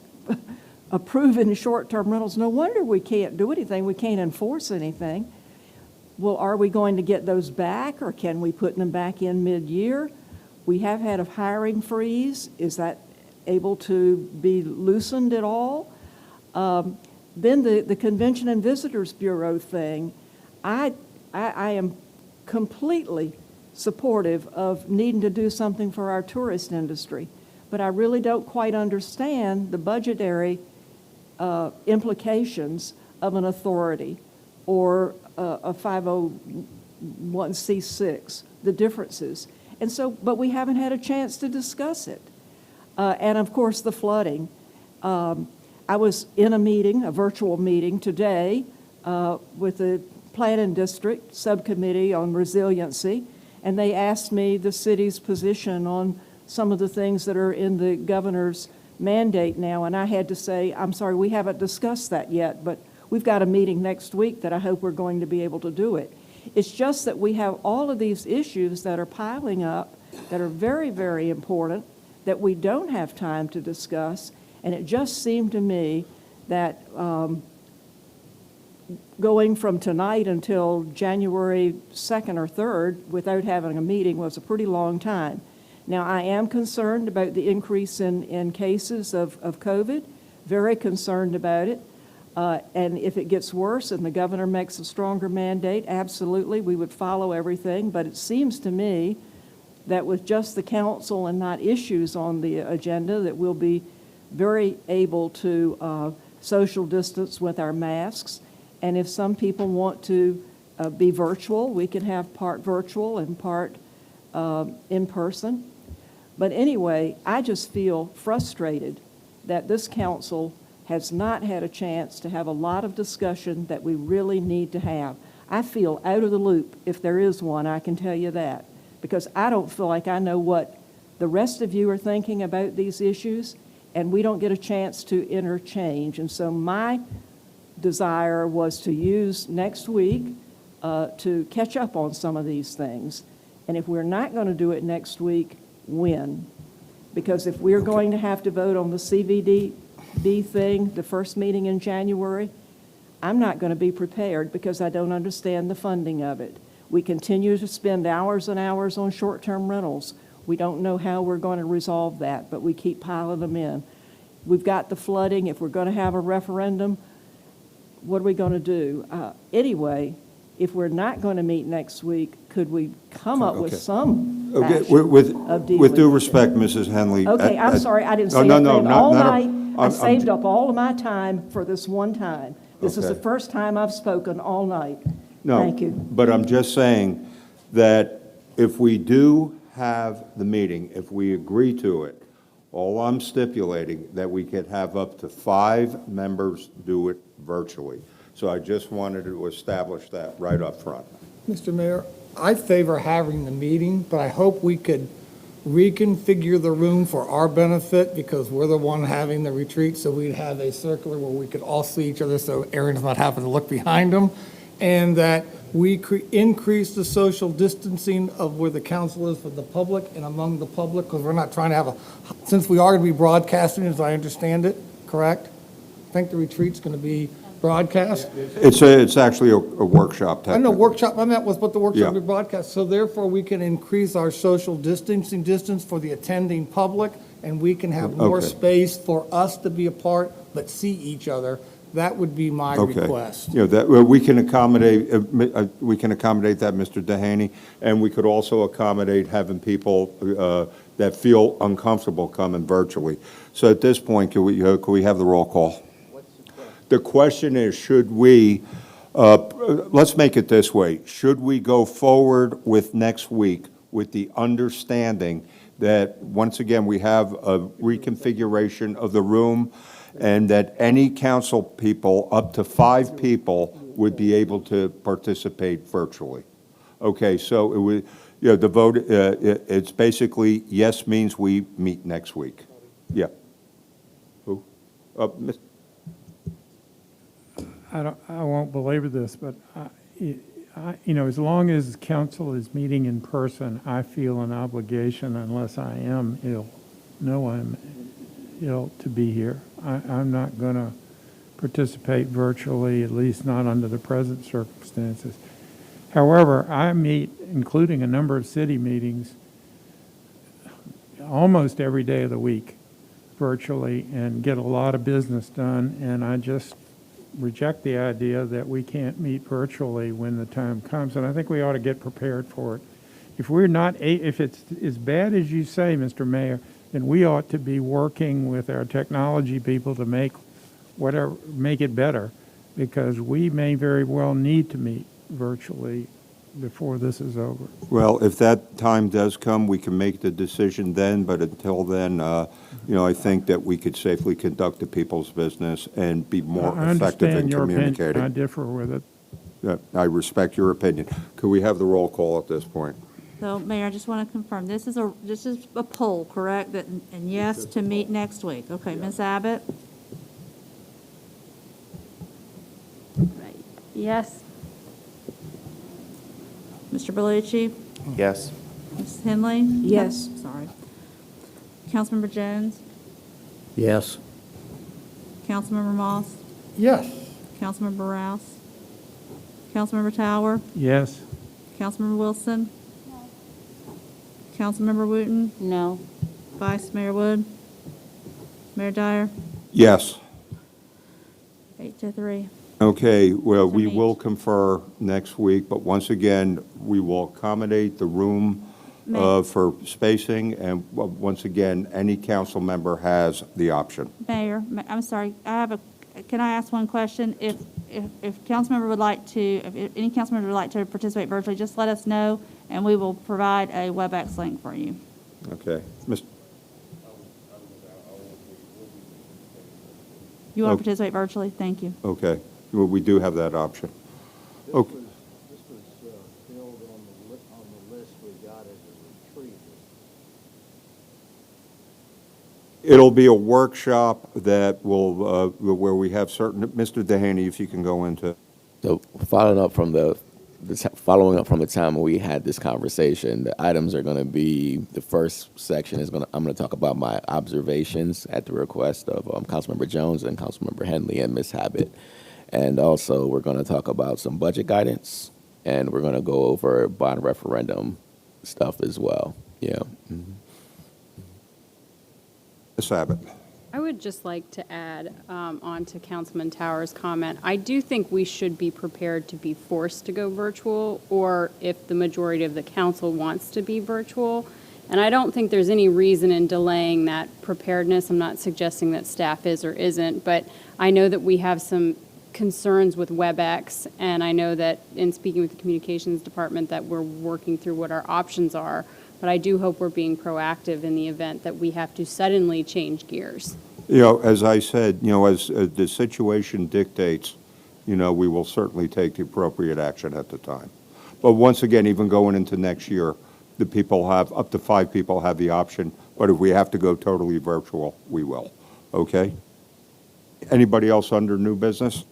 approving short-term rentals, no wonder we can't do anything, we can't enforce anything. Well, are we going to get those back, or can we put them back in mid-year? We have had a hiring freeze. Is that able to be loosened at all? Then the Convention and Visitors Bureau thing, I am completely supportive of needing to do something for our tourist industry, but I really don't quite understand the budgetary implications of an authority or a 501c6, the differences. And so, but we haven't had a chance to discuss it. And of course, the flooding. I was in a meeting, a virtual meeting today with the Planning District Subcommittee on Resiliency, and they asked me the city's position on some of the things that are in the governor's mandate now, and I had to say, I'm sorry, we haven't discussed that yet, but we've got a meeting next week that I hope we're going to be able to do it. It's just that we have all of these issues that are piling up that are very, very important that we don't have time to discuss, and it just seemed to me that going from tonight until January 2nd or 3rd without having a meeting was a pretty long time. Now, I am concerned about the increase in cases of COVID, very concerned about it. And if it gets worse and the governor makes a stronger mandate, absolutely, we would follow everything. But it seems to me that with just the council and not issues on the agenda, that we'll be very able to social distance with our masks. And if some people want to be virtual, we can have part virtual and part in person. But anyway, I just feel frustrated that this council has not had a chance to have a lot of discussion that we really need to have. I feel out of the loop, if there is one, I can tell you that, because I don't feel like I know what the rest of you are thinking about these issues, and we don't get a chance to interchange. And so my desire was to use next week to catch up on some of these things. And if we're not going to do it next week, when? Because if we're going to have to vote on the CVD thing, the first meeting in January, I'm not going to be prepared because I don't understand the funding of it. We continue to spend hours and hours on short-term rentals. We don't know how we're going to resolve that, but we keep piling them in. We've got the flooding. If we're going to have a referendum, what are we going to do? Anyway, if we're not going to meet next week, could we come up with some fashion of dealing With due with respect, it? Mrs. Henley. Okay, I'm sorry, I didn't say no, anything all night. I I'm- saved up all of my time for this one time. This is the Okay. first time I've spoken all night. No, Thank you. but I'm just saying that if we do have the meeting, if we agree to it, all I'm stipulating that we could have up to 5 members do it virtually. So I just wanted to establish that right up front. Mr. Mayor, I favor having the meeting, but I hope we could reconfigure the room for our benefit because we're the one having the retreat, so we'd have a circular where we could all see each other so Aaron's not having to look behind him, and that we increase the social distancing of where the council is for the public and among the public, because we're not trying to have since we are going to be broadcasting, as I understand it, correct? I think the retreat's going to be broadcast. It's actually a workshop, I know technically. workshop, I meant was what the workshop Yeah. will be broadcast, so therefore we can increase our social distancing distance for the attending public, and we can have more Okay. space for us to be apart, but see each other. That would be my Okay. request. You know, that, well, we can accommodate that, Mr. Dehaney, and we could also accommodate having people that feel uncomfortable coming virtually. So at this point, could we have the roll call? The question is, should we, let's make it this way, should we go forward with next week with the understanding that, once again, we have a reconfiguration of the room, and that any council people, up to 5 people, would be able to participate virtually? Okay, so it would, you know, the vote, it's basically, yes means we meet next week. Yeah. Who? Ms. I won't belabor this, but you know, as long as council is meeting in person, I feel an obligation, unless I am ill, I'm ill, to be here. I'm not going to participate virtually, at least not under the present circumstances. However, I meet, including a number of city meetings, almost every day of the week virtually, and get a lot of business done, and I just reject the idea that we can't meet virtually when the time comes, and I think we ought to get prepared for it. If we're not, if it's as bad as you say, Mr. Mayor, then we ought to be working with our technology people to make it better, because we may very well need to meet virtually before this is over. Well, if that time does come, we can make the decision then, but until then, you know, I think that we could safely conduct the people's business and be more effective in I understand your opinion. communicating. I differ with it. I respect your opinion. Could we have the roll call at this point? So, Mayor, I just want to confirm, this is a poll, correct? That, and yes, to meet next week. Okay, Ms. Abbott? Yes. Mr. Bellucci? Yes. Ms. Henley? Yes. Sorry. Councilmember Jones? Yes. Councilmember Moss? Yes. Councilmember Rouse? Councilmember Tower, Yes. Councilmember Wilson. Councilmember Wooten, No. Vice Mayor Wood, Mayor Dyer, Yes. 8-3. Okay, well, we meet. will confer next week, but once again, we will accommodate the room for spacing, and once again, any council member has the option. Mayor, I'm sorry, can I ask one question? If council member would like to, if any council member would like to participate virtually, just let us know, and we will provide a WebEx link for you. Okay. You want Oh. to participate virtually? Thank you. Okay, well, we do have that option. Okay. This was billed on the list we got as a retreat. It'll be a workshop that will, where we have certain, Mr. Dehaney, if you can go into. So following up from the time we had this conversation, the items are going to be, the first section is I'm going to talk about my observations at the request of Councilmember Jones and Councilmember Henley and Ms. Habit. And also we're going to talk about some budget guidance, and we're going to go over bond referendum stuff as well. Yeah. Mm-hmm. Ms. Abbott. I would just like to add on to Councilman Tower's comment. I do think we should be prepared to be forced to go virtual, or if the majority of the council wants to be virtual. And I don't think there's any reason in delaying that preparedness. I'm not suggesting that staff is or isn't, but I know that we have some concerns with WebEx, and I know that in speaking with the communications department that we're working through what our options are. But I do hope we're being proactive in the event that we have to suddenly change gears. You know, as I said, you know, as the situation dictates, you know, we will certainly take the appropriate action at the time. But once again, even going into next year, the people have, up to 5 people have the option, but if we have to go totally virtual, we will. Okay? Anybody else under new business?